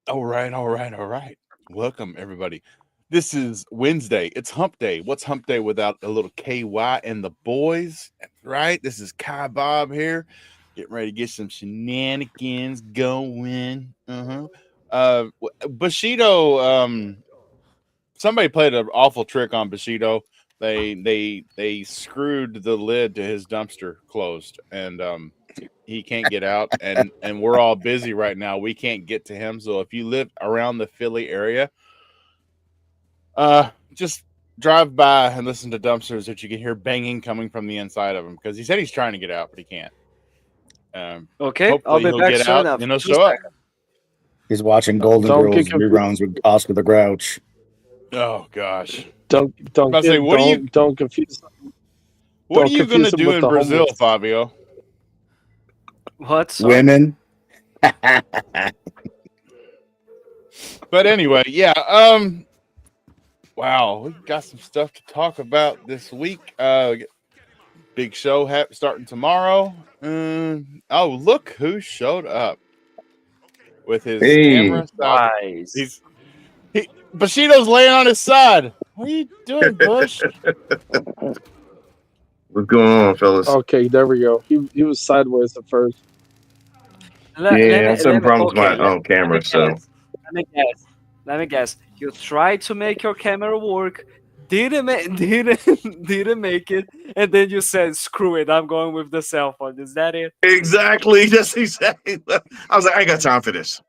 All right, all right, all right. Welcome, everybody. This is Wednesday. It's Hump Day. What's Hump Day without a little KY and the boys? That's right. This is Kai Bob here. Getting ready to get some shenanigans going. Bushido, somebody played an awful trick on Bushido. They screwed the lid to his dumpster closed, and he can't get out, and we're all busy right now. We can't get to him. So if you live around the Philly area, just drive by and listen to dumpsters that you can hear banging coming from the inside of them, because he said he's trying to get out but he can't. Okay, I'll Hopefully be he'll back get soon out enough. and he'll Just show up. He's watching Golden Don't get Girls confused. reruns with Oscar the Grouch. Oh gosh. Don't I'm about to say, what are you don't confuse. what are Don't you gonna confuse them do with in the Brazil, homeless. Fabio? What? Sorry. Women. But anyway, yeah. Wow, we've got some stuff to talk about this week. Big show starting tomorrow. Oh, look who showed up with his camera. Nice. Bushido's laying on his side. What are you doing, Bush? What's going on, fellas? Okay, there we go. He was sideways at first. Yeah, I'm having problems with my let camera, me so guess. Let me guess. Let me guess. You tried to make your camera work, didn't make it, and then you said, "Screw it, I'm going with the cell phone." Is that it? exactly. That's exactly. I was like, I ain't got time for this.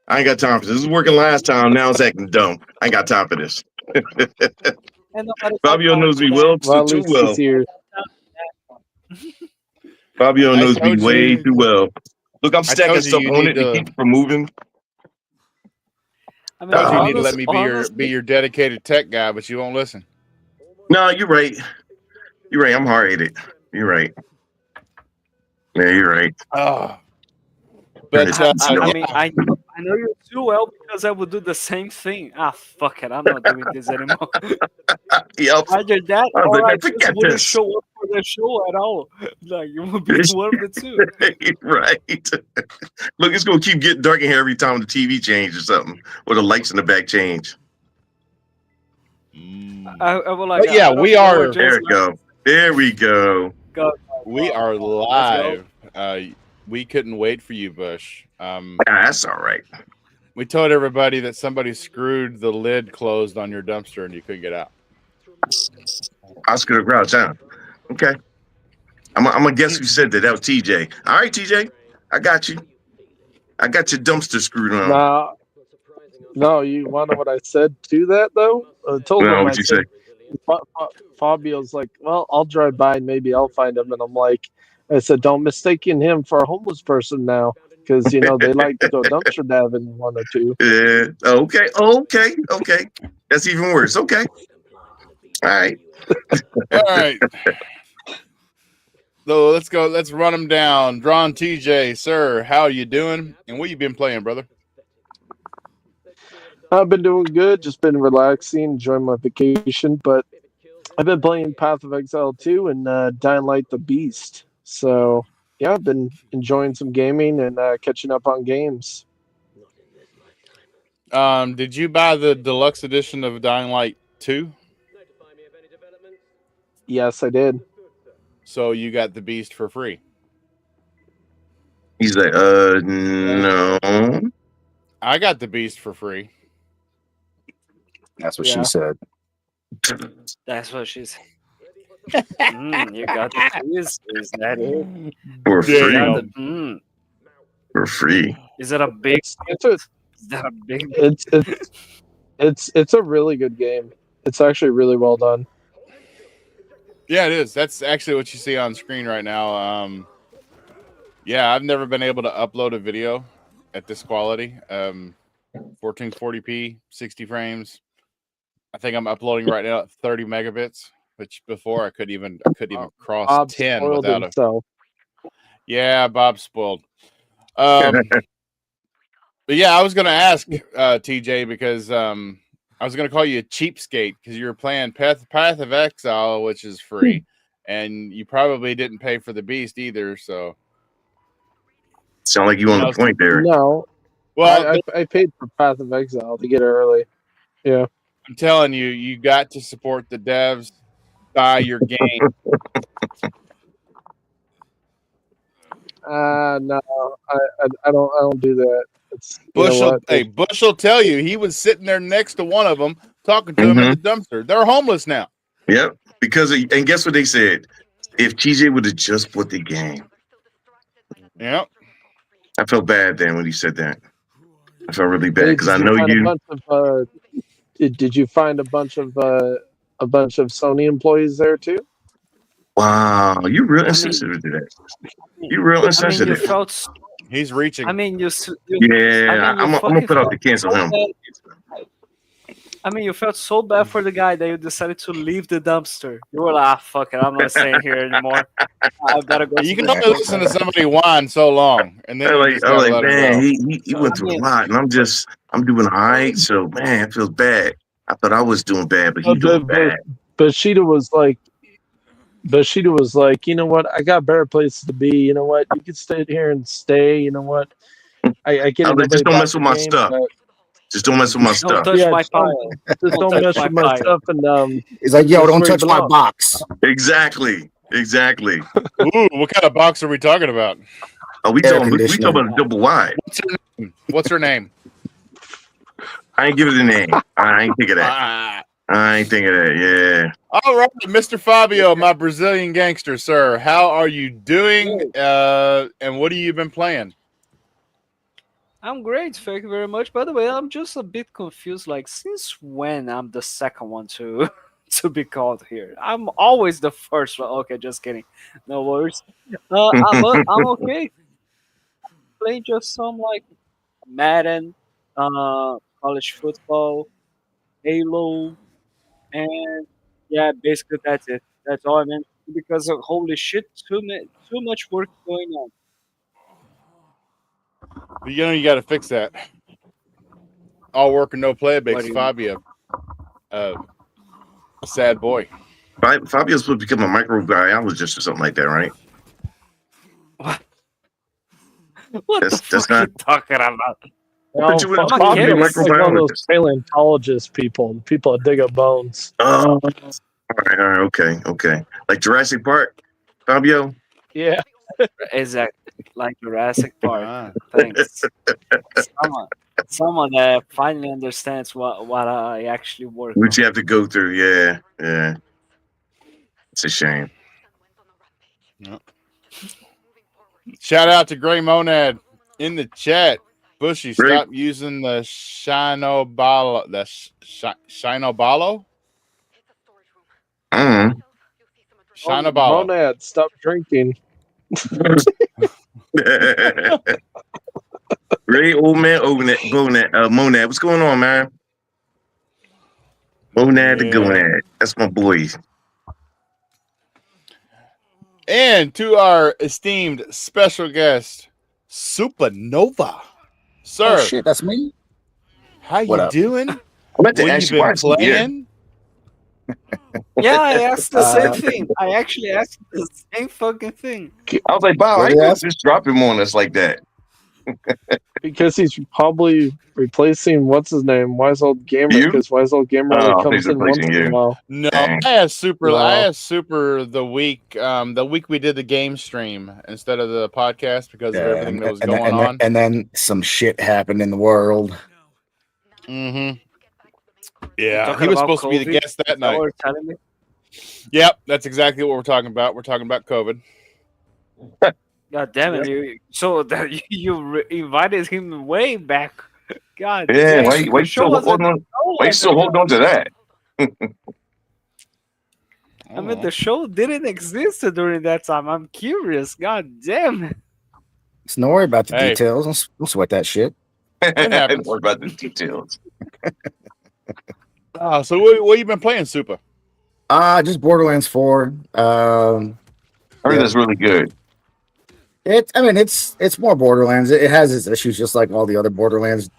I ain't got time for this. This was working last time. Now it's acting dumb. I ain't got time for this. And nobody's got Fabio time knows for me that. well Well, at too least he's well. here. Fabio I knows me told way you. too well. Look, I'm I stacking told you stuff you on need it to to. keep it from moving. I I mean, told you you need to let honest, me be honestly, your dedicated tech guy, but you won't listen. No, you're right. You're right. I'm hard headed. You're right. Yeah, you're right. Oh, Turn but this PC I off. mean, I know you too well because I would do the same thing. Ah, fuck it, I'm not doing this anymore. Yep. Either that, I was or like, I man, just forget wouldn't this. show up for the show at all. Like it would be one of the two. Right. Look, it's gonna keep getting dark in here every time the TV changes or something, or the lights in the back change. I would like. But yeah, I don't we know. We're are There just we go. There we go. go. we are Let's go. live. We couldn't wait for you, Bush. That's all right. We told everybody that somebody screwed the lid closed on your dumpster and you couldn't get out. Oscar the Grouch, huh? Okay. I'm gonna guess who said that. That was TJ. All right, TJ. I got you. I got your dumpster screwed on. Nah, no, you want to know what I said to that though? I told No, him, I what you say? said, Fabio's like, well, I'll drive by and maybe I'll find him. And I'm like, I said, don't mistaken him for a homeless person now, because they like to go dumpster diving one or two. Okay. Okay. Okay. That's even worse. Okay. All right. All right. So let's go. Let's run them down. Drawn TJ, sir, how you doing? And what you been playing, brother? I've been doing good, just been relaxing, enjoying my vacation, but I've been playing Path of Exile 2 and Dying Light the Beast. So, yeah, I've been enjoying some gaming and catching up on games. Did you buy the deluxe edition of Dying Light 2? Yes, I did. So you got the Beast for free. He's like, no. I got the Beast for free. That's what Yeah. she said. That's what she said. You got the cheese. Is that it? For free. Damn. For free. Is it a big? It's a Is that a big? it's a really good game. It's actually really well done. Yeah, it is. That's actually what you see on screen right now. Yeah, I've never been able to upload a video at this quality. 1440p, 60 frames. I think I'm uploading right now at 30 megabits, which before I couldn't even cross Bob 10 spoiled without himself. Yeah, Bob spoiled. But yeah, I was gonna ask TJ because I was gonna call you a cheapskate because you were playing Path of Exile, which is free, and you probably didn't pay for the Beast either. So Sound like you on the point there. No, Well, I paid for Path of Exile to get it early. Yeah. I'm telling you, you got to support the devs. Buy your game. No, I don't do that. It's you know Bush will, what? hey, Bush will tell you he was sitting there next to one of them talking to him in the dumpster. They're homeless now. Yep. And guess what they said? If TJ would have just bought the game. Yep. I felt bad then when he said that. I felt really bad Hey, because I did know find you. A bunch of, did you find a bunch of Sony employees there too? Wow, you're real insensitive to that. You're real I mean, you insensitive. felt. He's reaching. I mean, you. Yeah, I mean, I'm gonna put out the cancel him. I mean, you felt so bad for the guy that you decided to leave the dumpster. You were like, fuck it, I'm not staying here anymore. I better go. You can only listen to somebody whine so long, and then you just I'm gotta like, let him man, go. he went through a lot, and I'm doing all right. So, man, it feels bad. I thought I was doing bad, but he's doing bad. But Sheeta was like, you know what? I got better places to be. You know what? You can stay here and stay. You know what? I get I it. was like, just nobody don't bought mess with the my game, stuff. but- Just don't mess with my Don't stuff. touch Yeah, my just don't- pile. Just Don't don't touch mess my with my pile. stuff. And He's like, yo, That's don't where you touch my belong. box. Exactly. Ooh, what kind of box are we talking about? Oh, we Air talking conditioner. about a double wide. What's her name? I ain't give it a name. I ain't think of that. Ah. I ain't think of that. Yeah. All right, Mr. Fabio, my Brazilian gangster, sir. How are you doing? And what have you been playing? I'm great, thank you very much. By the way, I'm just a bit confused. Like, since when I'm the second one to to be called here? I'm always the first one. Okay, just kidding. No worries. I'm okay. Playing just some like Madden, college football, Halo, and yeah, basically that's it. That's all I meant because of, holy shit, too much work going on. You know you got to fix that. All work and no play What makes do you- Fabio a sad boy. Fabio's supposed to become a microbiologist or something like that, right? What That's the fuck not- you talking about? But you would I'm a probably be a kid. It's like one of those microbiologist. paleontologist people that dig up bones. Oh, all right, okay. Like Jurassic Park, Fabio. Yeah. Exactly, like Jurassic Park. Ah. Thanks. Someone that finally understands what I actually work on. Which you have to go through. Yeah. It's a shame. Shout out to Gray Monad in the chat. Bushy, Gray- stop using the Shinobalo. The Shinobalo? Mm. Shinobalo. Monad, stop drinking. Ray, old man, Monad. What's going on, man? Monad the Yeah. Gonad. That's my boy. And to our esteemed special guest, SupaNova. Sir, Oh shit, that's me. how What you up? doing? I meant to What ask you you been why it's in here. playing? Yeah, I asked the same thing. I actually asked the same fucking thing. I was like, wow, What I did you could ask? just drop him on us like that. Because he's probably replacing what's his name, Wise Old Gamer. You? Because Wise Old Gamer Oh, only comes he's in once replacing in a you. while. No, Dang. I asked Super. No. I asked Super the week we did the game stream instead of the podcast because of everything that was going on. And then some shit happened in the world. Mm-hmm. Yeah, Talking he was about supposed to be the COVID? guest Is that what night. you're telling me? Yep, that's exactly what we're talking about. We're talking about COVID. God damn it! So that you invited him way back. God Yeah, damn. why The you show still wasn't- holding on? Why you still holding on to that? I mean, the show didn't exist during that time. I'm curious. God damn it. So don't worry about the Hey. details. Don't sweat that shit. happens. Don't worry about the details. So what you been playing, Super? Just Borderlands 4. I heard that's really good. It's more Borderlands. It has its issues just like all the other Borderlands.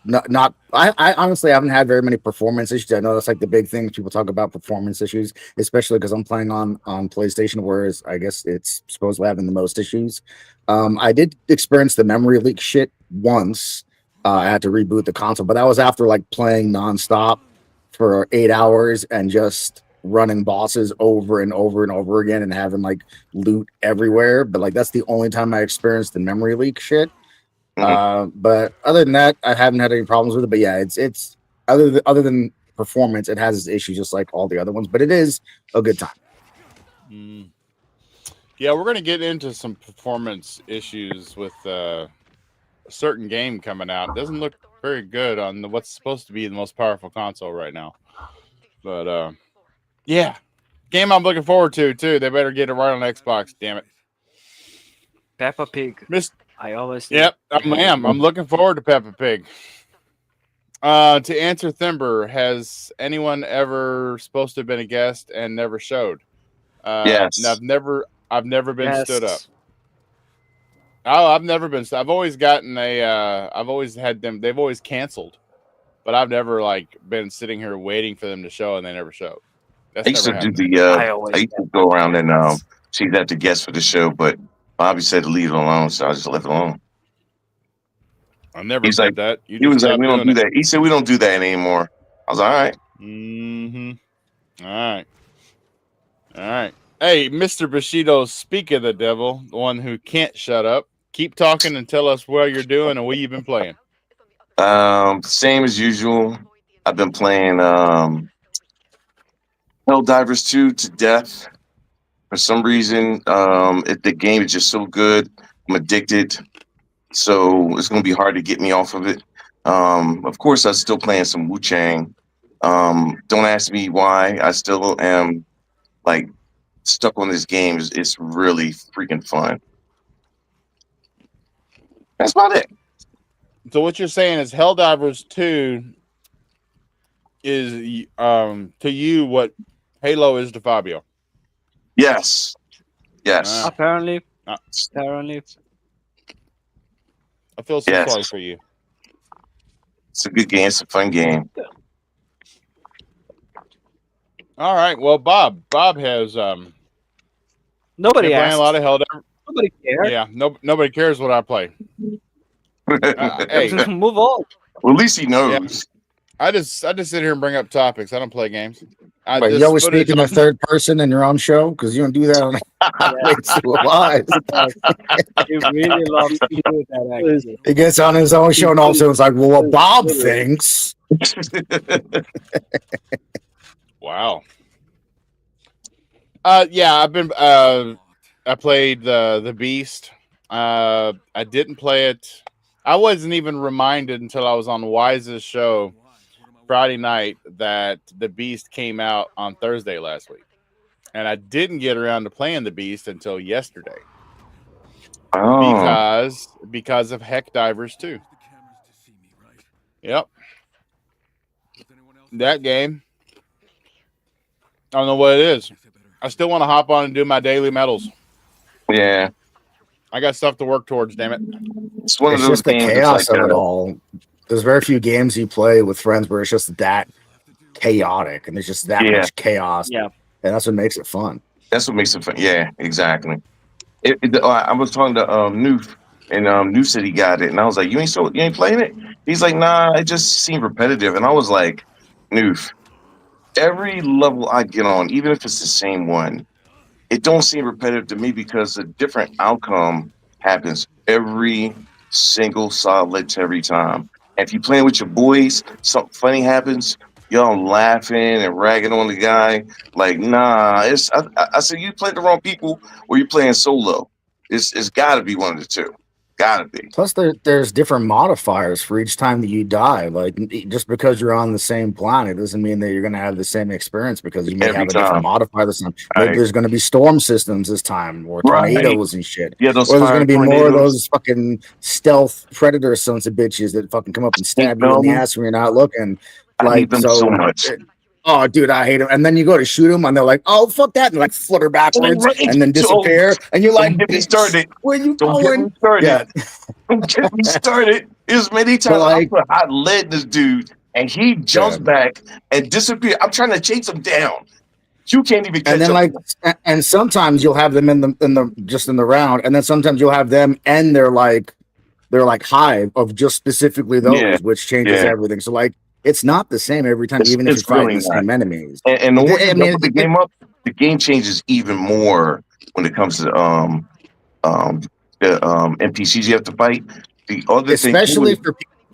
I honestly haven't had very many performance issues. I know that's like the big thing people talk about, performance issues, especially because I'm playing on PlayStation, whereas I guess it's supposed to be having the most issues. I did experience the memory leak shit once, I had to reboot the console, but that was after like playing nonstop for 8 hours and just running bosses over and over and over again and having like loot everywhere. But like that's the only time I experienced the memory leak shit. But other than that, I haven't had any problems with it. But yeah, it's other than performance, it has its issues just like all the other ones. But it is a good time. Yeah, we're gonna get into some performance issues with a certain game coming out. It doesn't look very good on what's supposed to be the most powerful console right now. But yeah, game I'm looking forward to too. They better get it right on Xbox. Damn it, Peppa Pig. Miss. I always. Yep, I'm looking forward to Peppa Pig. To answer Thimber, has anyone ever supposed to have been a guest and never showed? Yes. No, I've never been Yes. stood up. Oh, I've never been. I've always gotten I've always had them. They've always canceled, but I've never like been sitting here waiting for them to show and they never showed. That's I used never to do happened. the. I used to go around and she'd have to guess for the show, but Bobby said to leave it alone, so I just left it alone. I never He's did like- that. You He was just like, stopped "We don't do doing it. that." He said, "We don't do that anymore." I was like, "All right." Mm-hmm. All right. All right. Hey, Mr. Bushido, speak of the devil, the one who can't shut up. Keep talking and tell us what you're doing and what you've been playing. Same as usual. I've been playing Helldivers 2 to death. For some reason, the game is just so good. I'm addicted, so it's going to be hard to get me off of it. Of course, I'm still playing some Wu Chang. Don't ask me why. I still am like stuck on this game. It's really freaking fun. That's about it. So what you're saying is Helldivers 2 is to you what Halo is to Fabio. Yes. Apparently. Uh, Apparently. I feel so Yes. sorry for you. It's a good game. It's a fun game. All right. Well, Bob has Nobody been playing asked. a lot of Helldivers. Nobody cares. Yeah, nobody cares what I play. Hey, Move on. Well, at least he knows. I just sit here and bring up topics. I don't play games. But you always speak in the third person in your own show because you don't do that on Live. He really loves to do that. Actually. He gets on his own show and all of a sudden it's like, well, what Bob thinks. Wow. Yeah, I've been. I played the Beast. I didn't play it. I wasn't even reminded until I was on Wise's show Friday night that the Beast came out on Thursday last week, and I didn't get around to playing the Beast until yesterday because of Heck Divers 2. Yep, that game. I don't know what it is. I still want to hop on and do my daily medals. Yeah. I got stuff to work towards, damn it. It's one of It's those just the games chaos that's like, of it all. There's very few games you play with friends where it's just that chaotic and there's just that much chaos. Yeah. And that's what makes it fun. That's what makes it fun. Yeah, exactly. I was talking to Noof, and Noof said he got it, and I was like, "You ain't playing it?" He's like, "Nah, it just seemed repetitive." And I was like, "Noof, every level I get on, even if it's the same one, it don't seem repetitive to me because a different outcome happens every single solitary time. And if you're playing with your boys, something funny happens, y'all laughing and ragging on the guy. Like, nah, I said, you played the wrong people or you playing solo. It's got to be one of the two. Got to be. Plus, there's different modifiers for each time that you die. Like, just because you're on the same planet doesn't mean that you're going to have the same experience because you may Every have a time. different modifier this time. Maybe there's going to be storm systems this time or Right. tornadoes and shit. Yeah, those Or there's fire going to be more of tornadoes. those fucking stealth predator sons of bitches that fucking come up and stab you in the them. ass when you're not looking. I hate them so much. Oh, dude, I hate them. And then you go to shoot them, and they're like, "Oh, fuck that!" and like flutter backwards, Right. and then disappear. And you're like, Don't get me started. "Where you Don't get me going?" started. Yeah, Don't get me started. As many times I put hot lead in this dude, and he jumps back and disappears. I'm trying to chase him down. You can't even catch and then up. and sometimes you'll have them in the just in the round, and then sometimes you'll have them and they're like they're like hive of just specifically those, Yeah, which changes yeah. everything. So like it's not the same every time, even if you're It's fighting really the not. same enemies. And the more you I mean, level the game up, the game changes even more when it comes to um the NPCs you have to fight. The other thing too especially is,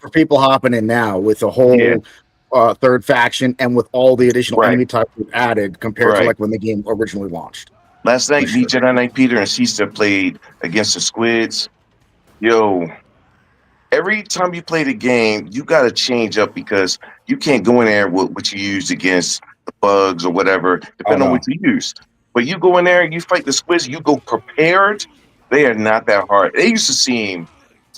for people hopping in now with the yeah, whole third faction and with all the additional right, enemy types we've added compared to right. like when the game originally launched. Last For night, me, sure. Jedi Knight Peter, and Cista played against the Squids. Yo, every time you play the game, you got to change up because you can't go in there with what you use against the bugs or whatever, Oh depending on no. what you use. But you go in there, you fight the Squids, you go prepared. They are not that hard. They used to seem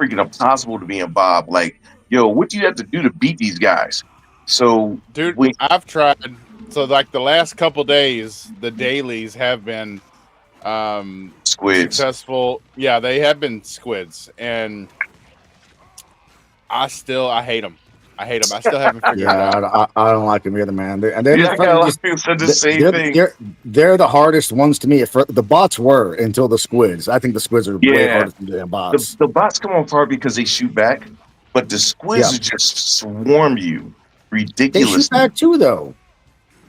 freaking impossible to me and Bob. Like, yo, what do you have to do to beat these guys? So Dude, when I've tried. So like the last couple days, the dailies have been Squids, successful. Yeah, they have been squids, and I hate them. I hate them. I still haven't figured it Yeah, out. I don't like them either, man. And they're yeah, just I got a fucking lot of just people said the same thing. they're the hardest ones to me. The bots were until the squids. I think the squids are way Yeah, harder than the bots. the bots come on far because they shoot back, but the Yeah, squids are just swarm you they shoot ridiculously. back too, though.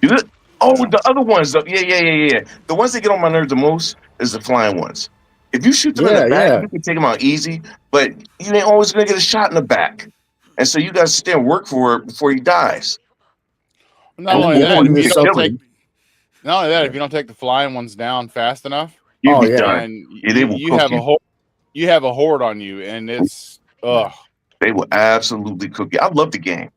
Do it. Oh, Yeah. the other ones, though. Yeah. The ones that get on my nerves the most is the flying ones. If you shoot them in the Yeah, back, yeah. you can take them out easy, but you ain't always gonna get a shot in the back, and so you got to sit there and work for it before he dies, Not And or then only the other that, before thing you if is you get don't killed. take something. not only that, Yeah. if you don't take the flying ones down fast enough, You'd Oh be yeah. done. and Yeah, they will you cook have a you. whole you have a horde on you, and it's ugh. They will absolutely cook you. I love the game.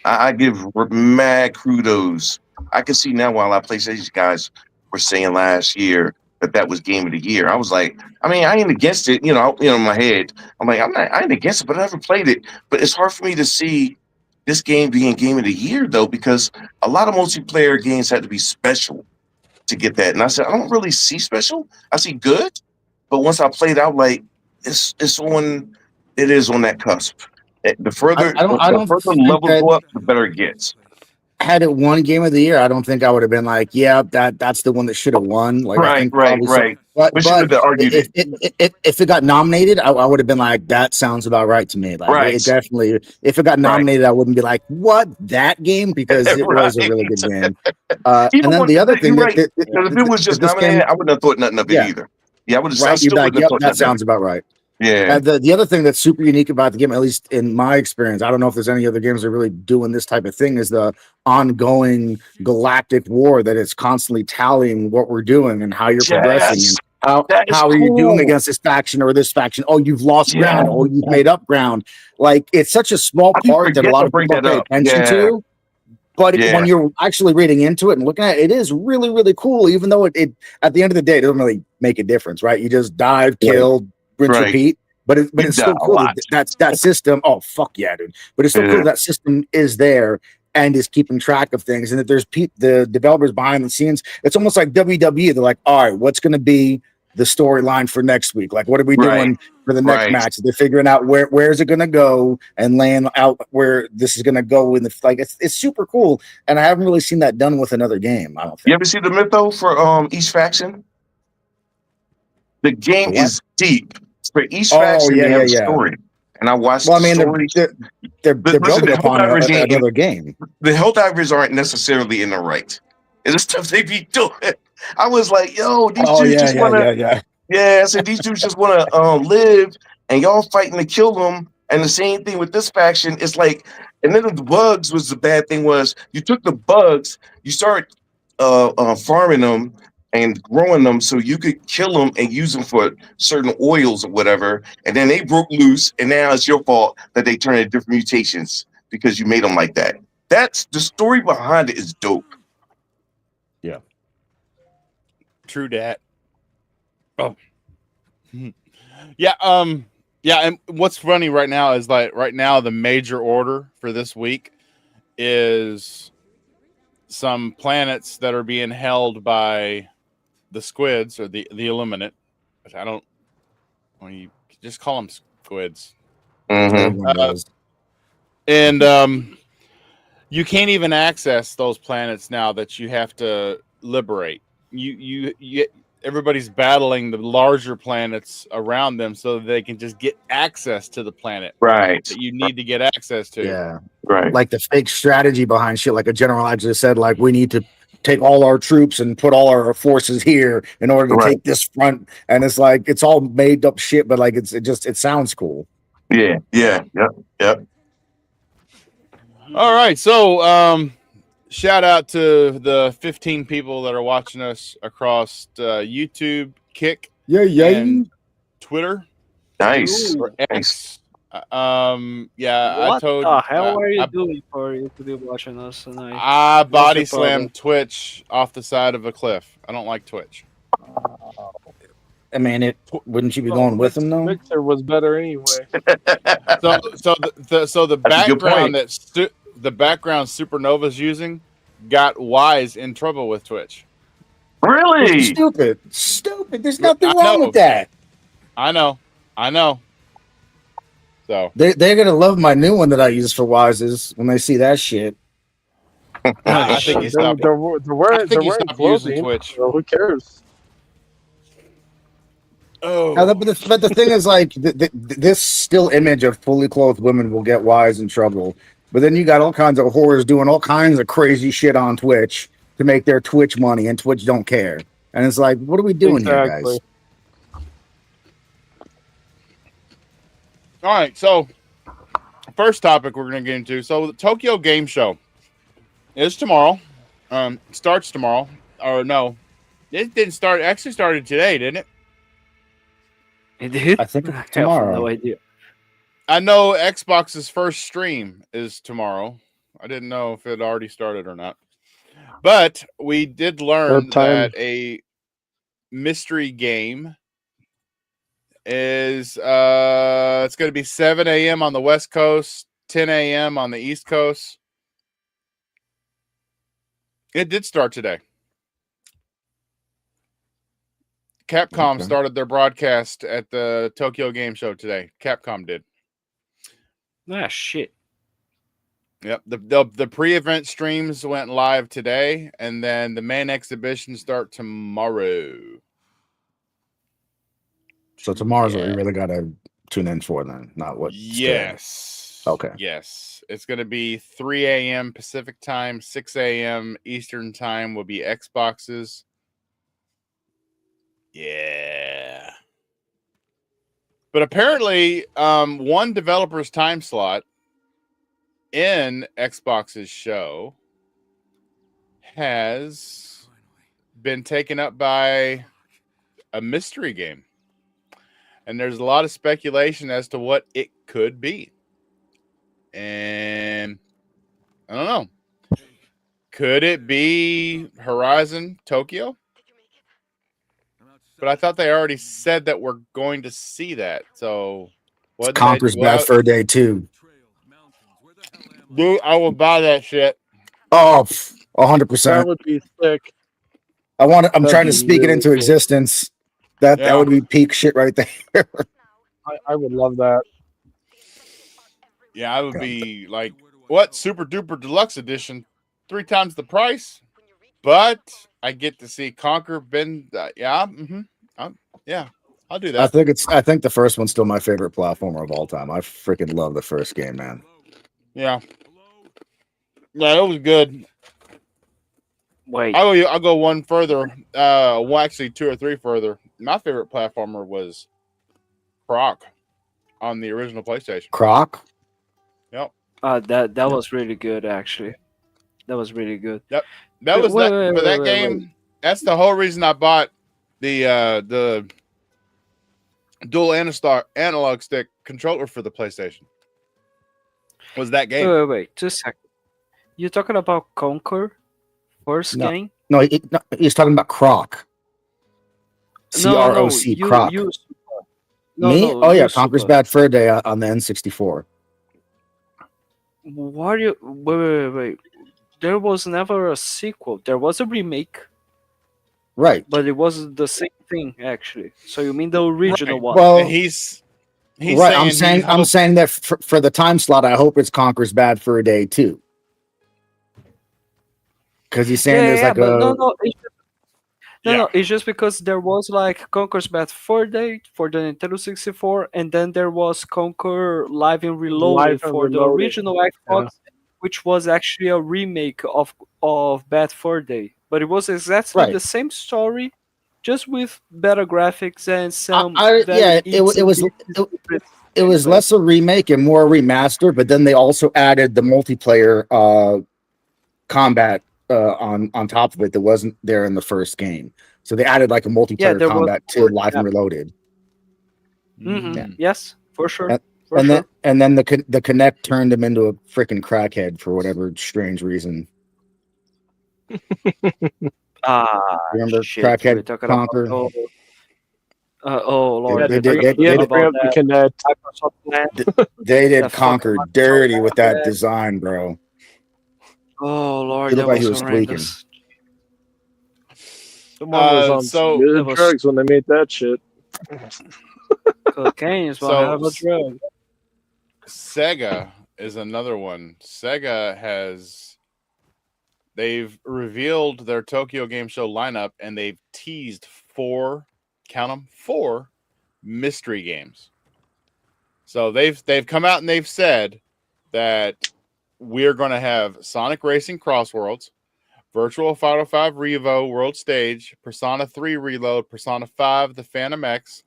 I give mad kudos. I can see now while our PlayStation guys were saying last year that that was game of the year. I was like, I mean, I ain't against it. In my head, I'm like, I ain't against it, but I never played it. But it's hard for me to see this game being game of the year though, because a lot of multiplayer games had to be special to get that. And I said, I don't really see special. I see good, but once I played out, like it's on, it is on that cusp. The further I the don't further think levels that go up, the better it gets. had it won game of the year, I don't think I would have been like, yeah, that's the one that should have won. Like I Right, think right, probably so. right. But We should have argued if it. if it got nominated, I would have been like, that sounds about right to me. Like Right, it definitely. If it got right, nominated, I wouldn't be like, what that game, because it was a right. really good game. And Even then when the other thing you're right, because if it was that just this nominated, game, I wouldn't have thought nothing of it yeah, either. Yeah, I would have. I right, you'd still be like, wouldn't have yep, thought that nothing of sounds it. about right. Yeah, The other thing that's super unique about the game, at least in my experience, I don't know if there's any other games that are really doing this type of thing, is the ongoing galactic war that it's constantly tallying what we're doing and how you're progressing and yes, that is how are you doing cool. against this faction or this faction. Oh, you've lost Yeah, ground. Oh, you've made up ground. Like it's such a small I keep part that a forgetting lot to of bring people don't that pay up. attention Yeah, to. But when yeah, you're actually reading into it and looking at it, it is really, really cool. Even though it at the end of the day, it doesn't really make a difference, right? You just dive, right, kill, rinse, right. repeat. But You it's die still a cool lot. that system. Oh fuck yeah, dude! But it's still cool Yeah, that system is there and is keeping track of things, and that there's the developers behind the scenes. It's almost like WWE. They're like, all right, what's going to be the storyline for next week? Like, what are we right, doing for the next right. match? They're figuring out where's it going to go and laying out where this is going to go in the like. It's super cool, and I haven't really seen that done with another game. I don't You think. ever see the mytho for each faction? The game The what? is deep. For each Oh faction, yeah, they yeah, have a yeah. story, and I watched Well, I the mean, stories. they're Listen, building upon another game. the Helldivers aren't necessarily in the right. And the stuff they be doing. I was like, yo, these Oh dudes yeah, just yeah, wanna. yeah, yeah. Yeah, I said these dudes just wanna live, and y'all fighting to kill them. And the same thing with this faction. It's like, and then the bugs was the bad thing was you took the bugs, you start farming them and growing them so you could kill them and use them for certain oils or whatever. And then they broke loose, and now it's your fault that they turn into different mutations because you made them like that. That's the story behind it is dope. Yeah. True dat. Oh. Yeah, yeah, and what's funny right now is like right now the major order for this week is some planets that are being held by the squids or the Illuminate. I don't when you just call them squids. Mm-hmm. Everyone does. And you can't even access those planets now that you have to liberate. You everybody's battling the larger planets around them so that they can just get access to the planet Right. that you need to get access to. Yeah. Right. Like the fake strategy behind shit. Like a general actually said, like, we need to take all our troops and put all our forces here in order to Right. take this front. And it's like, it's all made up shit, but like, it sounds cool. Yeah. Yeah. Yep. All right. So, shout out to the 15 people that are watching us across YouTube, Kick, Yeah. and Twitter Nice. or Nice. X. Yeah, What I told. the hell are you I, doing for you to be watching us tonight? I body your problem? slammed Twitch off the side of a cliff. I don't like Twitch. I mean, wouldn't you be going with him though? Mixer was better anyway. So the That's a good background point. the background SupaNova's using got Wise in trouble with Twitch. Really? Stupid. There's nothing I wrong know. with that. I know. So They're gonna love my new one that I use for Wises when they see that shit. I think you They're stopped. wearing Stopped using clothing, Twitch. so who cares? Oh, But the thing is, like, this still image of fully clothed women will get Wise in trouble. But then you got all kinds of whores doing all kinds of crazy shit on Twitch to make their Twitch money, and Twitch don't care. And it's like, what are we doing here, guys? all right. So first topic we're going to get into. So the Tokyo Game Show is tomorrow. Starts tomorrow. Or no, it didn't start. Actually started today, didn't it? It did? I think I it's have tomorrow. no idea. I know Xbox's first stream is tomorrow. I didn't know if it already started or not. But we did learn that a mystery game is it's going to be 7 a.m. on the West Coast, 10 a.m. on the East Coast. It did start today. Capcom started their broadcast at the Tokyo Game Show today. Capcom did. Ah, shit. Yep. The pre-event streams went live today, and then the main exhibition start tomorrow. So tomorrow's what we really gotta tune in for, then, not what. Yes. Okay. Yes. It's going to be 3 a.m. Pacific time, 6 a.m. Eastern time will be Xboxes. Yeah. But apparently, one developer's time slot in Xbox's show has been taken up by a mystery game. And there's a lot of speculation as to what it could be. And I don't know. Could it be Horizon Tokyo? But I thought they already said that we're going to see that. So It's Conker's Bad Fur Day 2. Dude, I will buy that shit. Oh, 100%. That would be sick. I'm trying to speak it into existence. That would be peak shit right there. I would love that. Yeah, I would be like, what? Super duper deluxe edition, 3 times the price. But I get to see Conker Ben. Yeah, I'll do that. I think the first one's still my favorite platformer of all time. I freaking love the first game, man. Yeah, it was good. Wait, I'll go one further. Well, actually 2 or 3 further. My favorite platformer was Croc on the original PlayStation. Croc? Yep. That was really good, actually. That was really good. Yep. That game. That's the whole reason I bought the dual analog stick controller for the PlayStation. Was that game? Wait, just a second. You're talking about Conquer first game? No, he's talking about Croc. CROC, Croc. Me? Oh yeah, Conker's Bad Fur Day on the N64. What are you? Wait. There was never a sequel. There was a remake. Right. But it wasn't the same thing, actually. So you mean the original one? Well, he's right. I'm saying that for the time slot, I hope it's Conker's Bad Fur Day too. Because he's saying there's like no. No, it's just because there was like Conker's Bad Fur Day for the Nintendo 64, and then there was Conker Live and Reloaded Live and for the Reloaded. original Xbox, which was actually a remake of Bad Fur Day. But it was exactly Right. the same story, just with better graphics and some Yeah, very it was less a remake and more a remaster, but then they also added the multiplayer combat on top of it that wasn't there in the first game. So they added like a multiplayer there was combat to Live and Reloaded. Yeah. Yes, for sure. And, For and sure. then the Kinect turned him into a freaking crackhead for whatever strange reason. Remember Shit, we're crackhead talking Conquer? about oh Lord, They we're did- talking they did- about bring up the Kinect. Microsoft plan. They did That Conquer fucking dirty with that Microsoft design, bro. Oh Lord, He that looked like he was was squeaking. horrendous. Someone was on so- some good That was- drugs when they made that shit. Cocaine is one hell of a drug. Sega is another one. They've revealed their Tokyo Game Show lineup, and they've teased 4 mystery games. So they've come out and they've said that we're going to have Sonic Racing Crossworlds, Virtual Fighter 5 Revo World Stage, Persona 3 Reload, Persona 5 The Phantom X,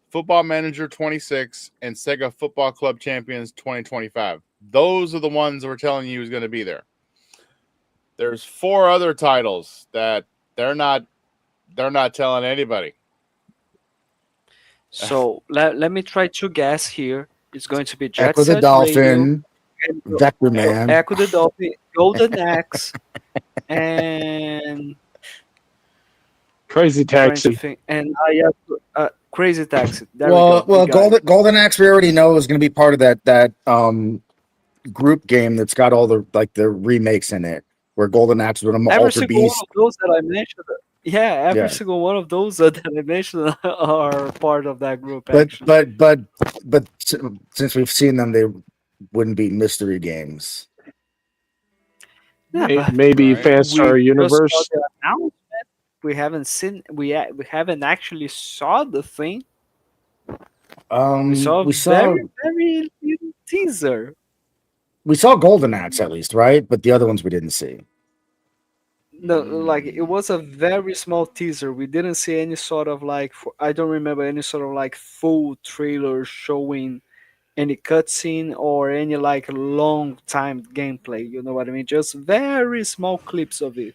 Football Manager 26, and Sega Football Club Champions 2025. Those are the ones we're telling you is going to be there. There's 4 other titles that they're not telling anybody. So let me try to guess here. It's going to be Jet Echo the Set Dolphin, Radio, Vector Man. Echo the Dolphin, Golden Axe, and Crazy trying to Taxi. think, and Crazy Taxi. There Well, we go. Golden Axe we already know is going to be part of that group game that's got all the remakes in it, where Golden Axe with Every Alter single one Beast. of those that I mentioned. Yeah, every Yeah. single one of those that I mentioned are part of that group. But Actually, but since we've seen them, they wouldn't be mystery games. yeah, but Maybe Right. Fanstar we just Universe. saw the announcement. We haven't seen. We haven't actually saw the thing. We saw We a saw very little teaser. Golden Axe at least, right? But the other ones we didn't see. No, like it was a very small teaser. We didn't see any sort of like. I don't remember any sort of like full trailer showing any cutscene or any like long time gameplay. You know what I mean? Just very small clips of it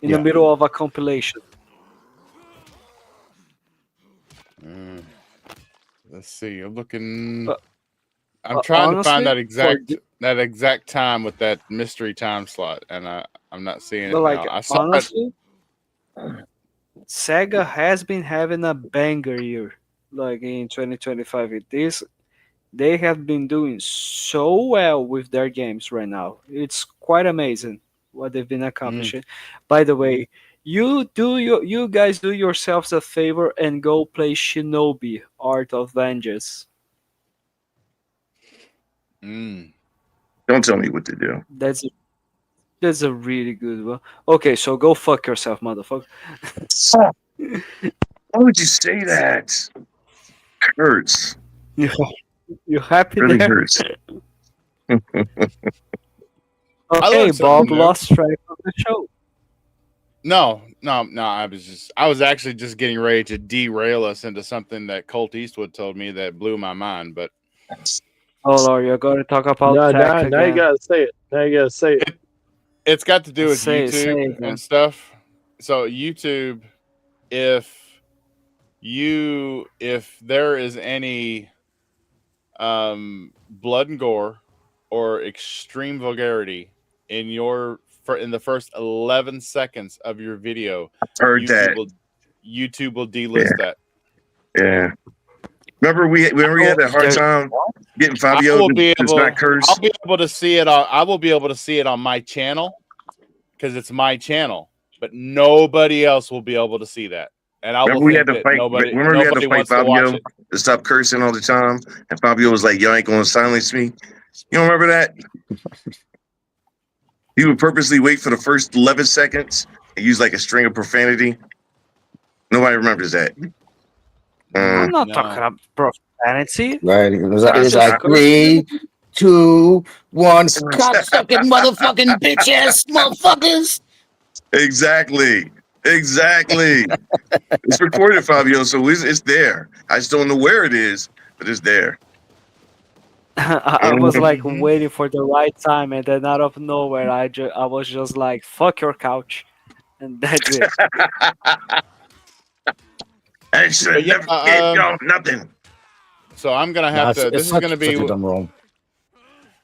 in the Yeah. middle of a compilation. Let's see. I'm looking. But- I'm trying to find honestly, that exact time with that mystery time slot, and I'm not seeing it But like now. I saw it. honestly, Sega has been having a banger year, like in 2025. They have been doing so well with their games right now. It's quite amazing what they've been accomplishing. By the way, you guys do yourselves a favor and go play Shinobi Art of Vengeance. Don't tell me what to do. That's a really good one. Okay, so go fuck yourself, motherfucker. Why would you say that? Hurts. You happy Really there? hurts. Okay, learned Bob something new. lost track of the show. No. I was actually just getting ready to derail us into something that Colt Eastwood told me that blew my mind. But Oh Lord, you're going to talk about No, tech now you again. gotta say it. Now you gotta say it. it's got to do with Say YouTube it, man. and stuff. So YouTube, if there is any blood and gore or extreme vulgarity in the first 11 seconds of your video, Heard that. YouTube will delist that. Yeah. Remember we had a hard time getting Fabio to not curse. I'll be able to see it on. I will be able to see it on my channel because it's my channel, but nobody else will be able to see that. And I will Remember we had think to that fight. nobody Remember we had to fight wants to watch Fabio it. to stop cursing all the time, and Fabio was like, "Y'all ain't gonna silence me." You don't remember that? He would purposely wait for the first 11 seconds and use like a string of profanity. Nobody remembers that. I'm not No. talking about profanity. Right. It was That's like just- 3, 2, 1. Cocksucking motherfucking bitch ass motherfuckers. Exactly. It's recorded, Fabio, so it's there. I just don't know where it is, but it's there. I was like Mhm. waiting for the right time, and then out of nowhere, I was just like, "Fuck your couch," and that's it. I should But have yeah, never gave y'all nothing. So I'm gonna have to. This is gonna be. such a dumb role.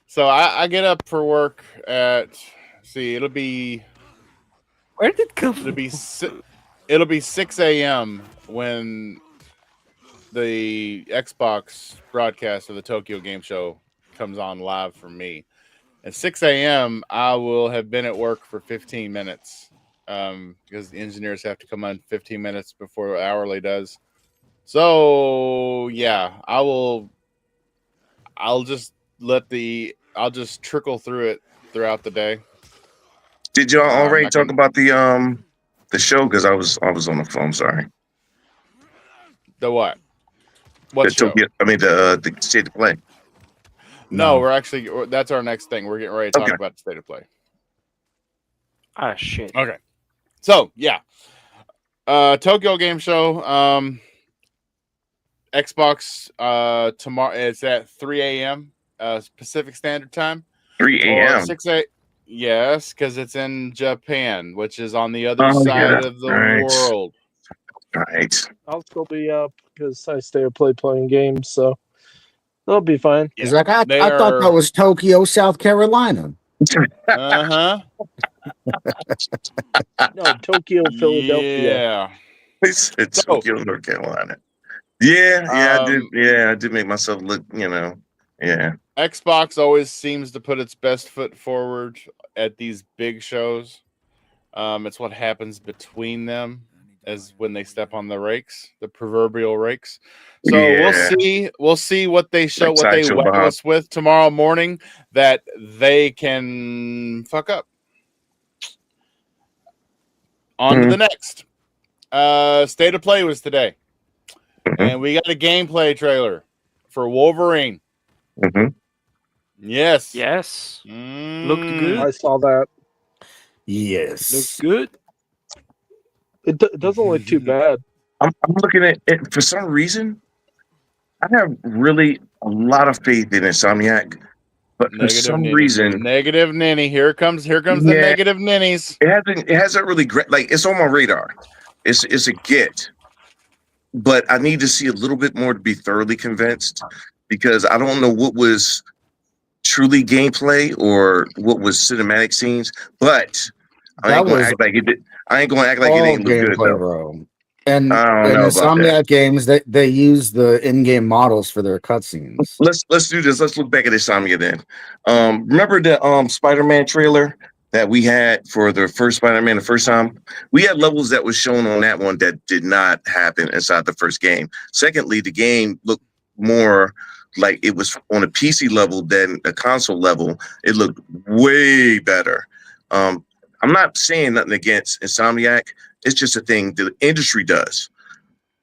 So I get up for work at. See, it'll be Where did it come it'll from? be it'll be 6 a.m. when the Xbox broadcast of the Tokyo Game Show comes on live for me. At 6 a.m., I will have been at work for 15 minutes because the engineers have to come on 15 minutes before hourly does. So yeah, I'll just I'll just trickle through it throughout the day. Did y'all already I talk can- about the show? Because I was on the phone. Sorry. The what? What The show? Tokyo, the state of play. No, No. we're actually that's our next thing. We're getting ready to talk Okay. about the state of play. Ah, shit. Okay. So yeah. Tokyo Game Show. Xbox tomorrow it's at 3 a.m. Pacific Standard Time. 3 Or a.m. 6 a.m. Yes, because it's in Japan, which is on the other Oh, side yeah. of the Right. world. Right. I'll still be up because I stay up late playing games, so that'll be fine. He's like, I They thought that are- was Tokyo, South Carolina. Uh-huh. No, Tokyo, Philadelphia. Yeah. It's So- Tokyo, North Carolina. Yeah, I did. Um, Yeah, I did make myself look. Yeah. Xbox always seems to put its best foot forward at these big shows. It's what happens between them as when they step on the rakes, the proverbial rakes. So Yeah. we'll see what they show, Like what they Sideshow wet Bob. us with tomorrow morning that they can fuck up. On to Mhm. the next. State of Play was today. Mhm. And we got a gameplay trailer for Wolverine. hmm Yes. Yes, Mm. looked good. I saw that. Yes. Looks good. It doesn't look too bad. I'm looking at it for some reason. I have really a lot of faith in Insomniac, but for some reason, Negative ninny. Here comes the Yeah. negative ninnies. it hasn't really like it's on my radar. It's a get, but I need to see a little bit more to be thoroughly convinced because I don't know what was truly gameplay or what was cinematic scenes. But I That ain't gonna was act like it. I ain't gonna act like it all ain't look good gameplay, though. bro. And I don't in know about that. Insomniac games, they use the in-game models for their cutscenes. Let's do this. Let's look back at Insomnia then. Remember the Spider-Man trailer that we had for the first Spider-Man the first time? We had levels that was shown on that one that did not happen inside the first game. Secondly, the game looked more like it was on a PC level than a console level. It looked way better. I'm not saying nothing against Insomniac. It's just a thing the industry does.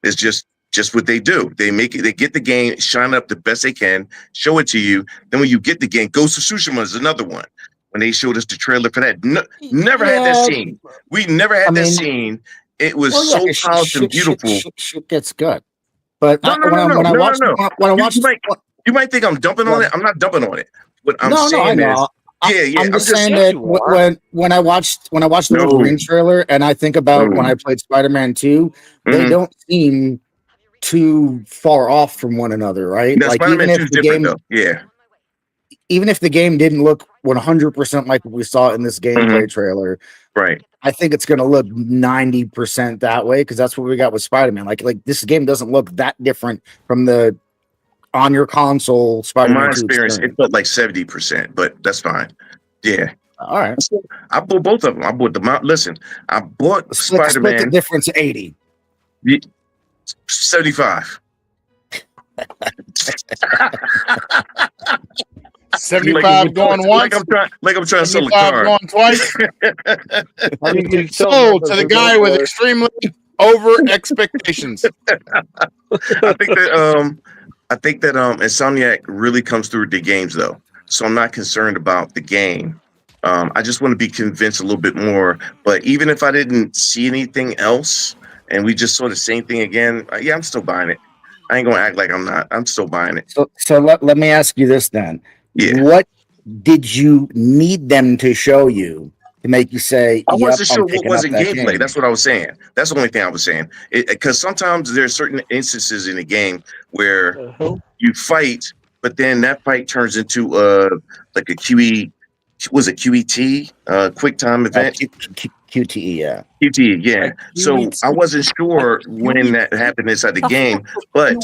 It's just what they do. They make it. They get the game, shine up the best they can, show it to you. Then when you get the game, Ghost of Tsushima is another one. When they showed us the trailer for that, never had that scene. We never had that scene. It was so polished and beautiful. Shit gets good. But No. when I watched, You might think I'm dumping on it. I'm not dumping on it. What I'm I saying know. is, I'm just saying Yes, that you are. when I watched the No. Wolverine trailer, and I think about when No. I played Spider-Man 2, they Mhm. don't seem too far off from one another, right? Now, Like Spider-Man even 2 if is the different, game, though. Yeah. even if the game didn't look 100% like what we saw in this gameplay trailer, Right. I think it's going to look 90% that way because that's what we got with Spider-Man. Like this game doesn't look that different from the on your console In Spider-Man my 2 experience, experience. it felt like 70%, but that's fine. Yeah. All right, I bought both of them. I bought listen, I bought split the Spider-Man difference 80. 75. 75 going once, like I'm trying to sell a 75 car. going twice. How do you get Sold to the guy with extremely over expectations. I think that Insomniac really comes through the games though. So I'm not concerned about the game. I just want to be convinced a little bit more. But even if I didn't see anything else and we just saw the same thing again, yeah, I'm still buying it. I ain't gonna act like I'm not. I'm still buying it. So let me ask you this then. Yeah. What did you need them to show you to make you say, I "Yep, wasn't I'm sure what picking up wasn't that gameplay. game"? That's what I was saying. That's the only thing I was saying. Because sometimes there's certain instances in the game where you fight, but then that fight turns into like a QE. Was it QET? Quick time event. QTE, yeah. QTE, yeah. Like So I wasn't sure when that happened inside the game, but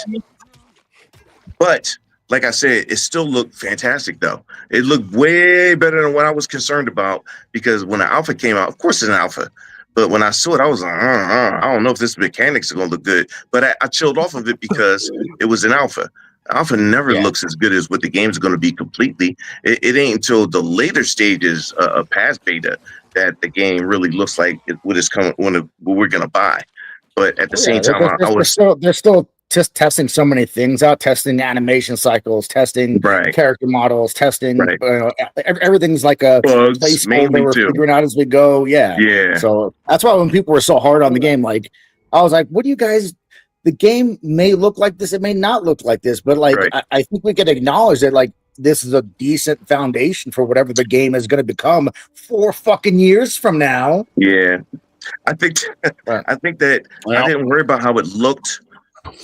like I said, it still looked fantastic though. It looked way better than what I was concerned about because when the alpha came out, of course it's an alpha. But when I saw it, I was like, I don't know if this mechanics are gonna look good. But I chilled off of it because it was an alpha. Alpha never looks as good as what the game's going to be completely. It ain't until the later stages of past beta that the game really looks like what is coming, what we're going to buy. But at the same time, they're still just testing so many things out, testing animation cycles, testing character models, testing everything's like a placeholder. We're figuring out as we go. Yeah. So that's why when people were so hard on the game, like I was like, what do you guys? The game may look like this, it may not look like this, but like I think we can acknowledge that like this is a decent foundation for whatever the game is going to become 4 fucking years from now. Yeah. I think that I didn't worry about how it looked.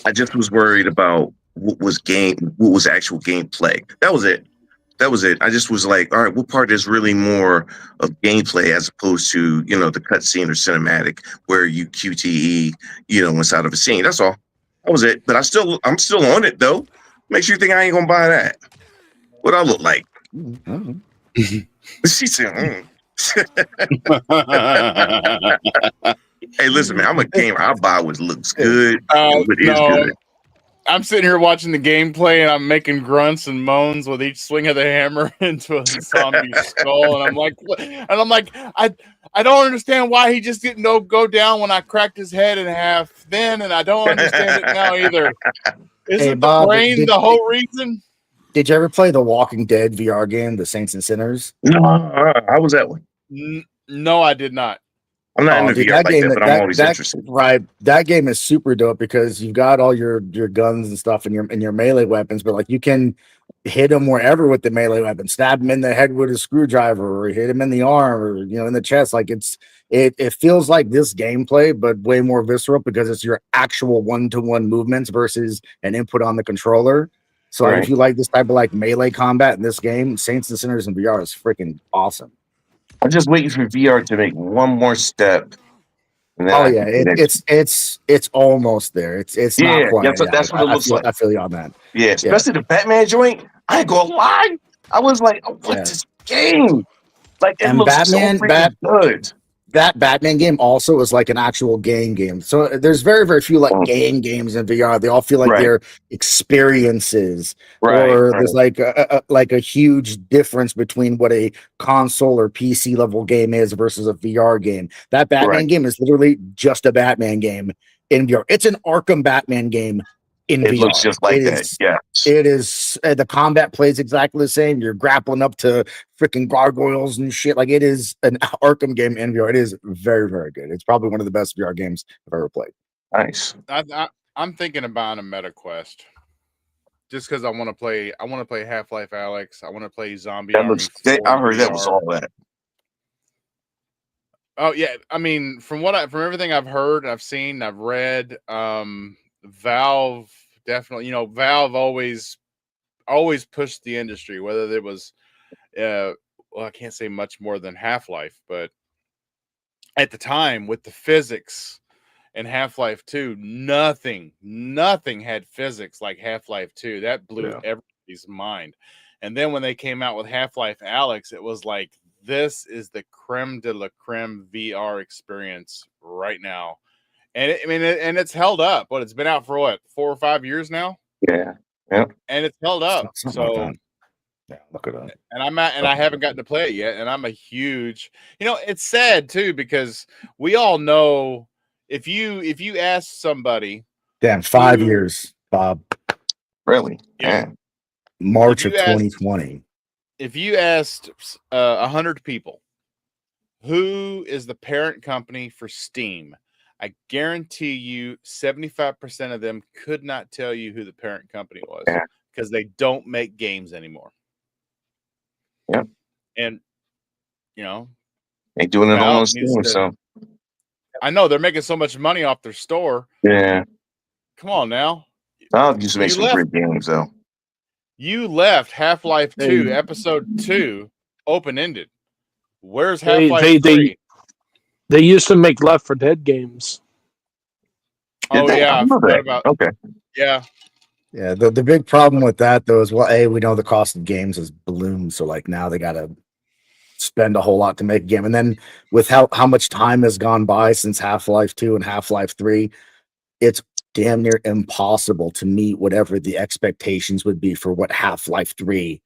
I just was worried about what was actual gameplay. That was it. I just was like, all right, what part is really more of gameplay as opposed to, the cutscene or cinematic where you QTE, inside of a scene. That's all. That was it. But I'm still on it though. Make sure you think I ain't gonna buy that. What I look like? She said, Hey, listen, man, I'm a gamer. I buy what looks good. What is good. I'm sitting here watching the gameplay and I'm making grunts and moans with each swing of the hammer into a zombie skull, and I'm like, what? And I'm like, I don't understand why he just didn't go down when I cracked his head in half then, and I don't understand it now either. Isn't the brain the whole reason? Did you ever play the Walking Dead VR game, The Saints and Sinners? No, how was that one? No, I did not. I'm not in the VR like that, but I'm always interested. Right, that game is super dope because you've got all your guns and stuff and your melee weapons, but like you can hit them wherever with the melee weapon, stab him in the head with a screwdriver, or hit him in the arm, or in the chest. Like it feels like this gameplay, but way more visceral because it's your actual 1-to-1 movements versus an input on the controller. So if you like this type of like melee combat in this game, Saints and Sinners in VR is freaking awesome. I'm just waiting for VR to make one more step. Oh yeah, it's almost there. It's not quite. That's what it looks like. I feel you on that. Yeah, especially the Batman joint. I ain't gonna lie. I was like, oh, what's this game? Like it looks Batman, so freaking good. That Batman game also is like an actual game. So there's very, very few like game games in VR. They all feel like they're experiences, or there's like a huge difference between what a console or PC level game is versus a VR game. That Batman game is literally just a Batman game in VR. It's an Arkham Batman game in VR. It looks just like that. Yeah, it is. The combat plays exactly the same. You're grappling up to freaking gargoyles and shit. Like it is an Arkham game in VR. It is very, very good. It's probably one of the best VR games I've ever played. Nice. I'm thinking of buying a MetaQuest just because I want to play. I want to play Half-Life Alyx. I want to play Zombie Army 4 I heard that was all that. Oh yeah, I mean, from everything I've heard, I've seen, I've read, Valve definitely, Valve always pushed the industry, whether there was well, I can't say much more than Half-Life, but at the time with the physics in Half-Life 2, nothing had physics like Half-Life 2. That blew everybody's mind. And then when they came out with Half-Life Alyx, it was like, this is the creme de la creme VR experience right now. And and it's held up. But it's been out for 4 or 5 years now. Yeah. And it's held up. So look it up. And I haven't gotten to play it yet. And I'm a huge, it's sad too, because we all know if you ask somebody, Damn, 5 Who- years, Bob. Really? Yeah. March If of you asked- 2020. if you asked 100 people, who is the parent company for Steam? I guarantee you 75% of them could not tell you who the parent company was Yeah. because they don't make games anymore. Yep. And, you know, They doing it all Valve on needs Steam, to- so I know they're making so much money off their store. yeah. Come on now. Valve used to make You some left- great games though. You left Half-Life 2, Hey. Episode 2, open-ended. Where's They- Half-Life they- 3? They used to make Left 4 Dead games. Oh, Did they? yeah. I remember forgot that. about Okay. Yeah. Yeah, the big problem with that though is, well, we know the cost of games has ballooned, so like now they gotta spend a whole lot to make a game. And then with how much time has gone by since Half-Life 2 and Half-Life 3, it's damn near impossible to meet whatever the expectations would be for what Half-Life 3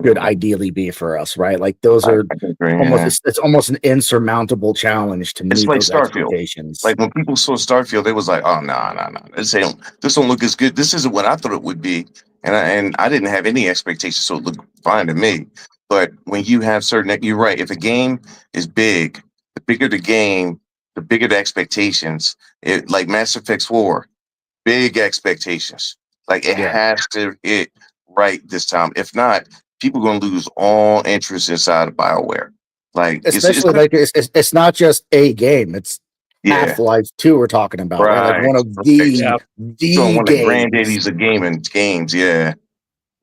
should ideally be for us, right? Like those are I can agree, almost yeah. it's almost an insurmountable challenge to It's meet like those Starfield. expectations. Like when people saw Starfield, they was like, "Oh no. This don't look as good. This isn't what I thought it would be." And I didn't have any expectations, so it looked fine to me. But when you have certain, you're right. If a game is big, the bigger the game, the bigger the expectations. It like Mass Effect 4, big expectations. Like it Yeah. has to hit right this time. If not, people are gonna lose all interest inside of BioWare. Like Especially like it's not just a game, it's yeah. Half-Life 2 we're talking about, right? Like one of Right. the Yeah. So one of the games. granddaddies of games, yeah.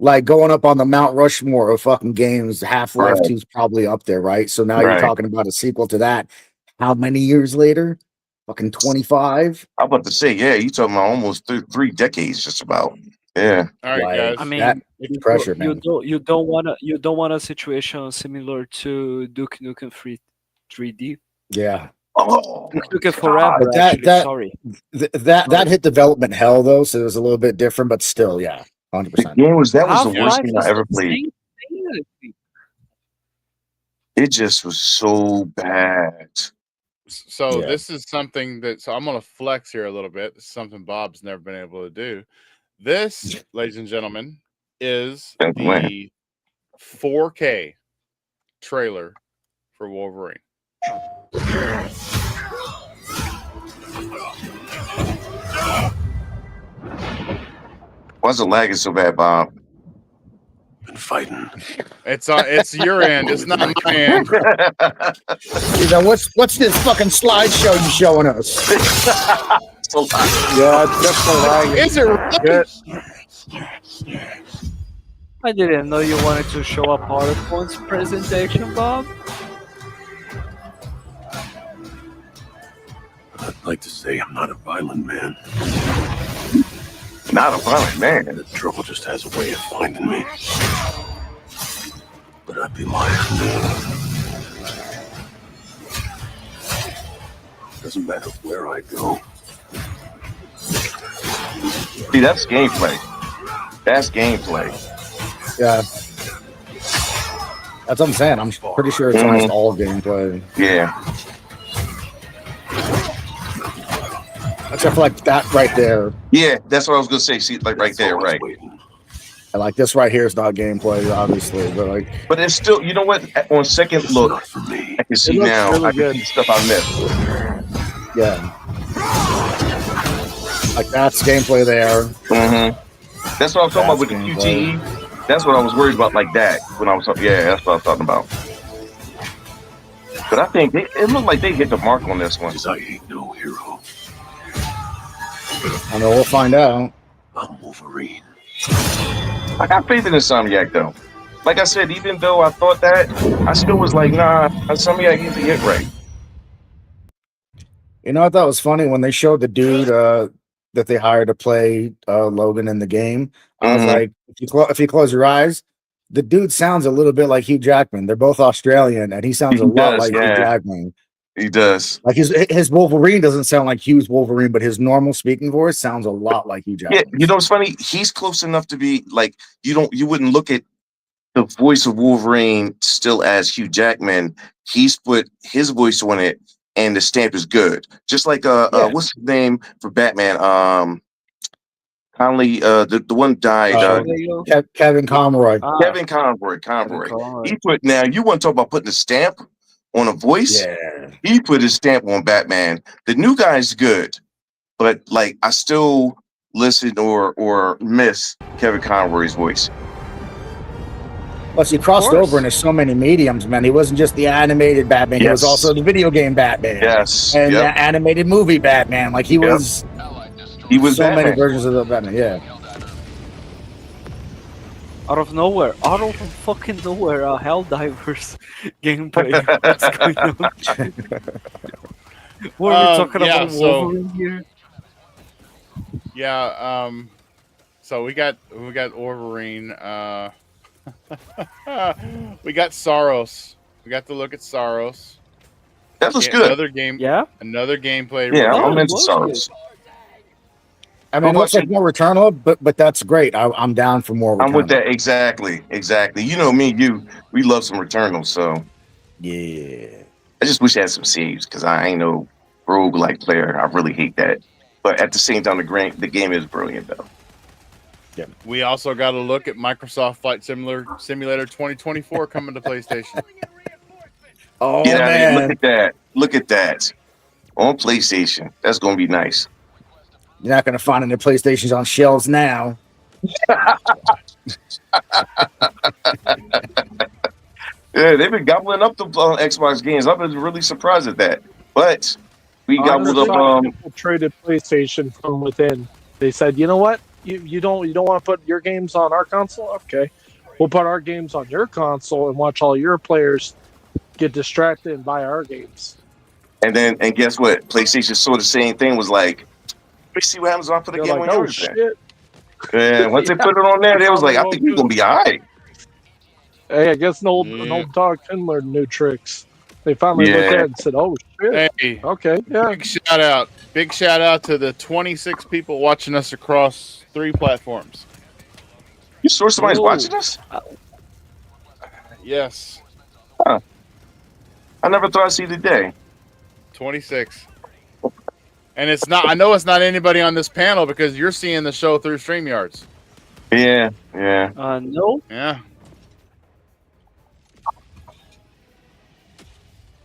Like going up on the Mount Rushmore of fucking games, Half-Life Right. 2 is probably up there, right? So now you're Right. talking about a sequel to that. How many years later? Fucking 25? I'm about to say, yeah, you talking about almost 3 decades, just about. Yeah. All right, Like, guys. I mean, that you pressure, don't, man. you don't want a situation similar to Duke Nukem 3D. Yeah. Oh, Duke Nukem Forever. But that- Actually, that- sorry. That hit development hell though, so it was a little bit different, but still, yeah, 100%. that was the worst Half-Life game I is ever the played. same thing, I think. It just was so bad. So Yeah. this is something so I'm gonna flex here a little bit. This is something Bob's never been able to do. This, ladies and gentlemen, is Thank you, man. the 4K trailer for Wolverine. Why's the lagging so bad, Bob? Been fighting. It's your end. It's not my end. He's like, what's this fucking slideshow you showing us? So loud. Yeah, it's definitely lagging. Is it really? Yeah. I didn't know you wanted to show a PowerPoint presentation, Bob. I'd like to say I'm not a violent man. Not a violent man. The trouble just has a way of finding me. But I'd be lying. Doesn't matter where I go. See, that's gameplay. That's gameplay. Yeah. That's what I'm saying. I'm pretty sure it's almost all gameplay. Yeah. Except for like that right there. Yeah, that's what I was gonna say. See, like right It's there, always right. waiting. And like this right here is not gameplay, obviously, but like But it's still, you know what? On second It's look, not for me. I can see looks now. really I can good. see stuff I missed. yeah. Like that's gameplay there. Mm-hmm. That's what I was talking about with the That's QTE. That's what I was worried about, like that. When I was, yeah, that's what I was talking about. But I think it looked like they hit the mark on this one. Because I ain't no hero. I know we'll find out. I'm Wolverine. I got faith in Insomniac though. Like I said, even though I thought that, I still was like, nah, Insomniac needs to get right. You know, I thought it was funny when they showed the dude that they hired to play Logan in the game. I was Mhm. like, if you close your eyes, the dude sounds a little bit like Hugh Jackman. They're both Australian, and he sounds a He lot does, like yeah. Hugh Jackman. He does. Like his Wolverine doesn't sound like Hugh's Wolverine, but his normal speaking voice sounds a lot like Hugh Yeah, Jackman. you know what's funny? He's close enough to be like you wouldn't look at the voice of Wolverine still as Hugh Jackman. He's put his voice on it, and the stamp is good. Just like what's his name for Batman? Conley, the one died. Kevin Conroy. Kevin Conroy. He put now. You want to talk about putting a stamp on a voice? Yeah. He put his stamp on Batman. The new guy's good, but like I still listen or miss Kevin Conroy's voice. Plus, he crossed over into so many mediums, man. He wasn't just the animated Batman. He was also the video game Batman. Yes. And the animated movie Batman. Like he was. He was so Batman. many versions of the Batman. Yeah. Out of fucking nowhere, Helldivers gameplay. What's going on? Were we talking about Wolverine here? Yeah, so we got Wolverine. We got Saros. We got to look at Saros. That was good. Another game. Yeah. Another gameplay. Yeah, I'm into Saros. I mean, it looks like more Returnal, but that's great. I'm down for more Returnal. I'm with that. Exactly. You know me and you, we love some Returnal, so. Yeah. I just wish I had some saves, because I ain't no roguelike player. I really hate that. But at the same time, the game is brilliant, though. Yeah. We also got to look at Microsoft Flight Simulator 2024 coming to PlayStation. Oh, yeah, man. Look at that. On PlayStation. That's going to be nice. You're not going to find any PlayStations on shelves now. Yeah, they've been gobbling up the Xbox games. I've been really surprised at that. But we gobbled up. People traded PlayStation from within. They said, you know what? You don't want to put your games on our console? Okay, we'll put our games on your console and watch all your players get distracted and buy our games. And guess what? PlayStation saw the same thing. Was like, let's see what happens after the game on yours. Shit. And once they put it on there, they was like, I think you're gonna be all right. Hey, I guess an old dog can learn new tricks. They finally looked at it and said, "Oh shit!" Hey, okay, yeah. Big shout out to the 26 people watching us across 3 platforms. You sure somebody's watching us? Yes. Huh. I never thought I'd see the day. 26. And it's not. I know it's not anybody on this panel because you're seeing the show through StreamYards. Yeah. No. Yeah.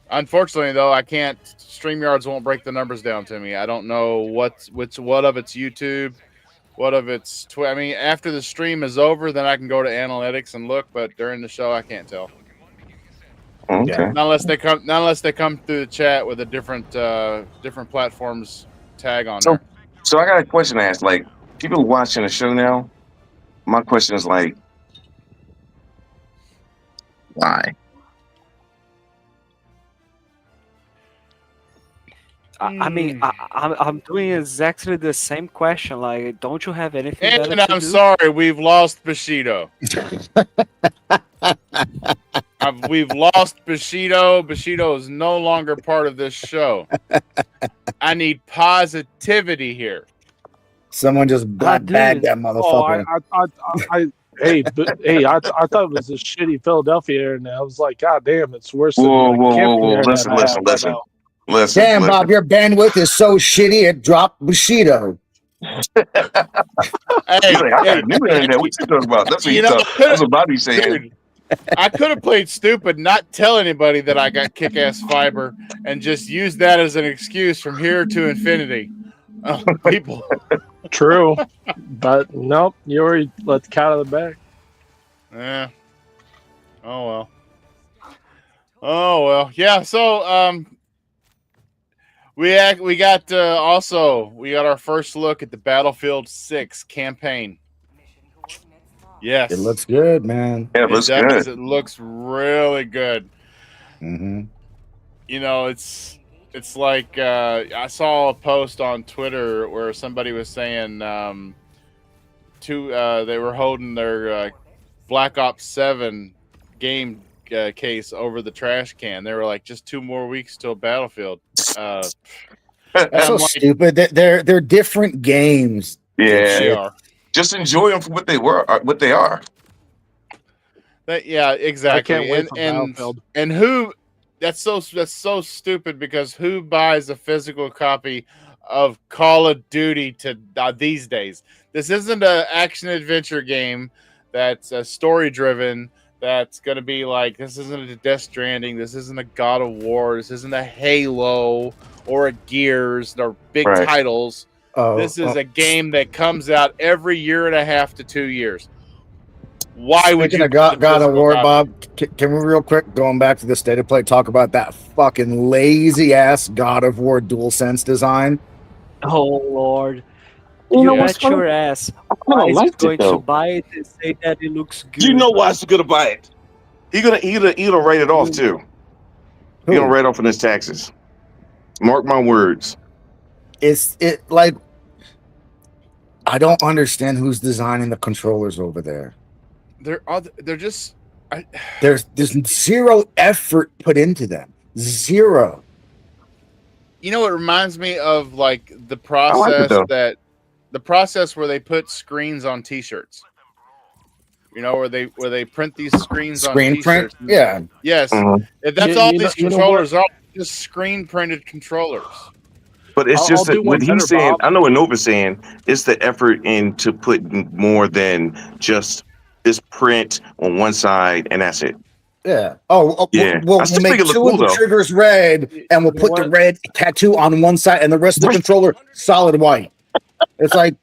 Unfortunately, though, I can't. StreamYards won't break the numbers down to me. I don't know what of it's YouTube, what of it's. I mean, after the stream is over, then I can go to analytics and look. But during the show, I can't tell. Okay. Not unless they come through the chat with a different platforms tag on there. So I got a question to ask. Like, people watching the show now, my question is like, why? I mean, I'm doing exactly the same question. Like, don't you have anything better And to I'm do? sorry, we've lost Bushido. We've lost Bushido. Bushido is no longer part of this show. I need positivity here. Someone just bagged that motherfucker. I thought it was a shitty Philadelphia internet. I was like, God damn, it's worse than whoa. Listen. Damn, Bob, your bandwidth is so shitty it dropped Bushido. Hey, I got new internet. What you talking about? That's what that's what Bobby's saying. Dude, I could have played stupid, not tell anybody that I got kick-ass fiber, and just use that as an excuse from here to infinity. People. True, but nope, you already let the cat out of the bag. Yeah. Oh well. Yeah. So we got our first look at the Battlefield 6 campaign. Yes, it looks good, man. Yeah, it looks good. It looks really good. Mm-hmm. You know, it's like I saw a post on Twitter where somebody was saying they were holding their Black Ops 7 game case over the trash can. They were like, just 2 more weeks till Battlefield. That's so stupid. They're different games. Yeah, they are. Just enjoy them for what they are. Yeah, exactly. I can't wait for Battlefield. And who that's so stupid because who buys a physical copy of Call of Duty these days? This isn't an action adventure game that's story driven. That's going to be like, this isn't a Death Stranding. This isn't a God of War. This isn't a Halo or a Gears. They're big Right. titles. This is a game that comes out every year and a half to 2 years. Why would you? God of War, Bob? Can we real quick, going back to the state of play, talk about that fucking lazy ass God of War DualSense design? Oh Lord. You know You what's bet your funny? ass. I Why don't is like it going it though. to buy it and say that it looks good? You know why he's gonna buy it? He gonna write it off too. He gonna write off on his taxes. Mark my words. Is it like, I don't understand who's designing the controllers over there. They're just. There's zero effort put into them. Zero. You know, it reminds me of like the I like it, process though. the process where they put screens on T-shirts. You know, where they print these screens on Screen print? T-shirts. Yeah. Yes. Mhm. If that's You- all you know- these you know controllers are, just screen printed controllers. But it's I'll just do that one what better, he's saying. Bob. I know what Nova's saying. It's the effort into putting more than just this print on one side and that's it. Yeah. Yeah. We'll I still make think it look 2 cool, of the though. triggers red, and we'll You know put the what? red tattoo on one side, and the rest of the Right. controller solid white. It's like,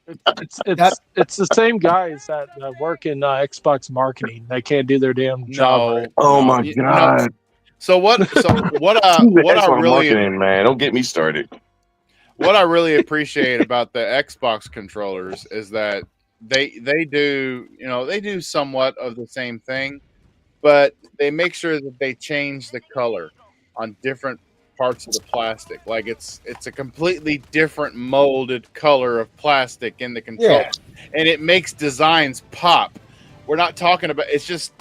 It's the same guys that work in Xbox marketing. They can't do their damn job No. right. Oh no, my you know, god. So what I Xbox really marketing, man. Don't get me started. what I really appreciate about the Xbox controllers is that they do somewhat of the same thing, but they make sure that they change the color on different parts of the plastic. Like it's a completely different molded color of plastic in the controller, and it makes designs pop. We're not talking about it's just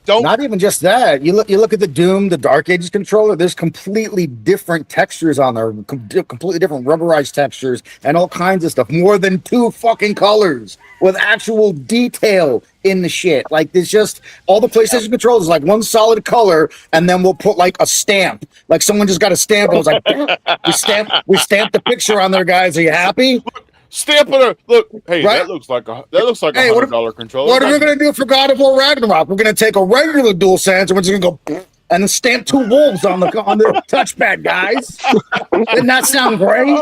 don't not even just that. You look at the Doom, the Dark Ages controller. There's completely different textures on there, completely different rubberized textures, and all kinds of stuff. More than 2 fucking colors with actual detail in the shit. Like there's just all the PlayStation controllers is like one solid color, and then we'll put like a stamp. Like someone just got a stamp and was like, we stamped the picture on there, guys. Are you happy? stamp it. Look, hey, Right? that looks like a Hey, what $100 controller. What are we gonna do for God of War Ragnarok? We're gonna take a regular DualSense and we're just gonna go and then stamp 2 wolves on the touchpad, guys. Didn't that sound great?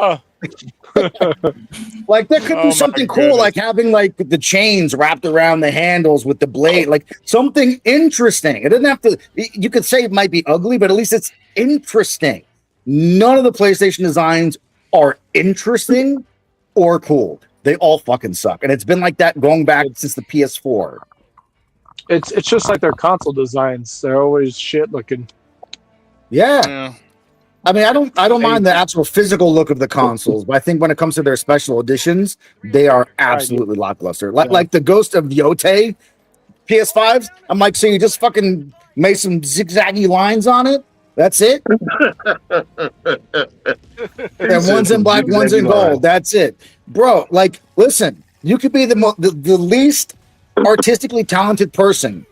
Like there could Oh, be my something cool, goodness. like having like the chains wrapped around the handles with the blade, like something interesting. It doesn't have to. You could say it might be ugly, but at least it's interesting. None of the PlayStation designs are interesting or cool. They all fucking suck, and it's been like that going back since the PS4. It's just like their console designs. They're always shit looking. Yeah. Yeah. I mean, I don't mind the actual physical look of the consoles, but I think when it comes to their special editions, they are absolutely lackluster. Like the Ghost of Yote PS5s. I'm like, so you just fucking made some zigzaggy lines on it? That's it? And one's in black, one's in gold. That's it. Bro, like, listen, you could be the least artistically talented person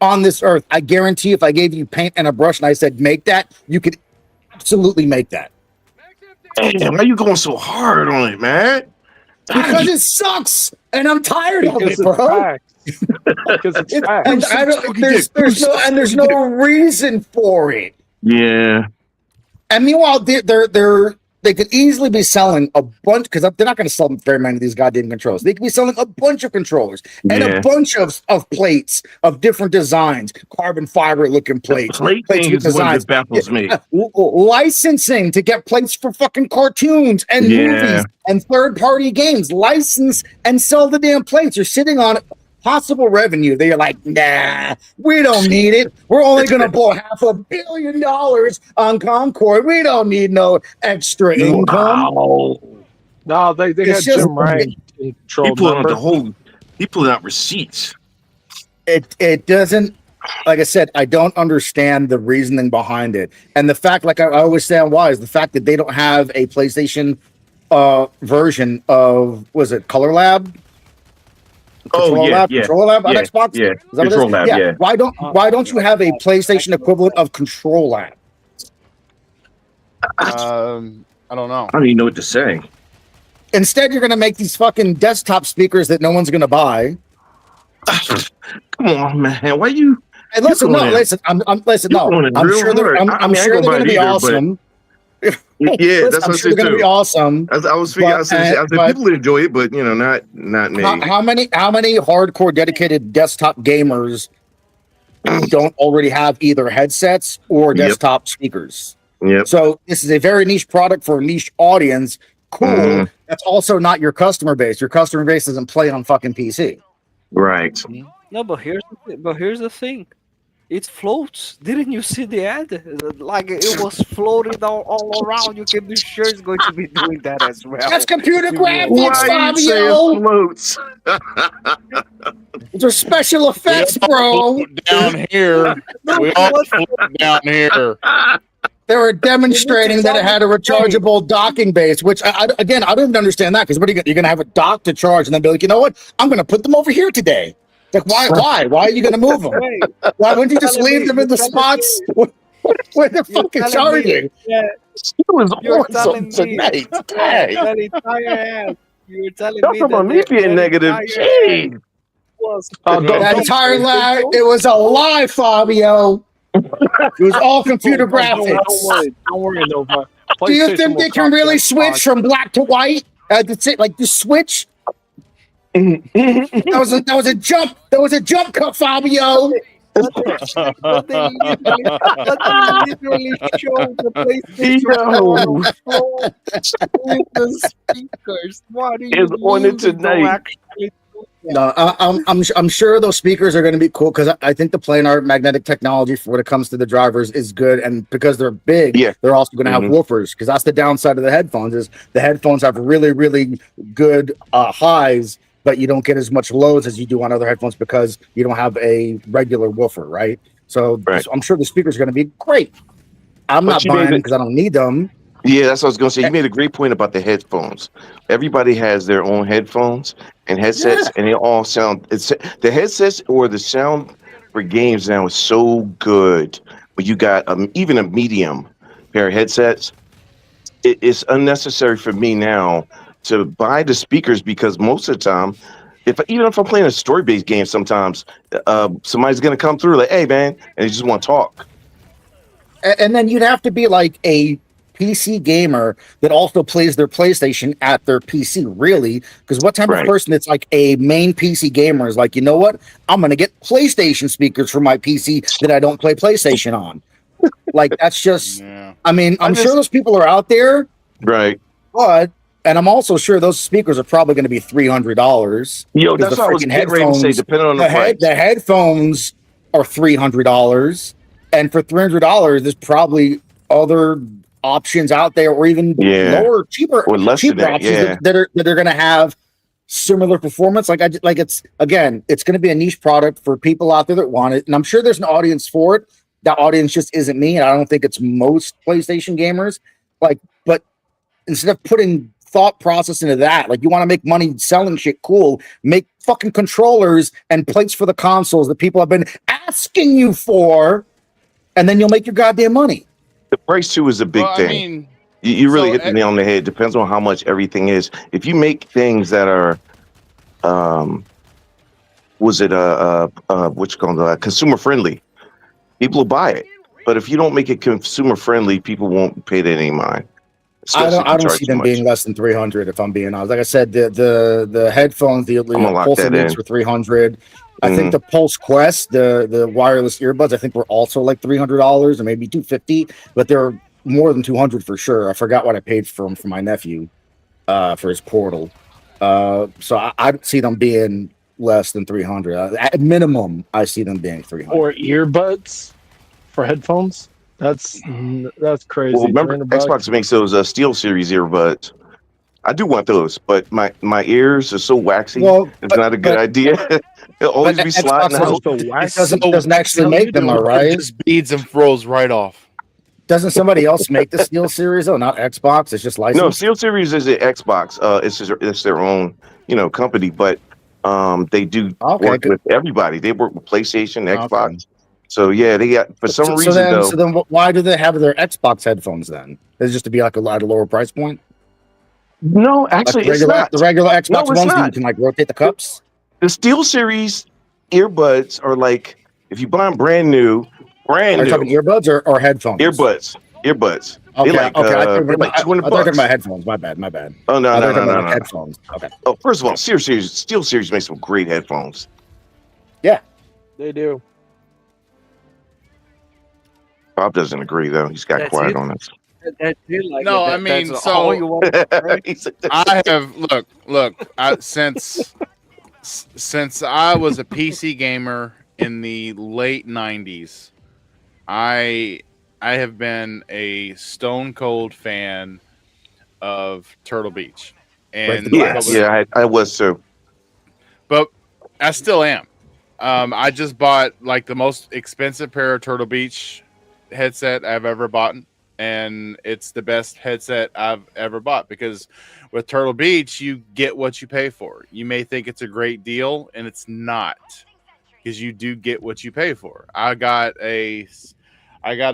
on this earth. I guarantee if I gave you paint and a brush and I said, make that, you could absolutely make that. Damn, why are you going so hard on it, man? Because it sucks, and I'm tired of Because it, it's bro. facts. Because it's facts. And I don't, there's no reason for it. Yeah. And meanwhile, they could easily be selling a bunch, because they're not going to sell very many of these goddamn controllers. They could be selling a bunch of controllers and a bunch of plates of different designs, carbon fiber looking plates. Plate plates thing with is one designs. that baffles me. Licensing to get plates for fucking cartoons and movies and third-party games. License and sell the damn plates. You're sitting on possible revenue. They're like, nah, we don't need it. We're only going to blow $500 million on Concord. We don't need no extra income. Wow. No, they got It's just- Jim Ryan He controlled. pulled out he pulled out receipts. It doesn't, like I said, I don't understand the reasoning behind it. And the fact, like I always say on why, is the fact that they don't have a PlayStation version of, was it Color Lab? Control Lab on Xbox. yeah. Is that what it Control is? Lab, yeah. Why don't you have a PlayStation equivalent of Control Lab? I don't know. I don't even know what to say. Instead, you're gonna make these fucking desktop speakers that no one's gonna buy. Come on, man. Why you? Hey, listen, going in- listen. I'm listen. you're No, going in I'm real sure hard. they're. I'm I sure ain't they're gonna gonna buy be it either, awesome. Yeah, Listen, that's I'm what I sure said they're gonna too. be awesome. I was thinking. I said but- people would enjoy it, but not me. How many hardcore dedicated desktop gamers don't already have either headsets or Yep. desktop speakers? Yep. So this is a very niche product for a niche audience. Cool. Mhm. That's also not your customer base. Your customer base doesn't play on fucking PC. Right. No, but here's the thing. It floats. Didn't you see the ad? Like it was floating all around. You can be sure it's going to be doing that as well. That's computer graphics, Why you say Fabio. it floats? They're special effects, We all bro. float down here. We all float down here. They were demonstrating that it had a rechargeable docking base, which I don't even understand that because what are you're going to have a dock to charge and then be like, you know what? I'm going to put them over here today. Like, why? Why are you going to move them? Wait, Why wouldn't you just telling leave me- them in the you're telling spots where they're You're fucking telling me- charging? yeah, It was You're awesome telling me- tonight. yeah, Hey, that entire ad. You were telling don't me talk about that me that being negative. entire ad Jeez. was That entire lie, it was a lie, Fabio. It was all computer graphics. Don't worry, Nova. Do you PlayStation think will they can copy really Xbox. switch from black to white? That's it, like the switch. That was a jump. That was a jump cut, Fabio. but they literally showed the PlayStation 4 with the speakers. What do you It's on it mean they don't tonight. actually do that? No, I'm sure those speakers are going to be cool because I think the planar magnetic technology for when it comes to the drivers is good, and because they're big, Yeah. they're also going to have Mhm. woofers because that's the downside of the headphones is the headphones have really good highs, but you don't get as much lows as you do on other headphones because you don't have a regular woofer, right? So Right. I'm sure the speakers are going to be great. I'm But not you made buying them it- because I don't need them. Yeah, that's what I was gonna say. You made a great point about the headphones. Everybody has their own headphones and headsets, and they all sound. It's the headsets or the sound for games now is so good. But you got even a medium pair of headsets. It's unnecessary for me now to buy the speakers because most of the time, even if I'm playing a story-based game, sometimes somebody's gonna come through like, "Hey, man," and they just want to talk. And then you'd have to be like a PC gamer that also plays their PlayStation at their PC, really? Because what type Right. of person that's like a main PC gamer is like, you know what? I'm gonna get PlayStation speakers for my PC that I don't play PlayStation on. Like that's just. Yeah. I mean, I'm I sure just- those people are out there, Right. but and I'm also sure those speakers are probably going to be $300. Yo, 'Cause that's the what I was freaking getting ready to say. headphones- Depending on the price. The headphones are $300, and for $300, there's probably other options out there, or even Yeah. lower, cheaper, Or less than that, options yeah. that are going to have similar performance. Like it's again, it's going to be a niche product for people out there that want it, and I'm sure there's an audience for it. That audience just isn't me, and I don't think it's most PlayStation gamers. Like, but instead of putting thought process into that, like you want to make money selling shit, cool, make fucking controllers and plates for the consoles that people have been asking you for, and then you'll make your goddamn money. The price too is a big Well, thing. I mean, You really so hit the nail on the head. Depends on how much everything is. If you make things that are, what you call consumer friendly, people will buy it. But if you don't make it consumer friendly, people won't pay that any mind. I Especially if you don't charge see too them much. being less than 300. If I'm being honest, like I said, the headphones, the gonna lock Pulse that Mix in. were 300. I think the Pulse Quest, the wireless earbuds, I think were also like $300 or maybe 250, but they're more than 200 for sure. I forgot what I paid for them for my nephew for his Portal. So I see them being less than 300. At minimum, I see them being 300. Or earbuds for headphones. That's crazy. Well, remember, $300. Xbox makes those Steel Series earbuds. I do want those, but my ears are so waxy. Well, It's not a good idea. It'll always but be Xbox sliding has- out. So it wax. doesn't actually make them, all right? just beads and froze right off. Doesn't somebody else make the Steel Series though? Not Xbox. It's just licensed. No, Steel Series is an Xbox. It's their own, company. But They do Okay, work good. with everybody. They work with PlayStation, Xbox. Okay. So yeah, they got for some reason though. So then, why do they have their Xbox headphones then? Is it just to be like at a lower price point? No, Like actually, the it's regular, not. the regular Xbox No, it's ones that you not. can like rotate the cups. The Steel Series earbuds are like if you buy them brand new, Are you talking earbuds or headphones? earbuds. Okay, They're like okay. they're like I thought you were $200. talking about headphones. My bad. Oh no, I thought you no, were talking no, about no, like no. headphones. Okay. Oh, first of all, Steel Series makes some great headphones. They do. Bob doesn't agree though. He's got That's quiet it? on us. That's it, like, No, that, I mean, that's so- all you want to say? He's like, I have look. Since I was a PC gamer in the late '90s, I have been a stone cold fan of Turtle Beach, and I was too. but I still am. I just bought like the most expensive pair of Turtle Beach headset I've ever bought, and it's the best headset I've ever bought because with Turtle Beach you get what you pay for. You may think it's a great deal, and it's not, because you do get what you pay for. I got a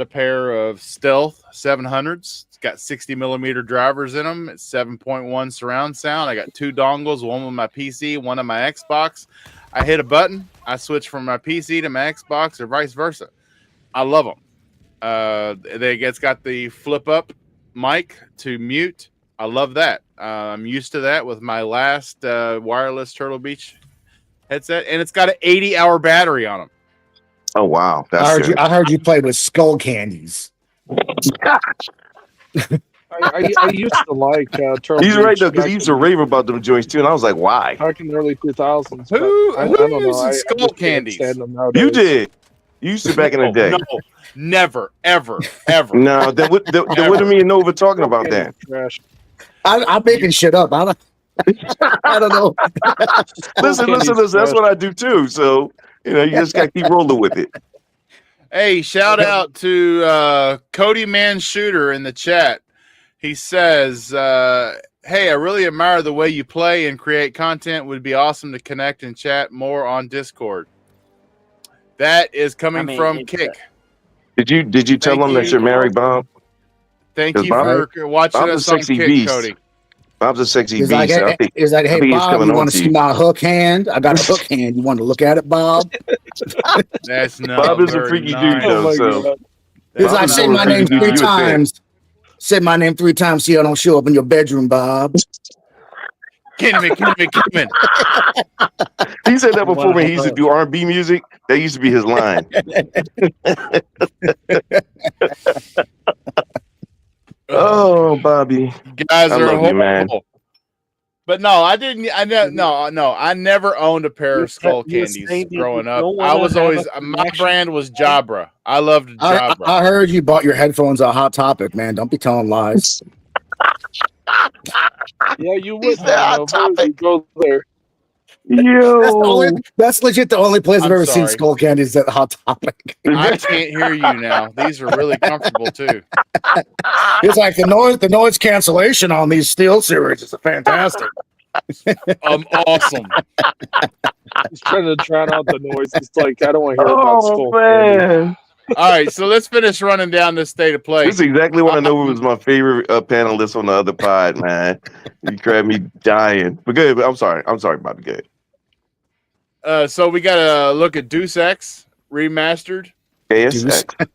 pair of Stealth 700s. It's got 60mm drivers in them. It's 7.1 surround sound. I got 2 dongles, one with my PC, one on my Xbox. I hit a button, I switch from my PC to my Xbox or vice versa. I love them. It's got the flip up mic to mute. I love that. I'm used to that with my last wireless Turtle Beach headset, and it's got an 80-hour battery on them. Oh wow, that's good. I heard you play with skull candies. I used to like Turtle He's Beach right though, because back he used to rave about them joints too, and I was like, why? back in the early 2000s. Who I don't know. uses I skull just can't candies? stand them nowadays. You did. You used to back in the day. No, never, ever. No, what are me and Nova talking about then? Trash. I'm making shit up. I don't know. Listen. That's what I do too. So you just gotta keep rolling with it. Hey, shout out to Cody Man Shooter in the chat. He says, hey, I really admire the way you play and create content. Would be awesome to connect and chat more on Discord. That is coming from Kick. Did you tell Thank him that you. you're married, Bob? Thank 'Cause you Bob- for watching Bob's a us on sexy Kick, beast. Cody. Bob's a sexy He's beast. like, I think hey, think he's Bob, coming you on want to to see you. my hook hand? I got a hook hand. You want to look at it, Bob? That's not Bob is a very freaky nice. dude, though. Oh my So God. He's That's like, not say very my name freaky dude. 3 You would think. times. Say my name 3 times so I don't show up in your bedroom, Bob. Kinnaman. he said that before when he used to do R&B music. That used to be his line. Oh, Bobby. You guys I are love you, man. horrible. But no, I didn't. I never owned a pair of skull You're candies saying that growing you up. don't I wanna was have always a my connection? brand was Jabra. I loved Jabra. I heard you bought your headphones at Hot Topic, man. Don't be telling lies. Yeah, you would. He's the Hot Nova. Topic. You go there. Yo. That's legit the only place I've I'm ever seen sorry. skull candies at Hot Topic. I can't hear you now. These are really comfortable too. It's like the noise cancellation on these Steel series is fantastic. Awesome. He's trying to drown out the noise. It's like, I don't want to hear about Oh skull candy. man. All right, so let's finish running down this state of play. This is exactly why I know he was my favorite panelist on the other pod, man. You grabbed me dying. But good. I'm sorry, Bobby. Good. So we got to look at Deus Ex remastered. Deus Deus. Ex.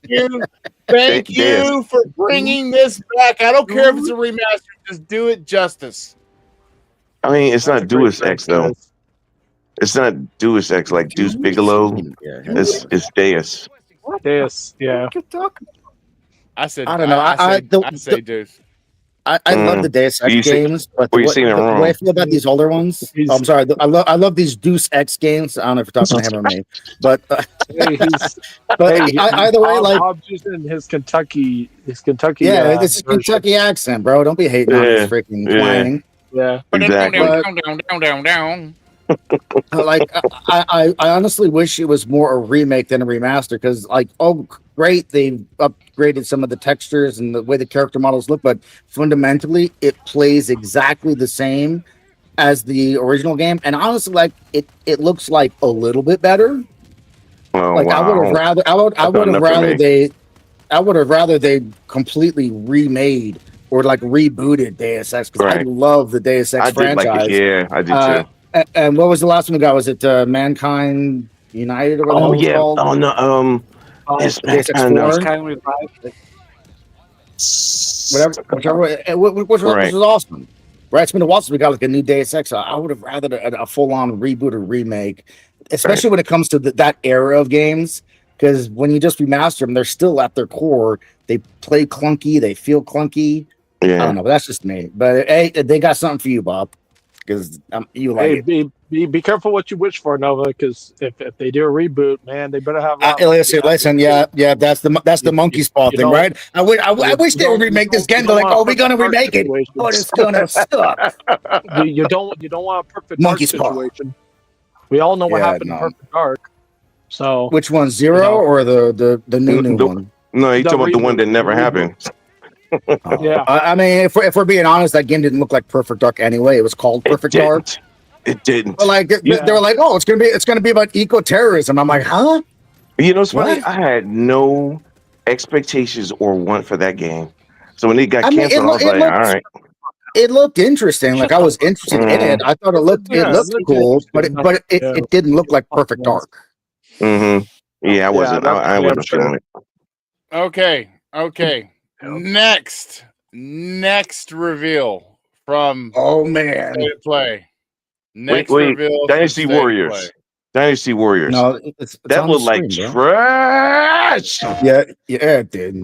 Thank Deus. you for bringing this back. I don't care if it's a remaster. Just do it justice. I mean, it's not That's a great Deus Ex though. franchise. It's not Deus Ex like Deuce Bigelow. It's Deus. Yes, yeah. What you talking? I said, I don't know. I say Deus. I love the Deus You Ex see- games, but well, the you way, seen it the way I wrong. feel about these older ones. He's- I'm sorry. I love these Deus Ex games. I don't know if you're talking to him or me, but Hey, he's, either way, like Bob's using his Kentucky. yeah, it's version. Kentucky accent, bro. Don't be hating on this freaking yeah. twang. Yeah. Exactly. Down. Like I honestly wish it was more a remake than a remaster because like great they've upgraded some of the textures and the way the character models look, but fundamentally it plays exactly the same as the original game, and honestly, like it looks like a little bit better. Oh, Like wow. I would have rather, I would have enough for rather me. I would have rather they completely remade or like rebooted Deus Ex because I Right. love the Deus Ex I did like franchise. it. Yeah, I did too. And what was the last one we got? Was it Mankind United or what the hell Oh it was yeah. called? Oh no. It's Deus Ex kind of 4? Kind of revive. Whichever, which Right. was awesome. Right, it's been a while since we got like a new Deus Ex. So I would have rather a full-on reboot or remake, especially when it comes to that era of games. Because when you just remaster them, they're still at their core. They play clunky, they feel clunky. I Yeah. don't know, but that's just me. But hey, they got something for you, Bob, because you like Hey, it. be careful what you wish for, Nova, because if they do a reboot, man, they better have a lot. More Listen, yeah, that's the monkey paw thing, right? I wish they would remake this game. They're like, oh, we're gonna remake it, but it's gonna suck. You don't want a perfect Monkey's dark paw. situation. We all know what Yeah, happened no. in Perfect Dark. So Which one, Zero You know. or the new one? No, you The talking about the one reboot, that never the reboot. happened. Yeah. I mean, if we're being honest, that game didn't look like Perfect Dark anyway. It was called Perfect Dark. It didn't. But like they were like, oh, it's gonna be about eco-terrorism. I'm like, huh? You know, it's funny. What? I had no expectations or want for that game. So when it got I mean, canceled, I was like, all right. It looked interesting. Like I was interested in it. I thought it looked cool, but it didn't look like Perfect Dark. Mm-hmm. Yeah, I wasn't. I wasn't sure. feeling it. Okay. Next reveal from Oh man, State of Play. Wait, Reveal from Dynasty State of Warriors. Play. Dynasty Warriors. no, it's that on looked the like screen, bro. trash. Yeah, it did.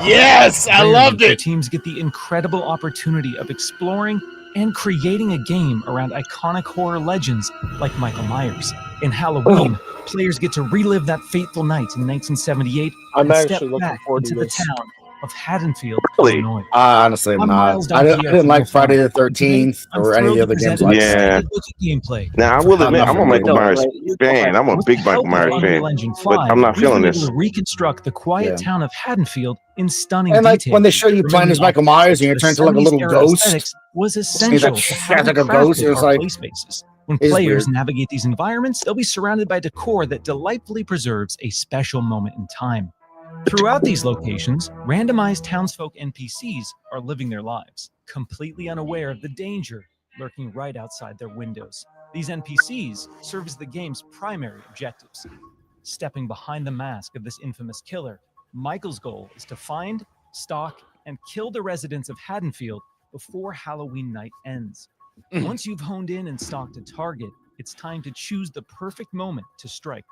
Yes, I Rarely loved do it. teams get the incredible opportunity of exploring and creating a game around iconic horror legends like Michael Myers. In Halloween, players get to relive that fateful night in 1978 I'm and step actually looking back forward into to the this. town of Haddonfield, Really? Illinois. Honestly, I'm I'm not. Miles I Dompierre didn't from like Friday the Wolf Today, 13th I'm or any of thrilled the to other games present like an that. extended look at gameplay. Now I for will admit, I'm a Halloween. Michael Myers fan. I'm a With big the Michael help of Myers fan, Unreal Engine but 5, I'm not we've feeling been this. able to reconstruct the quiet town of Haddonfield in stunning And like detail. when they show you playing as Michael Myers and you're turned to like a little ghost. Aesthetics was He's essential like, to how we like a ghost. crafted It was our like, play spaces. When it's players weird. navigate these environments, they'll be surrounded by decor that delightfully preserves a special moment in time. Throughout these locations, randomized townsfolk NPCs are living their lives, completely unaware of the danger lurking right outside their windows. These NPCs serve as the game's primary objectives. Stepping behind the mask of this infamous killer, Michael's goal is to find, stalk, and kill the residents of Haddonfield before Halloween night ends. Once you've honed in and stalked a target, it's time to choose the perfect moment to strike.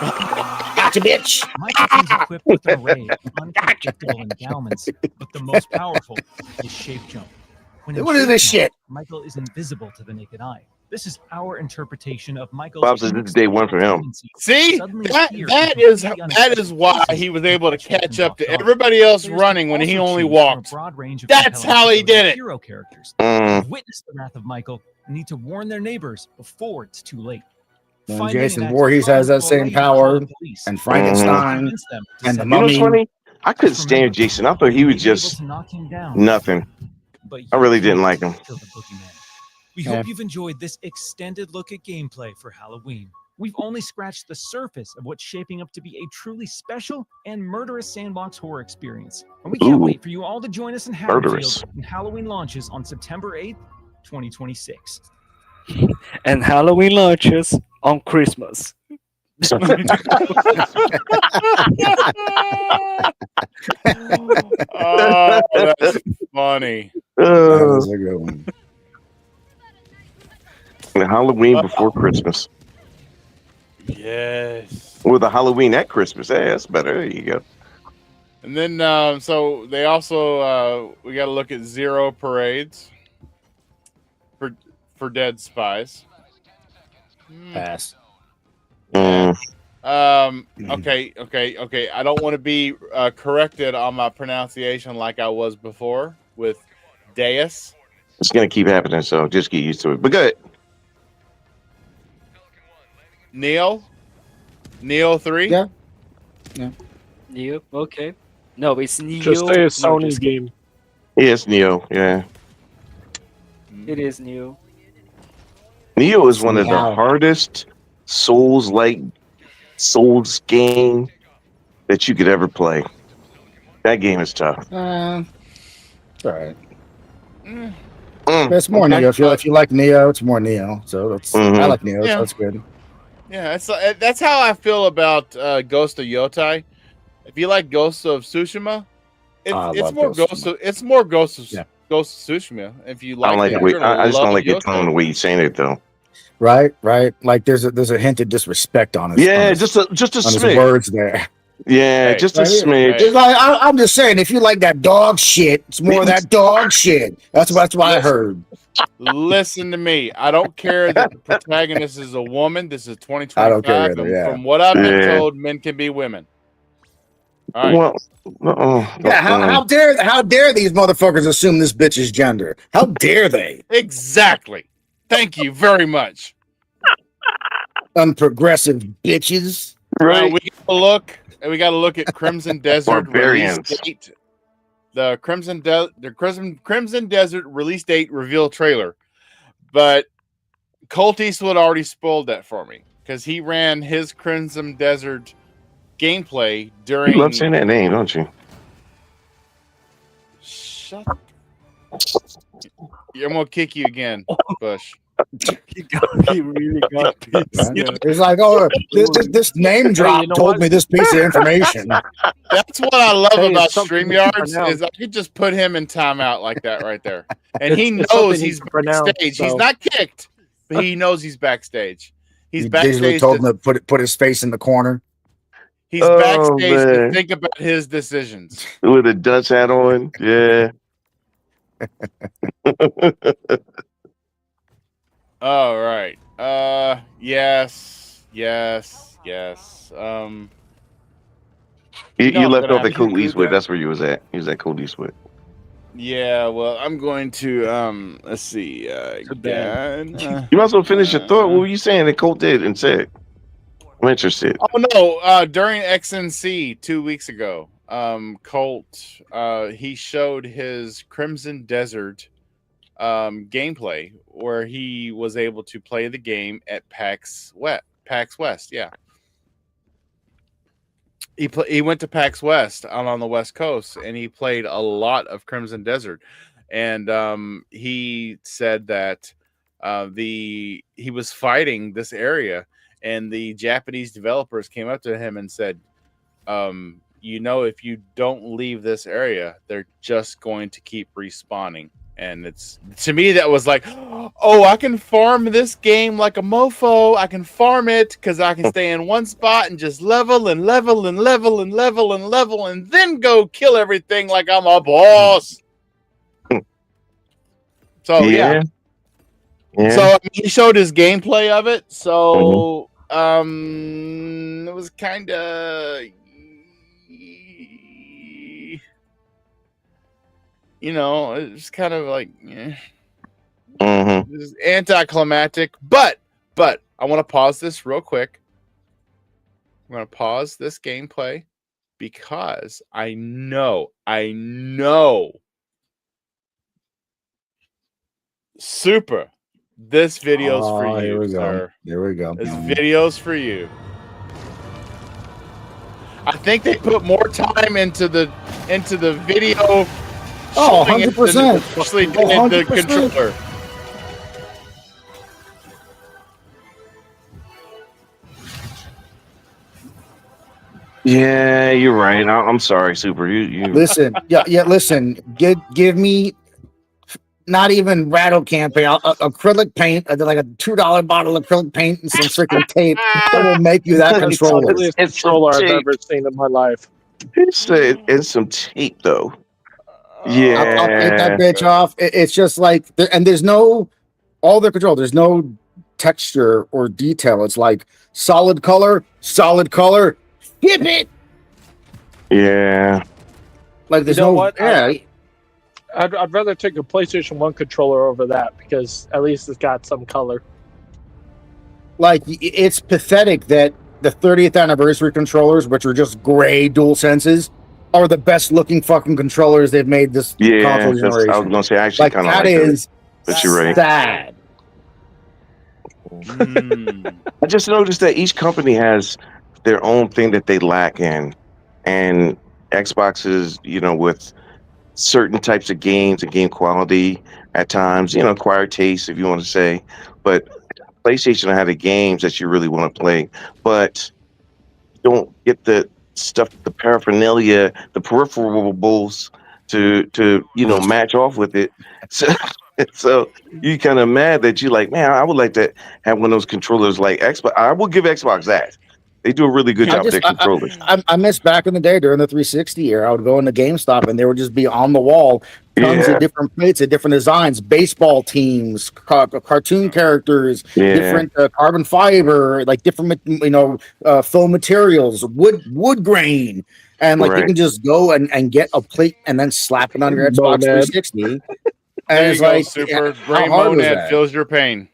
Gotcha, bitch. Michael comes equipped with an array of unpredictable endowments, but the most powerful is Shape Jump. When in What is Shape this Jump, shit? Michael is invisible to the naked eye. This is our interpretation of Michael's Bob says this is day one for him. tendency to See, suddenly that appear in that completely is why unexpected he was places able to and catch catch them up off to guard. everybody else Players running can when he also only choose from walked. a broad range of That's compelling how he stories did it. Hero characters Mm. who've witnessed the wrath of Michael and need to warn their neighbors before it's too late. And Finding Jason an active Voorhees has killer that will same allow you to call power, the police. and This Frankenstein, convince them to and the send You know what's Mummy. funny? I couldn't Just stand remember, Jason. I thought he you was may be able just to knock him down, nothing. but I you really didn't can't like him. kill the boogeyman. We Yeah. hope you've enjoyed this extended look at gameplay for Halloween. We've only scratched the surface of what's shaping up to be a truly special and murderous sandbox horror experience. And we can't Ooh. wait for you all to join us in Haddonfield Murderous. when Halloween launches on September 8th, 2026. And Halloween launches on Christmas. Oh, that's funny. That was a good one. Halloween before Christmas. Yes. Or the Halloween at Christmas. Hey, that's better. There you go. And then, so they also we got to look at Zero parades for dead spies. Pass. Mm. Okay. I don't want to be corrected on my pronunciation like I was before with Deus. It's going to keep happening, so just get used to it. But good. Neo 3. Yeah. Neo, okay. No, it's Neo. Just say a no, Sony just- game. Yeah, it's Neo. Yeah, It is new. Neo is one of the Meow. hardest Souls game that you could ever play. That game is tough. It's all right. Mm, But it's more Okay. Neo. If you like Neo, it's more Neo. So that's I Mhm. like Neo. Yeah. So that's good. yeah, that's how I feel about Ghost of Yotai. If you like Ghost of Tsushima, I it's love more Ghost of It's more Ghost of Yeah. Ghost of Tsushima. If you I don't like like it, the way. you're gonna I just love don't like your tone, the Yotai. way you're saying it, though. Right. Like there's a hint of disrespect on his Yeah, on his, just a on his smidge. words there. Yeah, Hey. just a Right. smidge. It's like I'm just saying, if you like that dog shit, it's more of that dog shit. That's what I heard. Listen to me. I don't care that the protagonist is a woman. This is 2025. I don't care either, And yeah. from what I've been Yeah. told, men can be women. All right. Well, Yeah, how dare these motherfuckers assume this bitch's gender? How dare they? Exactly. Thank you very much. Unprogressive bitches. right? We got to look at Crimson Desert release Barbarians. date. The Crimson Desert release date reveal trailer. But Colt Eastwood already spoiled that for me because he ran his Crimson Desert gameplay during. You love saying that name, don't you? Shut. I'm gonna kick you again, Bush. He really got pissed. Right? It's like, oh, this name drop you know told what? me this piece of information. That's what I love Hey, it's about something to StreamYards pronounce. is I could just put him in timeout like that right there, and he It's knows something he's you can pronounce, backstage. He's so- not kicked, but he knows he's backstage. He's You digitally backstage. told him to put his face in the corner. He's Oh, backstage to man. think about his decisions. With a Dutch hat on. Yeah. All right. Yes. You No, left but off I'm at Cool gonna do Eastwood. that. That's where you was at. You was at Cool Eastwood. Yeah. Well, I'm going to let's see. Again. You might as well finish your thought. What were you saying that Colt did and said? I'm interested. Oh no! During XNC 2 weeks ago, Colt he showed his Crimson Desert gameplay where he was able to play the game at PAX West. Yeah, he went to PAX West out on the West Coast and he played a lot of Crimson Desert, and he said that he was fighting this area. And the Japanese developers came up to him and said, if you don't leave this area, they're just going to keep respawning. And it's, to me, that was like, oh, I can farm this game like a mofo. I can farm it because I can stay in one spot and just level and level and level and level and level and then go kill everything like I'm a boss. So, yeah. So he showed his gameplay of it. So it was kind of, it's kind of like it was anticlimactic. But I want to pause this real quick. I'm going to pause this gameplay because I know. Super. This video's for Here you, we go. sir. There we go. This video's for you. I think they put more time into the video. Oh, showing it 100%. than they actually did the 100%. controller. Yeah, you're right. I'm sorry, Super. You Listen, listen. Give me not even rattle campaign, acrylic paint, like a $2 bottle of acrylic paint and some freaking tape. I will make you that That's controller. the ugliest It's controller I've tape. ever seen in my life. It's some tape though. Yeah. I'll take that bitch off. It's just like, and there's no, all the control, there's no texture or detail. It's like solid color, hit it. Yeah. Like there's You know no, what? yeah. I'd rather take a PlayStation 1 controller over that because at least it's got some color. Like it's pathetic that the 30th anniversary controllers, which are just gray dual senses, are the best looking fucking controllers they've made this console I was generation. gonna say I actually Like kind of that like is but you're right. sad. I just noticed that each company has their own thing that they lack in, and Xbox is, with certain types of games and game quality at times, acquired taste, if you want to say. But PlayStation had the games that you really want to play, but don't get the stuff, the paraphernalia, the peripherals to match off with it. So, so you kind of mad that you like, man, I would like to have one of those controllers like Xbox. I will give Xbox that. They do a really good job with their controllers. I miss back in the day during the 360 era. I would go into GameStop and there would just be on the wall tons of different plates of different designs, baseball teams, cartoon characters, different carbon fiber, like different film materials, wood grain, and like you can just go and get a plate and then slap it on your Xbox 360. There And you go, like, Super. how Gray hard was Monad that? feels your pain.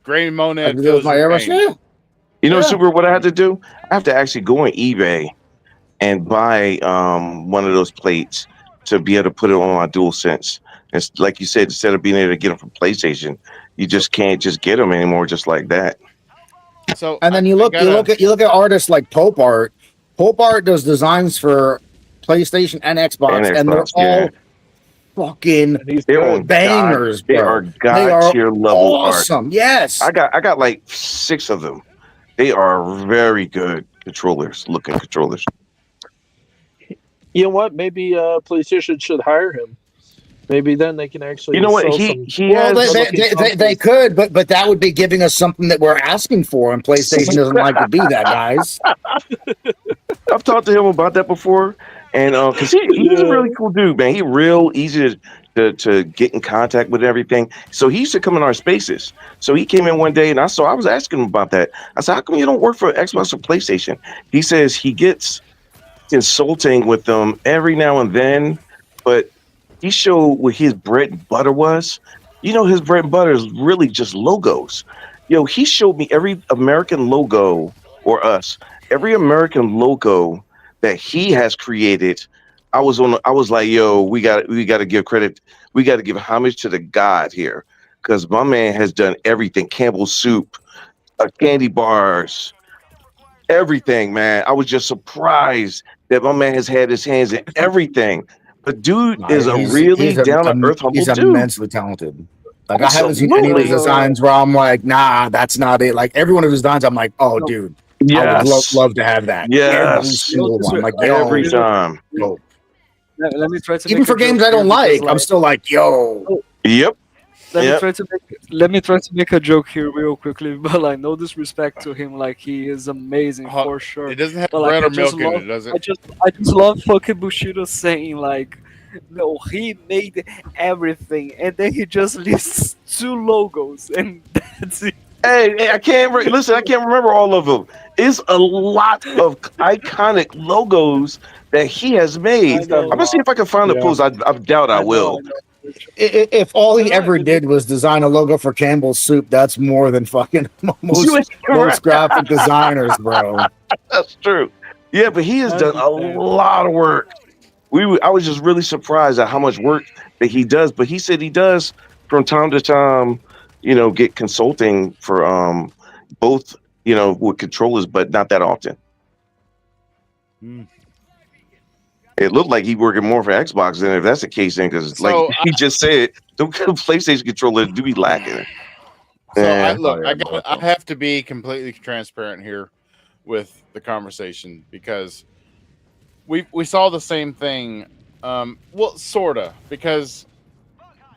Gray Monad Like, feels my your airbrush, pain. Super, what I have to do? I have to actually go on eBay and buy one of those plates to be able to put it on my DualSense. It's like you said, instead of being able to get them from PlayStation, you just can't just get them anymore just like that. So and then you look at artists like Pope Art. Pope Art does designs for PlayStation and Xbox, and they're all fucking bangers, bro. They are god tier level awesome. art. Yes, I got like 6 of them. They are very good looking controllers. You know what? Maybe PlayStation should hire him. Maybe then they can actually. You know what? They could, but that would be giving us something that we're asking for, and PlayStation doesn't like to be that, guys. I've talked to him about that before, and because he's a really cool dude, man. He's real easy to get in contact with and everything. So he used to come in our spaces. So he came in one day, and I was asking him about that. I said, "How come you don't work for Xbox or PlayStation?" He says he gets consulting with them every now and then, but he showed what his bread and butter was. His bread and butter is really just logos. He showed me every American logo, or every American logo that he has created. I was like, yo, we got to give credit. We got to give homage to the God here, because my man has done everything. Campbell's soup, candy bars, everything, man. I was just surprised that my man has had his hands in everything. But dude is a really down to earth, humble dude. He's immensely talented. Like, I haven't seen any of his designs where I'm like, nah, that's not it. Like, every one of his designs, I'm like, oh, dude, I would love to have that. Every single one. Like, every time. Let me try to even for games I don't like, I'm still like, yo. Yep. Let me try to make a joke here real quickly, but like, no disrespect to him, like he is amazing for sure. It doesn't have but, bread like, or milk in it, does it? I just love fucking Bushido saying like, no, he made everything, and then he just lists 2 logos, and that's it. Hey, I can't remember all of them. It's a lot of iconic logos that he has made. I'm gonna see if I can find the post. I doubt I will. If all he ever did was design a logo for Campbell's soup, that's more than fucking most graphic designers, bro. That's true. Yeah, but he has done a lot of work. I was just really surprised at how much work that he does. But he said he does from time to time, get consulting for both, with controllers, but not that often. It looked like he working more for Xbox than if that's the case, then, because he just said, the PlayStation controller do be lacking. So I have to be completely transparent here with the conversation, because we saw the same thing. Well, sorta, because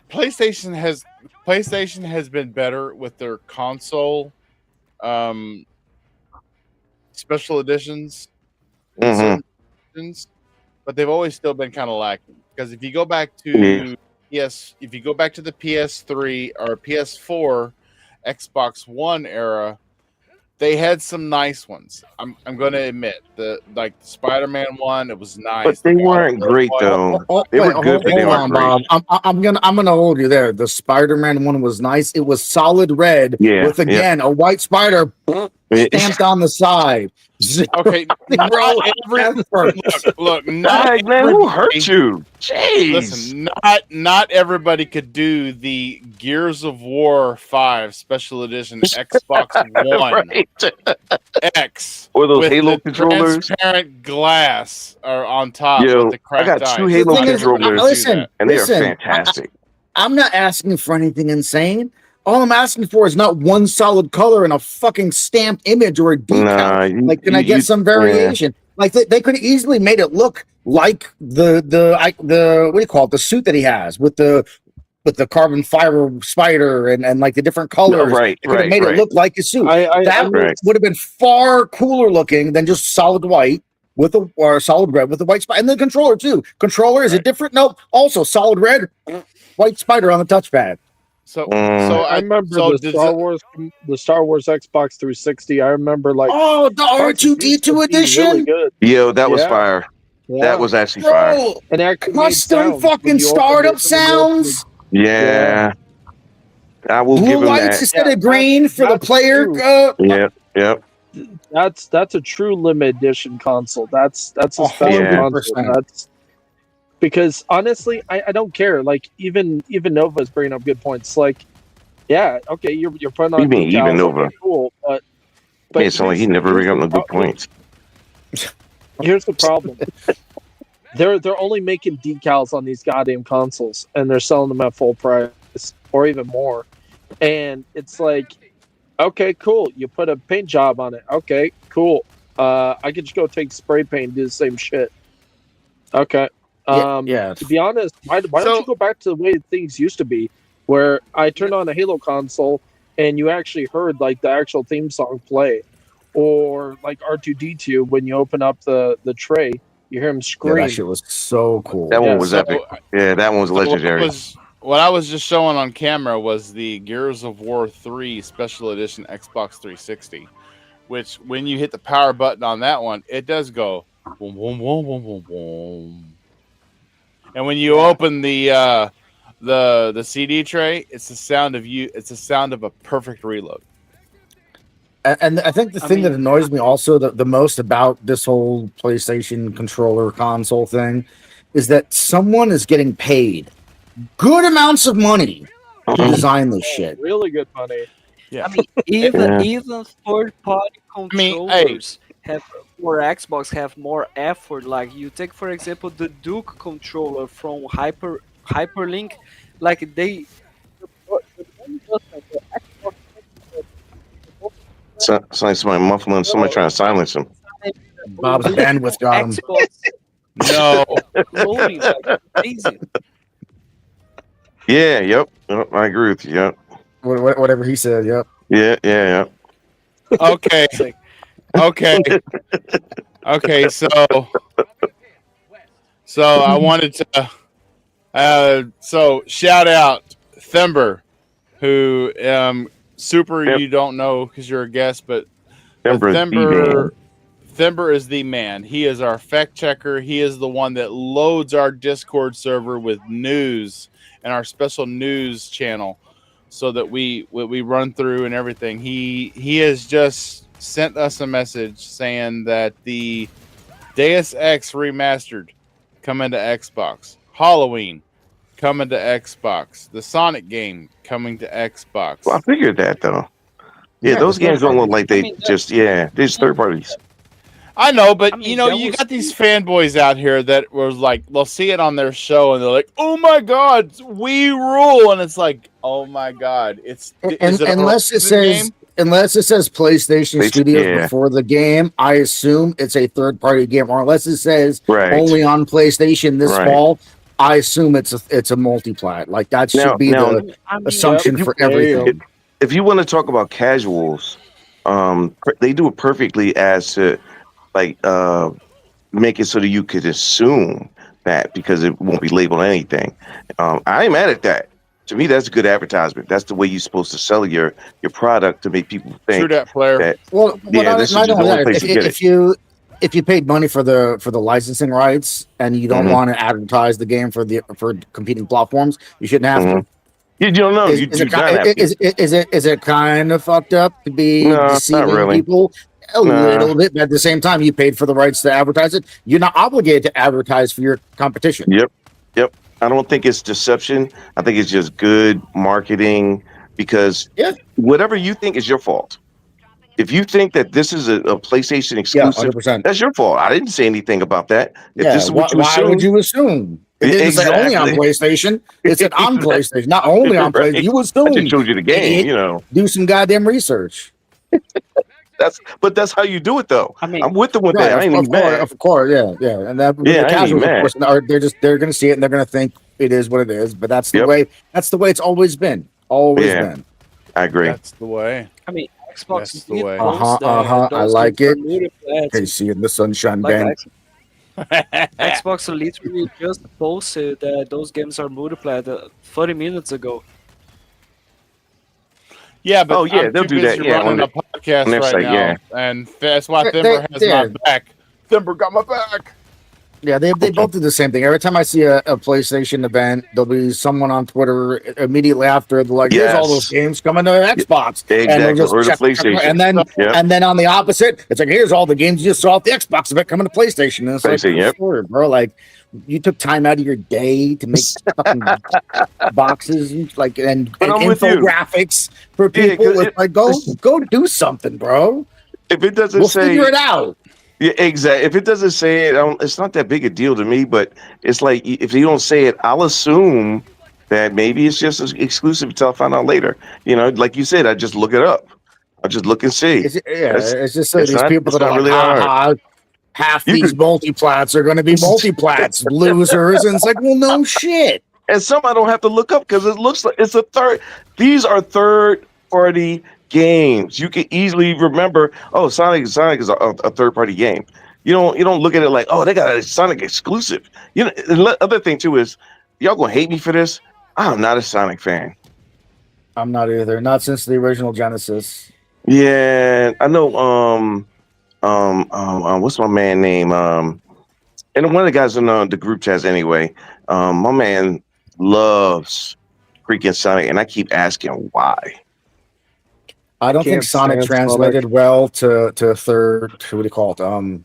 PlayStation has been better with their console special editions, but they've always still been kind of lacking. Because if you go back to if you go back to the PS3 or PS4, Xbox One era, they had some nice ones. I'm going to admit, the Spider-Man one, it was nice. But they weren't great though. They were good, but they weren't great. I'm gonna hold you there. The Spider-Man one was nice. It was solid red with a white spider stamped on the side. Okay, Bro, not every effort. look, not Dang, man, who hurt everybody. you? Jeez. Listen, not everybody could do the Gears of War 5 Special Edition Xbox One Right. X Or those with Halo the controllers. transparent glass or on top Yo, with the I got cracked two ice. Halo The thing is, controllers, do listen, that. and they are listen, fantastic. I'm not asking for anything insane. All I'm asking for is not one solid color and a fucking stamped image or a decal. Nah, Like, can I get some variation? Like, they could have easily made it look like the what do you call it? The suit that he has with the carbon fiber spider and like the different colors. Right, They could have right, made right. it look like a suit. I That Right. would have been far cooler looking than just solid white with a or solid red with a white spider. And the controller too. Controller is it different? No, also solid red, white spider on the touchpad. So I remember the Star Wars Xbox 360. I remember like Oh, the parts used to R2D2 be really edition, good. Yo, that was Yeah. fire. Yeah. That was actually fire. bro. and actually made Custom sounds when fucking you opened startup it, when you opened sounds. Yeah. I will give Blue him lights that. instead Yeah, of green for the that's player. true. Yep. That's a true limited edition console. That's a special 100%. console. That's because honestly, I don't care. Like even Nova is bringing up good points. Like, yeah, okay, you're putting on You mean decals, even Nova? okay, cool, but It sound like he never bring up no good points. Here's the problem. They're only making decals on these goddamn consoles, and they're selling them at full price or even more. And it's like, okay, cool. You put a paint job on it. Okay, cool. I could just go take spray paint and do the same shit. Okay. Yeah. To be honest, why don't you go back to the way things used to be, where I turned on a Halo console and you actually heard like the actual theme song play, or like R2D2 when you open up the tray, you hear him Yeah, scream. that shit was so cool. That Yeah, one was so- epic. Yeah, that one was legendary. What I was just showing on camera was the Gears of War 3 Special Edition Xbox 360, which when you hit the power button on that one, it does go boom, boom, boom, boom, boom, boom. And when you open the CD tray, it's the sound of you. It's the sound of a perfect reload. And I think the thing that annoys me also the most about this whole PlayStation controller console thing is that someone is getting paid good amounts of money to design this shit. Really good money. Yeah. I mean, even third-party controllers have for Xbox have more effort. Like you take, for example, the Duke controller from Hyperlink. Like they. It's like somebody muffling, somebody trying to silence him. Bob's bandwidth got him. Xbox No, loading like crazy. Yeah, yep. I agree with you. Yep. Whatever he said. Yep. Yeah. okay, okay. So I wanted to. So shout out Thember, who Super Yep. you don't know because you're a guest, but Thember Thember is the man. He is our fact checker. He is the one that loads our Discord server with news and our special news channel, so that we run through and everything. He has just sent us a message saying that the Deus Ex remastered coming to Xbox, Halloween coming to Xbox, the Sonic game coming to Xbox. Well, I figured that though. Yeah, those games don't look like they they're just third parties. I know, but I mean, you know, that you was- got these fanboys out here that was like, they'll see it on their show and they're like, "Oh my god, we rule!" And it's like, "Oh my god, it's is it a Unless it Horizon says PlayStation Studios yeah. before the game, I assume it's a third party game. Or unless it says Right. only on PlayStation this Right. fall, I assume it's a multiplat. Like that should Now- be now- the I mean, assumption for everything. If you want to talk about casuals, they do it perfectly as to like make it so that you could assume that because it won't be labeled anything. I ain't mad at that. To me, that's good advertisement. That's the way you're supposed to sell your product to make people think True that, player. that Well, Yeah, this is not just only the only that, place to get if you paid money for the licensing rights and you don't Mhm. want to advertise the game for competing platforms, you shouldn't have to. You don't know. You Is do it not have to. is it kind of fucked up to be No, not deceiving really. people? A Nah. little bit, but at the same time, you paid for the rights to advertise it. You're not obligated to advertise for your competition. Yep. I don't think it's deception. I think it's just good marketing because Yeah. whatever you think is your fault. If you think that this is a PlayStation Yeah, exclusive, 100%. that's your fault. I didn't say anything about that. If Yeah, this is what you why would assume, you assume? It didn't say only on exactly. PlayStation. It said on PlayStation, not only on Right. PlayStation. You I just assumed. showed you the game, you know. Do some goddamn research. That's how you do it though. I mean, I'm with them with Right, that. I ain't even mad. of course, yeah. And that Yeah, the I ain't even casuals, of mad. course, they're gonna see it and they're gonna think it is what it is. But that's the Yep. way. That's the way it's always been. Always Yeah. been. I agree. That's the way. I mean, Xbox That's the did way. post I those like games it. are multiplayer. Hey, see in the sunshine Like band. Xbox literally just posted that those games are multiplayer 30 minutes ago. Yeah, but Oh, yeah, I'm they'll too do that, busy yeah, running on a podcast on their right site, now, yeah. and that's why They- Thimber has yeah. my back. Thimber got my back. Yeah, they both do the same thing. Every time I see a PlayStation event, there'll be someone on Twitter immediately after. They're like, "Here's all those Yes. games coming to Xbox," and they'll Exactly. just Or the check, PlayStation. Yep. and then on the opposite, it's like, "Here's all the games you just saw at the Xbox event coming to PlayStation." And it's like, PlayStation, yep. sure, bro, like you took time out of your day to make fucking boxes, like and But I'm with you. infographics for Yeah, people. 'cause It's like, go do something, bro. If it doesn't We'll say figure it out. Yeah, exactly. If it doesn't say it, it's not that big a deal to me. But it's like if you don't say it, I'll assume that maybe it's just exclusive until I find out later. You know, like you said, I just look it up. I just look and see. It's just it's these not- people it's that are not like, really ha hard. ha. Half You these could- multiplats are going to be multiplats, losers, and it's like, well, no shit. And some I don't have to look up because it looks like it's a third. These are third-party games. You can easily remember. Oh, Sonic is a third-party game. You don't look at it like, oh, they got a Sonic exclusive. You know. The other thing too is, y'all gonna hate me for this. I'm not a Sonic fan. I'm not either. Not since the original Genesis. Yeah, I know. What's my man name? And one of the guys in the group chats anyway. My man loves freaking Sonic, and I keep asking why. I don't think Can't Sonic stand translated well to third. What do you call it? 3D.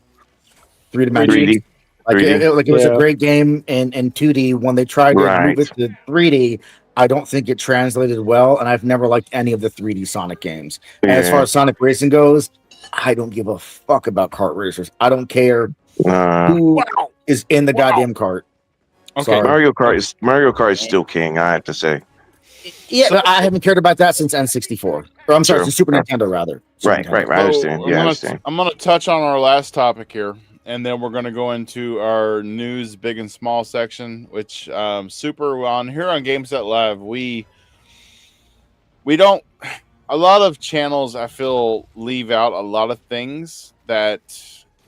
3D. Like 3D. it was a Yeah. great game in 2D. When they tried to Right. move it to 3D, I don't think it translated well, and I've never liked any of the 3D Sonic games. And as far Yeah. as Sonic Racing goes, I don't give a fuck about kart racers. I don't care who is in the goddamn cart. Okay. Sorry. Mario Kart is still king. I have to say. Yeah, but I haven't cared about that since N64. Or I'm sorry, True. since Super Nintendo rather. Super Right. Nintendo. Right. I understand. Yeah, I understand. I'm gonna touch on our last topic here, and then we're gonna go into our news, big and small section. Which Super on here on GameSet Live, we don't. A lot of channels I feel leave out a lot of things that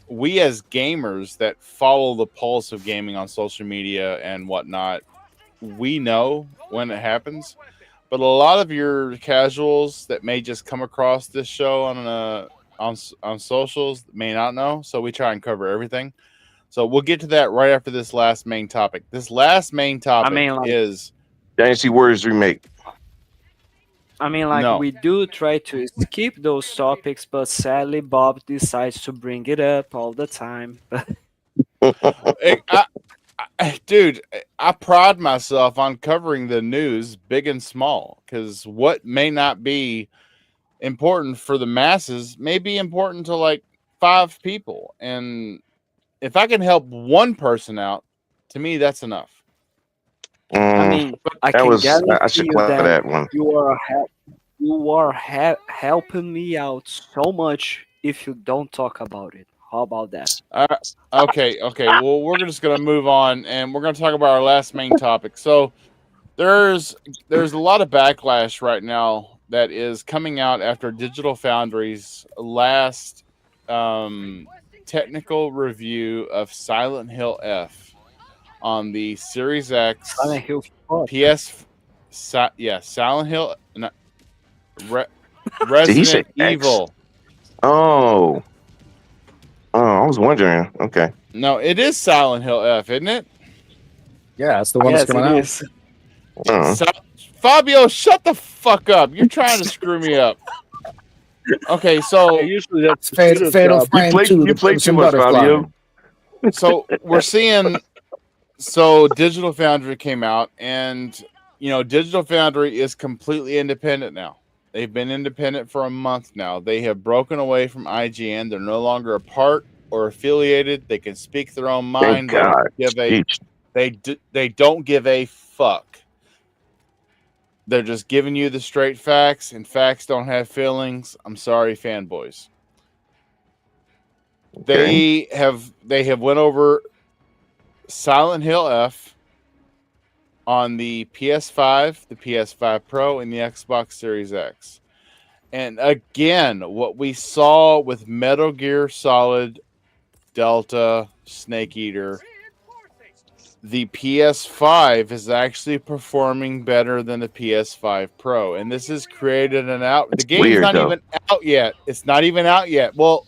we as gamers that follow the pulse of gaming on social media and whatnot, we know when it happens. But a lot of your casuals that may just come across this show on socials may not know. So we try and cover everything. So we'll get to that right after this last main topic. This last main topic is Dynasty Warriors remake. No. We do try to skip those topics, but sadly, Bob decides to bring it up all the time. Dude, I pride myself on covering the news, big and small, because what may not be important for the masses may be important to like 5 people. And if I can help one person out, to me, that's enough. I mean, I can I guarantee should you clap for that that one. you are helping me out so much if you don't talk about it. How about that? Okay. Well, we're just gonna move on, and we're gonna talk about our last main topic. So, there's a lot of backlash right now that is coming out after Digital Foundry's last technical review of Silent Hill F on the Series X, Silent Hill 4. Silent Hill, Did he say Resident X? Evil. Oh, I was wondering. Okay. No, it is Silent Hill F, isn't it? Yeah, that's the one Yes, that's coming it out. is. Uh-huh. Fabio, shut the fuck up. You're trying to screw me up. Okay, so Usually that's Fatal job. Frame 2, You the played too Crimson much, Butterfly. Fabio. we're seeing Digital Foundry came out, and Digital Foundry is completely independent now. They've been independent for a month now. They have broken away from IGN. They're no longer a part or affiliated. They can speak their own Thank mind. They God. give Jeez. they don't give a fuck. They're just giving you the straight facts, and facts don't have feelings. I'm sorry, fanboys. Okay. They have went over Silent Hill F on the PS5, the PS5 Pro, and the Xbox Series X. And again, what we saw with Metal Gear Solid Delta Snake Eater, the PS5 is actually performing better than the PS5 Pro. And this has created the game's weird, not though. even out yet. It's not even out yet. Well,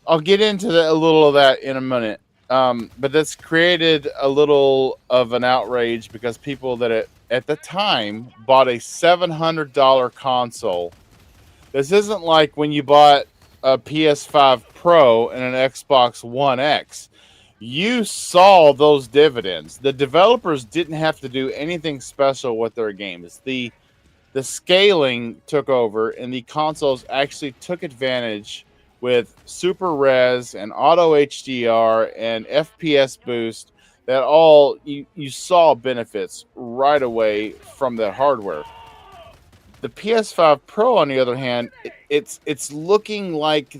I'll get into a little of that in a minute. But that's created a little of an outrage because people that at the time bought a $700 console. This isn't like when you bought a PS5 Pro and an Xbox One X. You saw those dividends. The developers didn't have to do anything special with their games. The scaling took over, and the consoles actually took advantage with super res and auto HDR and FPS boost. That all you saw benefits right away from that hardware. The PS5 Pro, on the other hand, it's looking like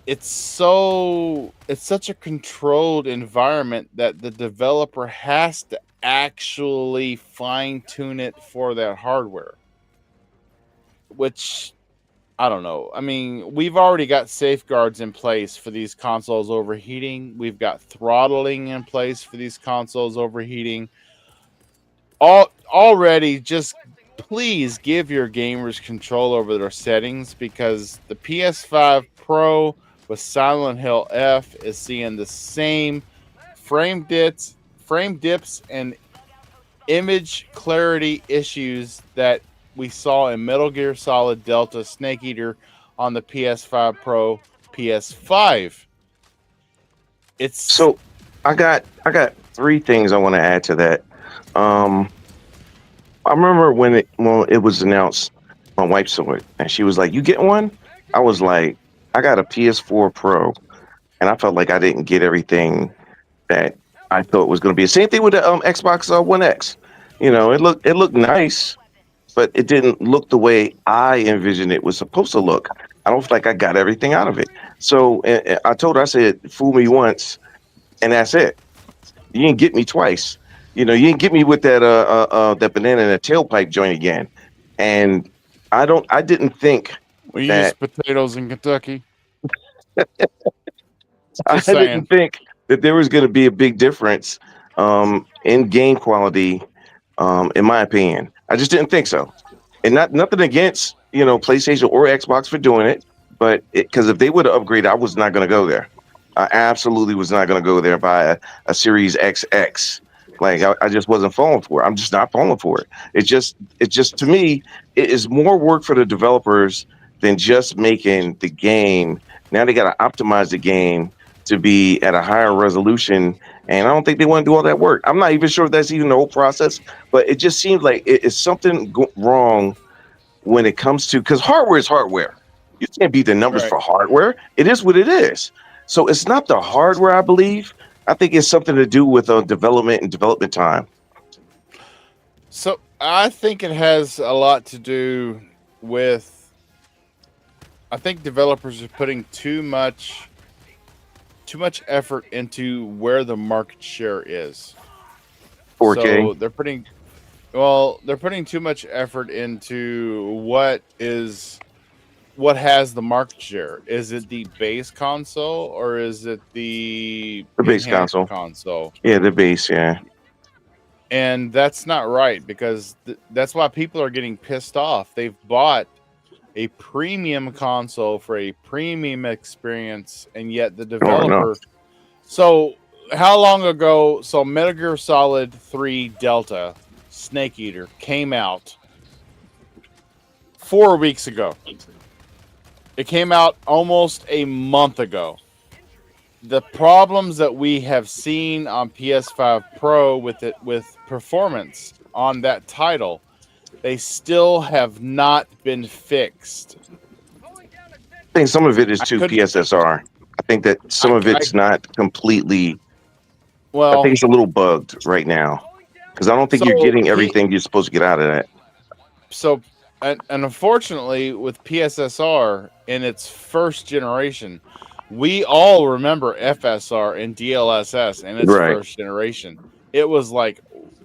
it's such a controlled environment that the developer has to actually fine tune it for that hardware, which I don't know. I mean, we've already got safeguards in place for these consoles overheating. We've got throttling in place for these consoles overheating. Already, just please give your gamers control over their settings, because the PS5 Pro with Silent Hill F is seeing the same frame dips, and image clarity issues that we saw in Metal Gear Solid Delta Snake Eater on the PS5 Pro, PS5. So I got 3 things I want to add to that. I remember when it was announced, my wife saw it and she was like, "You get one?" I was like, "I got a PS4 Pro," and I felt like I didn't get everything that I thought was going to be. The same thing with the Xbox One X. It looked nice, but it didn't look the way I envisioned it was supposed to look. I don't feel like I got everything out of it. So I told her, I said, "Fool me once, and that's it. You didn't get me twice. You didn't get me with that banana and a tailpipe joint again." And I didn't think We use that potatoes in Kentucky. I Just saying. didn't think that there was going to be a big difference in game quality, in my opinion. I just didn't think so. And nothing against PlayStation or Xbox for doing it, but because if they would have upgraded, I was not going to go there. I absolutely was not going to go there by a Series XX. Like I just wasn't falling for it. I'm just not falling for it. It's just to me, it is more work for the developers than just making the game. Now they got to optimize the game to be at a higher resolution, and I don't think they want to do all that work. I'm not even sure if that's even the whole process, but it just seems like it is something wrong when it comes to, because hardware is hardware. You can't beat the numbers Right. for hardware. It is what it is. So it's not the hardware, I believe. I think it's something to do with development and development time. So I think it has a lot to do with, I think developers are putting too much effort into where the market share is. 4K. So they're putting too much effort into what has the market share. Is it the base console or is it the base enhanced console? Yeah, the base, yeah. And that's not right, because that's why people are getting pissed off. They've bought a premium console for a premium experience, and yet the developer. So how long ago? So Metal Gear Solid 3 Delta Snake Eater came out 4 weeks ago. It came out almost a month ago. The problems that we have seen on PS5 Pro with performance on that title, they still have not been fixed. I think some of it is too PSSR. I think that some of it's not completely. Well, I think it's a little bugged right now because I don't think you're getting everything you're supposed to get out of that. So, and unfortunately, with PSSR in its first generation, we all remember FSR and DLSS in its first generation. It was like,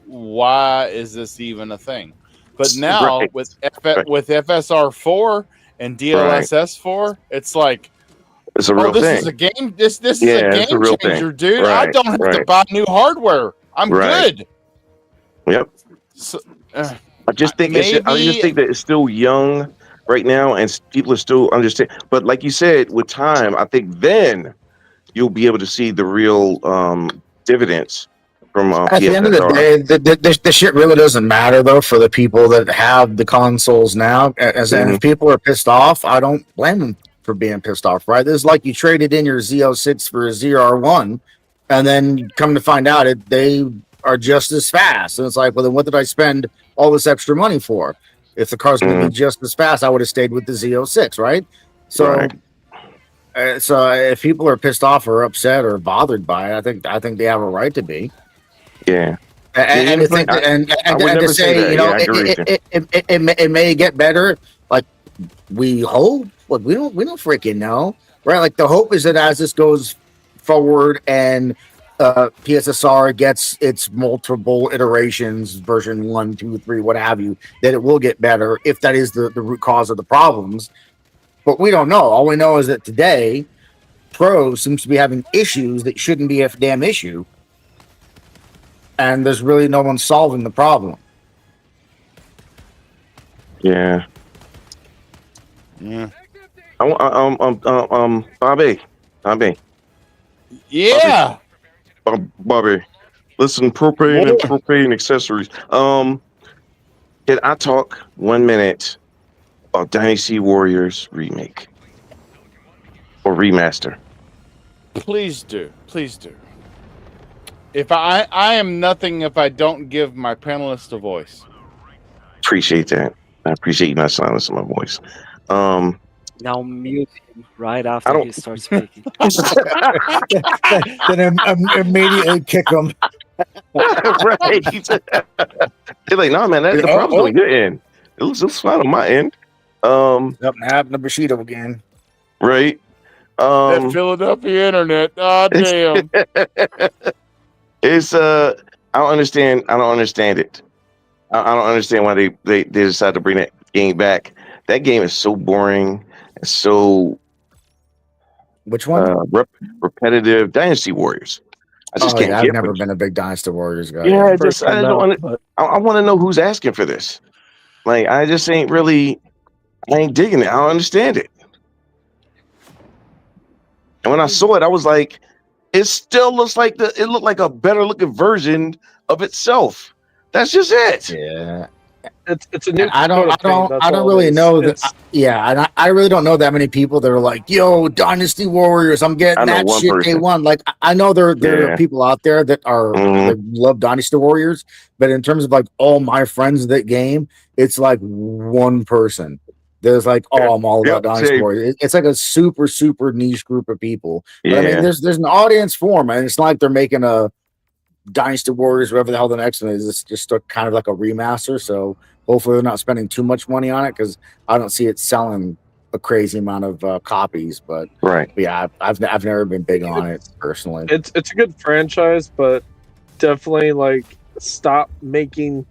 why is this even a thing? But now with FSR 4 and DLSS 4, it's like, it's a real thing. Is a game. This is a game changer, dude. I don't have to buy new hardware. I'm good. Yep. So, I just think I just think that it's still young right now, and people are still understand. But like you said, with time, I think then you'll be able to see the real dividends from At the end of the day, the shit really doesn't matter though for the people that have the consoles now. As and if people are pissed off, I don't blame them for being pissed off. Right? This is like you traded in your Z06 for a ZR1, and then you come to find out they are just as fast. And it's like, well, then what did I spend all this extra money for? If the car's going to be just as fast, I would have stayed with the Z06, right? So. So if people are pissed off or upset or bothered by it, I think they have a right to be. Yeah. And to say, you know, it may get better. Like we hope. Like we don't freaking know, right? Like the hope is that as this goes forward and PSSR gets its multiple iterations, version 1, 2, 3, what have you, that it will get better if that is the root cause of the problems. But we don't know. All we know is that today, Pro seems to be having issues that shouldn't be a damn issue. And there's really no one solving the problem. Yeah. Yeah. Bobby. Yeah. Bobby. Listen, propane and propane accessories. Can I talk 1 minute about Dynasty Warriors remake or remaster? Please do. If I am nothing if I don't give my panelists a voice. Appreciate that. I appreciate you not silencing my voice. Now mute him right after he starts speaking. Then immediately kick him. Right. They're like, nah, man, the problem's on your end. It looks fine on my end. Something happened to Bushido again. Right. That Philadelphia internet. Oh damn. It's I don't understand it. I don't understand why they decided to bring that game back. That game is so boring. It's so which one? Repetitive. Dynasty Warriors. I just can't. I've never been a big Dynasty Warriors guy. Yeah, I want to know who's asking for this. Like, I just ain't digging it. I don't understand it. And when I saw it, I was like, it still looks like it looked like a better looking version of itself. That's just it. Yeah. It's a new. I don't really know that. And I really don't know that many people that are like, "Yo, Dynasty Warriors, I'm getting that shit day one." Like, I know there are people out there that are that love Dynasty Warriors, but in terms of like all my friends that game, it's like one person. There's like, I'm all about Dynasty Warriors. It's like a super niche group of people. But, I mean, there's an audience for them, and it's not like they're making a Dynasty Warriors, whatever the hell the next one is. It's just kind of like a remaster. So hopefully they're not spending too much money on it because I don't see it selling a crazy amount of copies. But yeah, I've never been big on it personally. It's a good franchise, but definitely like stop making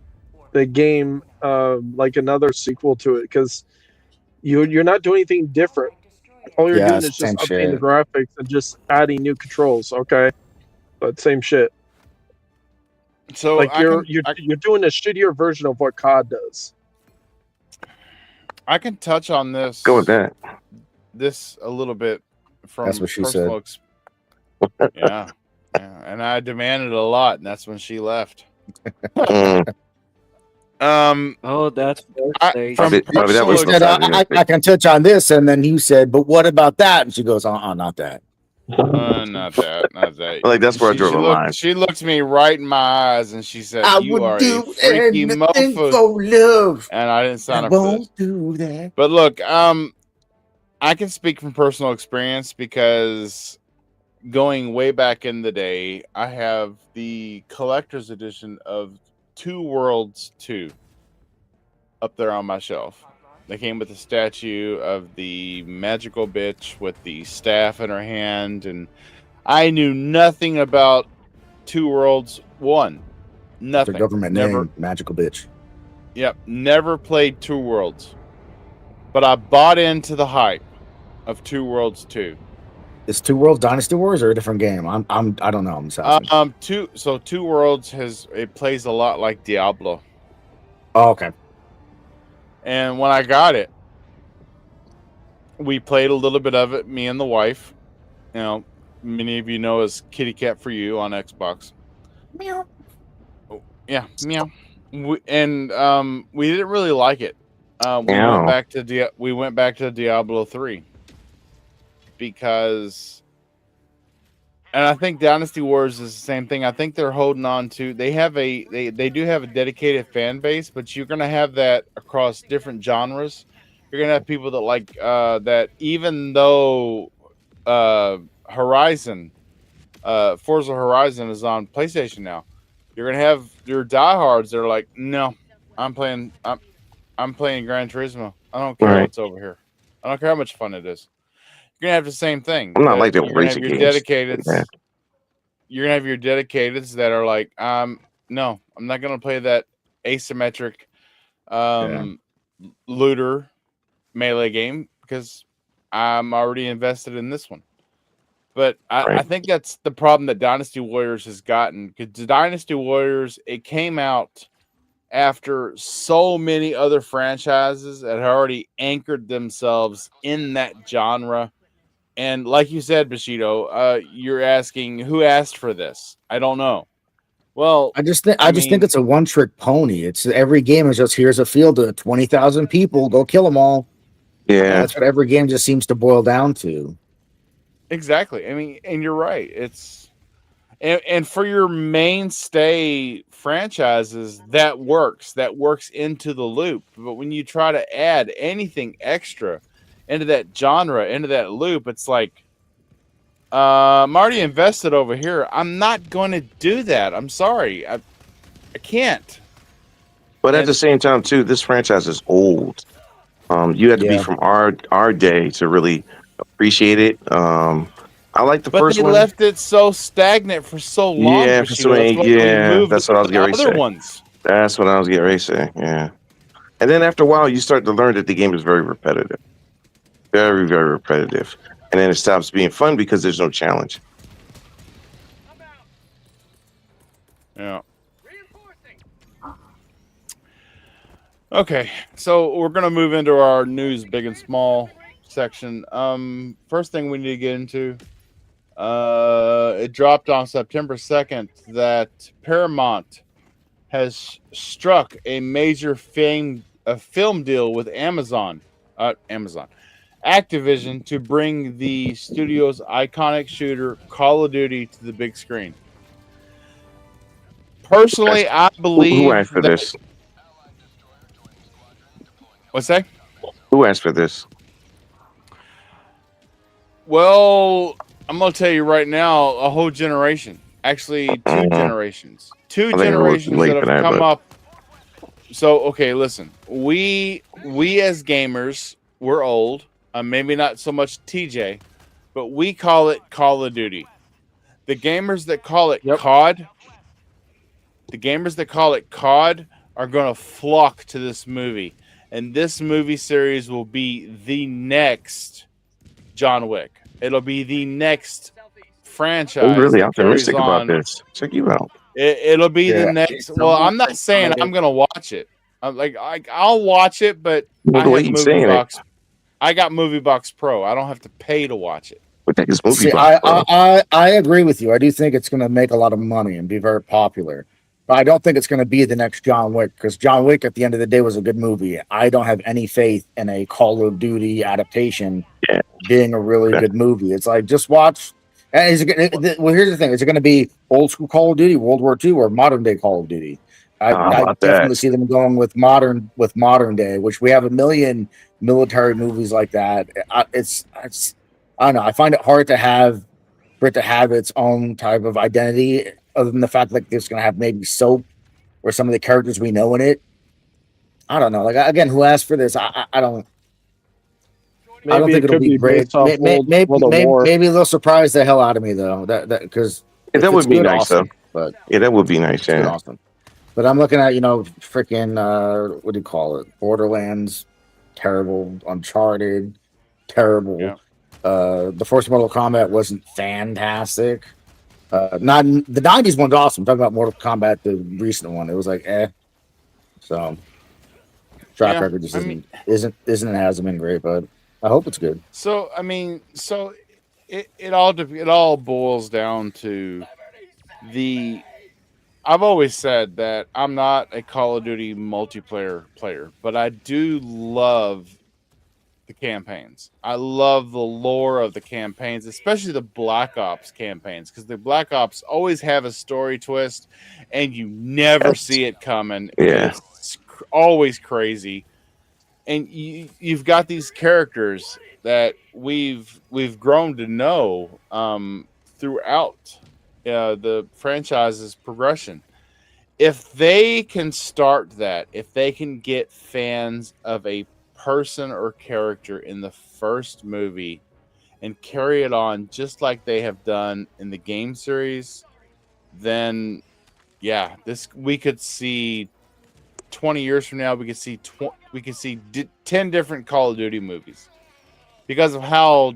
the game like another sequel to it because you're not doing anything different. All you're doing is just updating the graphics and just adding new controls. Okay, but same shit. So like you're doing a shittier version of what COD does. I can touch on this. Go with that. This a little bit from that's what she said. Yeah, and I demanded a lot, and that's when she left. Oh, that's I, birthday. from Probably that personal was She said, Saturday night. I can touch on this. And then you said, but what about that? And she goes, not that. not that. Like that's where I draw the line. She looked me right in my eyes and she said, I "You would are a do freaky anything mofo," for love. and I didn't I sign up for this. won't do that. But look, I can speak from personal experience because going way back in the day, I have the collector's edition of Two Worlds 2 up there on my shelf. They came with a statue of the magical bitch with the staff in her hand, and I knew nothing about Two Worlds 1. Nothing. Their government Never. name, magical bitch. Yep, never played Two Worlds. But I bought into the hype of Two Worlds 2. Is Two Worlds Dynasty Wars or a different game? I don't know. I'm sorry. Two Worlds it plays a lot like Diablo. Oh, okay. And when I got it, we played a little bit of it, me and the wife. You know, many of you know as Kitty Cat for You on Xbox. Meow. Yeah, meow. We didn't really like it. We Meow. went back to Diablo 3 because, and I think Dynasty Wars is the same thing. I think they're holding on to. They do have a dedicated fan base, but you're gonna have that across different genres. You're gonna have people that like that, even though Forza Horizon is on PlayStation now. You're gonna have your diehards that are like, no, I'm playing Gran Turismo. I don't care what's over here. I don't care how much fun it is. You're gonna have the same thing. I'm not like the You're gonna have racing your games. dedicateds. Yeah. You're gonna have your dedicateds that are like, no, I'm not gonna play that asymmetric looter melee game because I'm already invested in this one. But I think that's the problem that Dynasty Warriors has gotten. Because Dynasty Warriors, it came out after so many other franchises that had already anchored themselves in that genre. And like you said, Bushido, you're asking who asked for this. I don't know. Well, I just think it's a one-trick pony. It's every game is just here's a field of 20,000 people, go kill them all. Yeah, That's what every game just seems to boil down to. exactly. I mean, and you're right. It's and for your mainstay franchises, that works into the loop. But when you try to add anything extra into that genre, into that loop, it's like, I'm already invested over here. I'm not going to do that. I'm sorry. I can't. but at the same time, too, this franchise is old. You had to be from our day to really appreciate it. I like the first they one. left it so stagnant for so long. Yeah, for so many. That's what I was getting ready to say. Ones. That's what I was getting ready to say. Yeah, and then after a while, you start to learn that the game is very repetitive, very, very repetitive, and then it stops being fun because there's no challenge. Yeah. Okay, so we're gonna move into our news, big and small section. First thing we need to get into. It dropped on September 2nd that Paramount has struck a major film deal with Activision to bring the studio's iconic shooter Call of Duty to the big screen. Personally, I believe who asked for this. What's that? Who asked for this? Well, I'm going to tell you right now, a whole generation. Actually, two generations. Two generations that have come up. So, okay, listen. We as gamers, we're old. Maybe not so much TJ, but we call it Call of Duty. The gamers that call it COD, are going to flock to this movie. And this movie series will be the next John Wick. It'll be the next franchise. I'm really optimistic about this. Check you out. It'll be the next. Well, I'm not saying I'm gonna watch it. I'll watch it, but I got Movie Box Pro. I don't have to pay to watch it. What the heck is Movie Box Pro? I agree with you. I do think it's going to make a lot of money and be very popular. But I don't think it's going to be the next John Wick because John Wick, at the end of the day, was a good movie. I don't have any faith in a Call of Duty adaptation Yeah. being a really Okay. good movie. It's like just watch. And well, here's the thing: is it going to be old school Call of Duty, World War II, or modern day Call of Duty? I How about definitely that? see them going with modern day, which we have a million military movies like that. It's I don't know. I find it hard for it to have its own type of identity, other than the fact like it's going to have maybe soap or some of the characters we know in it. I don't know. Like again, who asked for this? I don't. I don't Maybe think it it'll could be be great. based off World of War. Maybe they'll surprise the hell out of me though. That because Yeah, that if would it's be good, nice, awesome. But Yeah, that would be nice. it's good, Yeah. awesome. But I'm looking at freaking what do you call it? Borderlands, terrible. Uncharted, terrible. Yeah. The first Mortal Kombat wasn't fantastic. Not the '90s one's awesome. I'm talking about Mortal Kombat, the recent one. It was like So track Yeah, record just I mean- isn't and hasn't been great, but I hope it's good. So I mean, so it all boils down to the. I've always said that I'm not a Call of Duty multiplayer player, but I do love the campaigns. I love the lore of the campaigns, especially the Black Ops campaigns, because the Black Ops always have a story twist, and you never see it coming. Yeah. It's always crazy, and you've got these characters that we've grown to know throughout the franchise's progression. If they can start that, if they can get fans of a person or character in the first movie and carry it on just like they have done in the game series, then yeah, we could see 20 years from now we could see 10 different Call of Duty movies because of how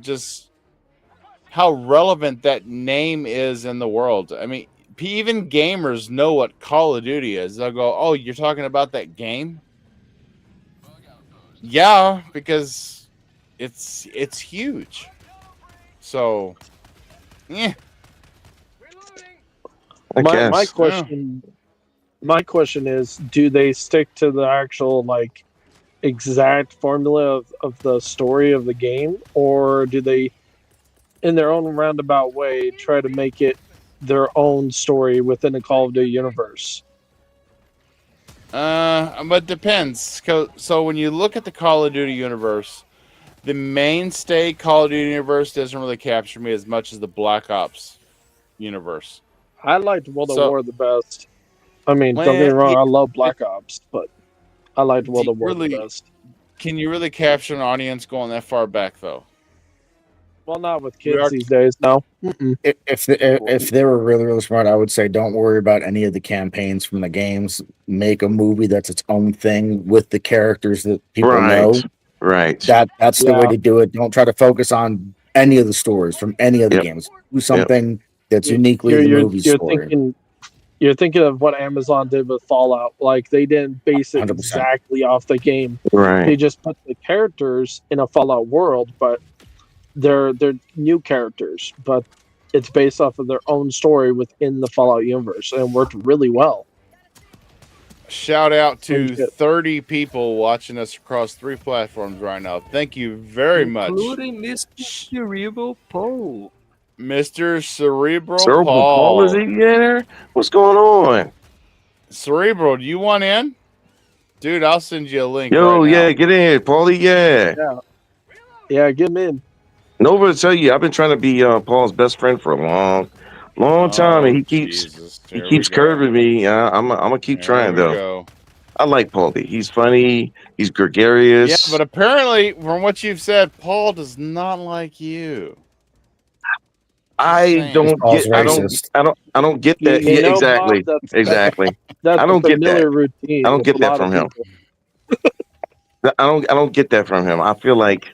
relevant that name is in the world. I mean, even gamers know what Call of Duty is. They'll go, "Oh, you're talking about that game?" Yeah, because it's huge. So, yeah. I guess. My question is, do they stick to the actual like exact formula of the story of the game, or do they, in their own roundabout way, try to make it their own story within the Call of Duty universe? But it depends. So when you look at the Call of Duty universe, the mainstay Call of Duty universe doesn't really capture me as much as the Black Ops universe. I liked World of War the best. I mean, don't get me wrong, I love Black Ops, but I liked World of War the best. Can you really capture an audience going that far back, though? Well, not with kids these days, no. If they were really, really smart, I would say don't worry about any of the campaigns from the games. Make a movie that's its own thing with the characters that people know. Right. That's the way to do it. Don't try to focus on any of the stories from any of the games. Do something that's uniquely the movie story. You're thinking of what Amazon did with Fallout. Like, they didn't base it 100%. exactly off the game. Right. They just put the characters in a Fallout world, but they're new characters, but it's based off of their own story within the Fallout universe, and it worked really well. Shout out to 30 people watching us across 3 platforms right now. Thank you very much. Including Mr. Cerebral Paul. Mr. Cerebral Paul, is he there? What's going on? Cerebral, do you want in? Dude, I'll send you a link. Yo, right yeah, now. get in, Paulie, yeah. Yeah, get him in. Nova to tell you, I've been trying to be Paul's best friend for a long time, and he keeps curving me. I'm gonna keep trying though. I like Paulie. He's funny. He's gregarious. Yeah, but apparently, from what you've said, Paul does not like you. I don't get that. Yeah, exactly. Bob, exactly. That's I don't get that. routine. I don't get that from him. I don't get that from him. I feel like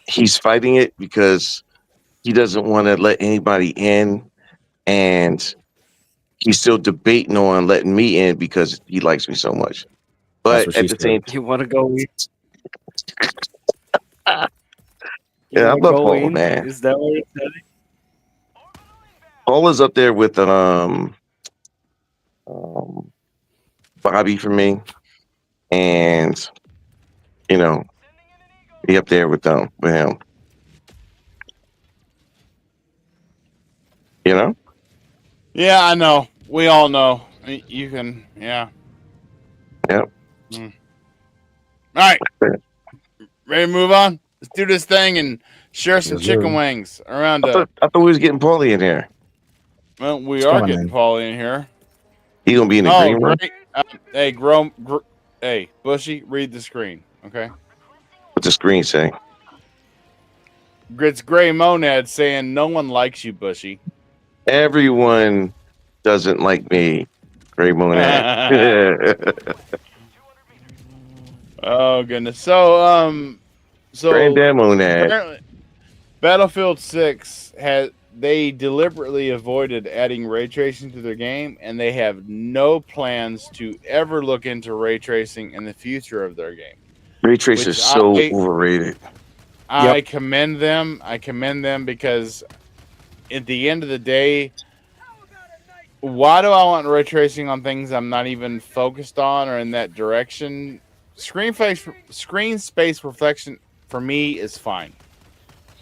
he's fighting it because he doesn't want to let anybody in, and he's still debating on letting me in because he likes me so much. But at the same time, you want to go in? Yeah, I love Paul, man. Is that what you're saying? Paul is up there with Bobby for me, and be up there with him. Yeah, I know. We all know. You can, yeah. Yep. All right. Ready to move on? Let's do this thing and share some Yes, sir. chicken wings around. I thought we was getting Paulie in here. Well, we It's are coming getting in. Paulie in here. He gonna be in the green room. Great. Hey, Bushy, read the screen, okay? What's the screen say? It's Gray Monad saying no one likes you, Bushy. Everyone doesn't like me. Great Monad. Oh goodness. So Granddad Monad. apparently Battlefield 6 they deliberately avoided adding ray tracing to their game, and they have no plans to ever look into ray tracing in the future of their game. Ray Trace is so overrated. I commend them. I commend them because at the end of the day, why do I want ray tracing on things I'm not even focused on or in that direction? Screen space reflection for me is fine.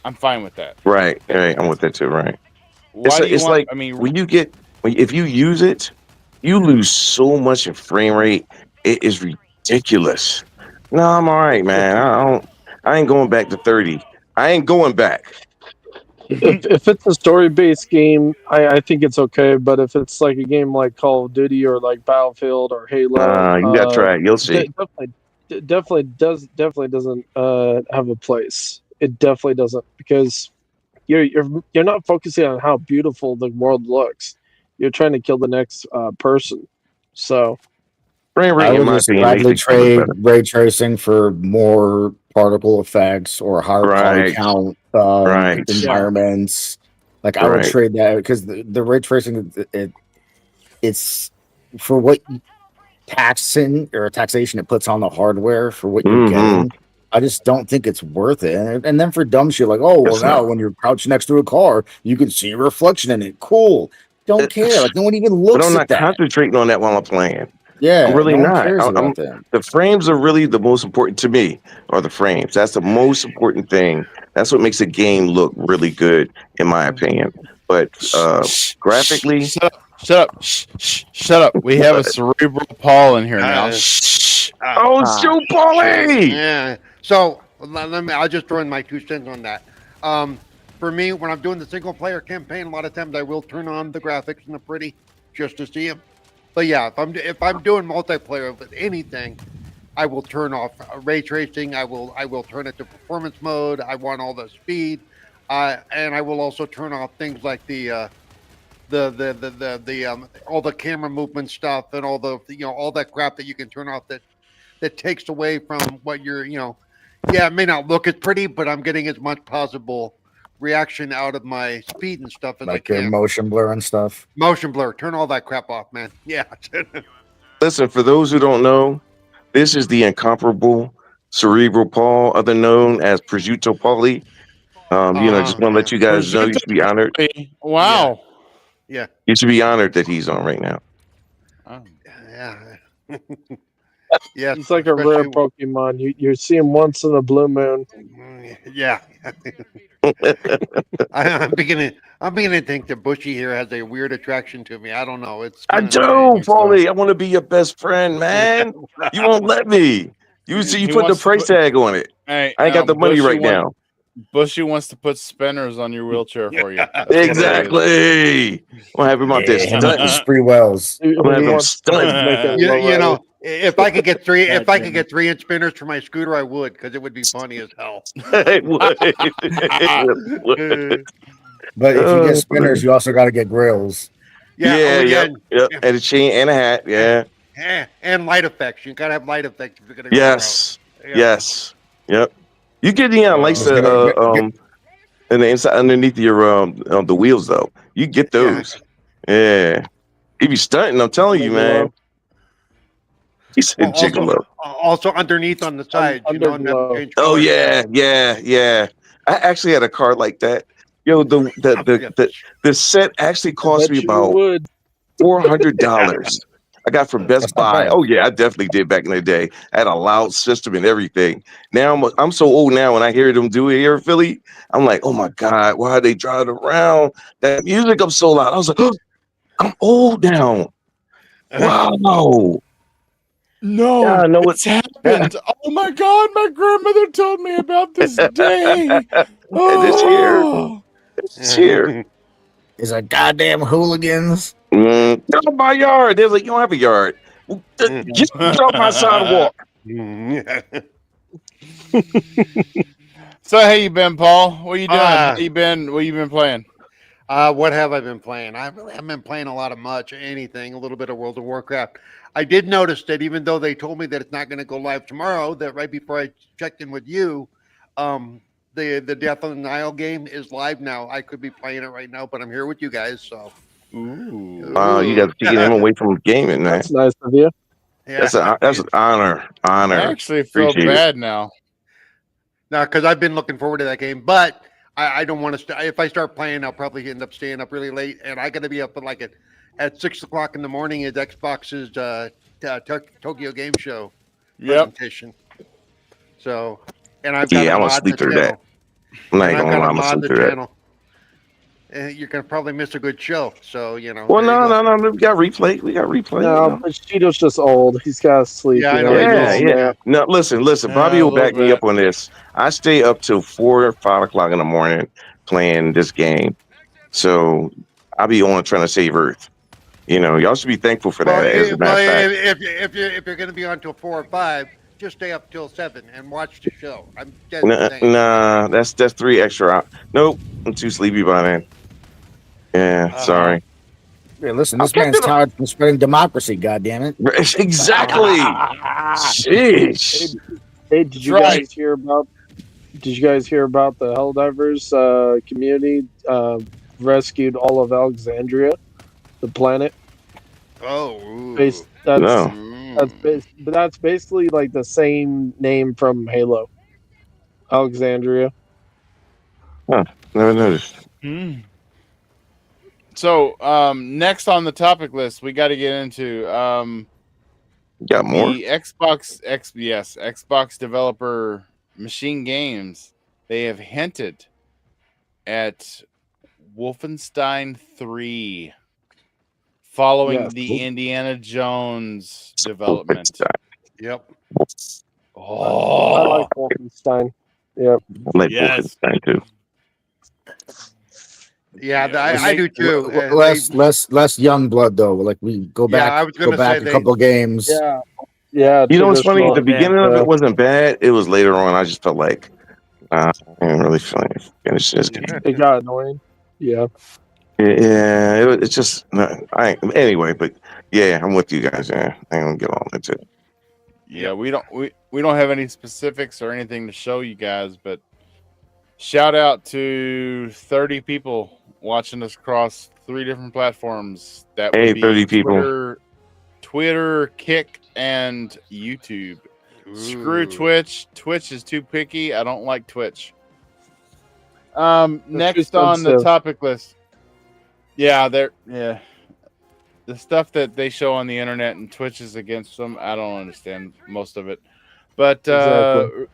I'm fine with that. Right. I'm with that too. Right. Why do you it's want? like if you use it, you lose so much in frame rate. It is ridiculous. No, I'm all right, man. I ain't going back to 30. I ain't going back. If it's a story-based game, I think it's okay. But if it's like a game like Call of Duty or like Battlefield or Halo, You gotta try it. You'll see. Definitely doesn't have a place. It definitely doesn't, because you're not focusing on how beautiful the world looks. You're trying to kill the next person. So frame rate, I in would my just opinion, gladly makes it look trade better. ray tracing for more particle effects or higher poly count environments. Like I would trade that, because the ray tracing, it's for what taxation it puts on the hardware for what you're getting. I just don't think it's worth it. And then for dumb shit like, now when you're crouched next to a car, you can see a reflection in it. Cool. Don't care. Like no one even looks but I'm not at that. concentrating on that while I'm playing. Yeah, I'm really no one not. cares about that. The frames are really the most important to me. Are the frames? That's the most important thing. That's what makes a game look really good, in my opinion. But graphically, shut up. We have a cerebral Paul in here now. Joe Paulie. Yeah. So I'll just throw in my 2 cents on that. For me, when I'm doing the single player campaign, a lot of times I will turn on the graphics and the pretty just to see them. But yeah, if I'm doing multiplayer with anything, I will turn off ray tracing. I will turn it to performance mode. I want all the speed, and I will also turn off things like the all the camera movement stuff and all the all that crap that you can turn off that takes away from what you're Yeah, it may not look as pretty, but I'm getting as much possible reaction out of my speed and stuff as like I can. Your motion blur and stuff. Motion blur. Turn all that crap off, man. Yeah. Listen, for those who don't know, this is the incomparable Cerebral Paul, other known as Prosciutto Paulie. Just want to let you guys know you should be honored. Wow. Yeah. You should be honored that he's on right now. Yeah. Yeah. It's like a rare Pokemon. You see him once in a blue moon. Yeah. I'm beginning to think that Bushy here has a weird attraction to me. I don't know. I do, Paulie. I want to be your best friend, man. You won't let me. You put the price tag on it. Hey, I ain't got the money right now. Bushy wants to put spinners on your wheelchair for you. Exactly. We'll have him out there stunting. Spree Wells. We'll have him stunting. If I could get 3-inch spinners for my scooter, I would, because it would be funny as hell. It would. But if you get spinners, you also got to get grills. Yeah. And a chain and a hat. Yeah. And light effects. You gotta have light effects if you're gonna. Yes. Yep. You get lights in the inside underneath your the wheels though. You get those. Yeah. If you stunting, I'm telling you, man. He said gigolo. Also underneath on the side. Oh yeah. I actually had a car like that. Yo, the set actually cost me about $400. I got from That's Best not Buy. bad. Oh yeah, I definitely did back in the day. I had a loud system and everything. Now I'm so old now. When I hear them do it here in Philly, I'm like, oh my god, why are they driving around that music up so loud? I was like, oh, I'm old now. Wow. No, Yeah, I know it's happened. Oh my God, my grandmother told me about this day. This year, Oh, this year. It's like goddamn hooligans. Get off my yard. They're like, you don't have a yard. Well, just get off my sidewalk. so how you been, Paul? What you doing? Ah. How you been? What you been playing? What have I been playing? I really haven't been playing a lot of much, anything, a little bit of World of Warcraft. I did notice that even though they told me that it's not going to go live tomorrow, that right before I checked in with you, the Death on the Nile game is live now. I could be playing it right now, but I'm here with you guys, so. Ooh. You got to get him away from gaming, man. That's nice of you. Yeah. That's an honor. I actually feel Appreciate bad now. No, because I've been looking forward to that game, but I don't want to. If I start playing, I'll probably end up staying up really late, and I got to be up at 6 o'clock in the morning at Xbox's Tokyo Game Show presentation. So, and I've got I'm a gonna mod sleep the through channel. that. I'm not And I've gonna got lie, a I'm gonna mod sleep the through that. channel. And you're gonna probably miss a good show. So Well, no. We got replay. No, but Cheeto's just old. He's got to sleep. Yeah, I you know, he he's needs old, a Yeah. nap. No, listen. Bobby a will little back me bit. up on this. I stay up till 4 or 5 o'clock in the morning playing this game. So I'll be on trying to save Earth. Y'all should be thankful for that. As a matter of fact. if you're gonna be on till 4 or 5, just stay up till 7 and watch the show. I'm dead saying. Nah, that's 3 extra hours. Nope, I'm too sleepy by then. Yeah, sorry. Yeah, listen, this man's tired from spreading democracy. God damn it! Exactly. Sheesh. Hey, did you guys hear about? Did you guys hear about the Helldivers community rescued all of Alexandria, the planet? Oh, that's basically like the same name from Halo. Alexandria. Huh, never noticed. So, next on the topic list, we got to get into got more? the Xbox developer Machine Games. They have hinted at Wolfenstein 3 following the Indiana Jones development. Yep. Oh, I like Wolfenstein. Yep. I like Wolfenstein too. Yeah, I do too. Less young blood though. Like we go back, I was gonna say a couple games. Yeah. You know what's funny? The beginning of Yeah. it wasn't bad. It was later on. I just felt like I didn't really feel like finishing this game. It got annoying. Yeah. Yeah, it's just anyway. But yeah, I'm with you guys. Yeah, I ain't gonna get all into it. Yeah, we don't have any specifics or anything to show you guys, but shout out to 30 people watching us across 3 different platforms. That would be 30 people. Twitter, Kick, and YouTube. Screw Twitch. Twitch is too picky. I don't like Twitch. Next on the topic list. Yeah, the stuff that they show on the internet and Twitch is against them. I don't understand most of it. But Exactly.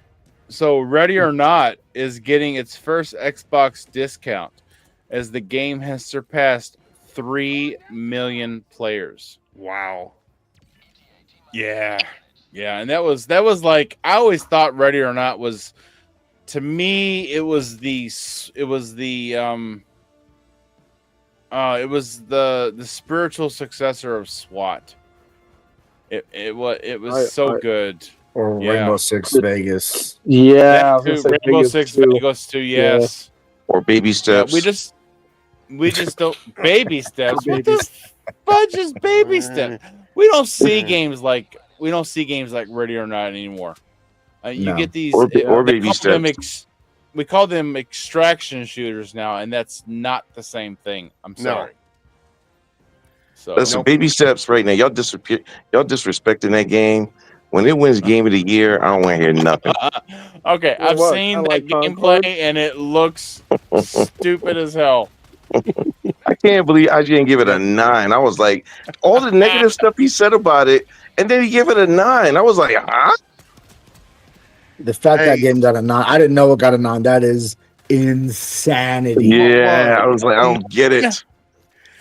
so Ready or Not is getting its first Xbox discount as the game has surpassed 3 million players. Wow. Yeah. And that was like, I always thought Ready or Not was, to me, it was the spiritual successor of SWAT. It was so good. Or Rainbow Six Vegas. Yeah. Rainbow Six Vegas too. Yes. Or Baby Steps. We just don't baby steps. What the fudge is baby steps? We don't see games like Ready or Not anymore. You get these or Baby Steps. We call them extraction shooters now, and that's not the same thing. I'm sorry. So listen, Baby Steps right now. Y'all disrespecting that game. When it wins Game of the Year, I don't want to hear nothing. Okay, I've seen that gameplay, and it looks stupid as hell. I can't believe IGN gave it a 9. I was like, all the negative stuff he said about it, and then he gave it a 9. I was like, huh? The fact that Hey. game got a 9, I didn't know it got a 9. That is insanity. Yeah, I was like, I don't get it.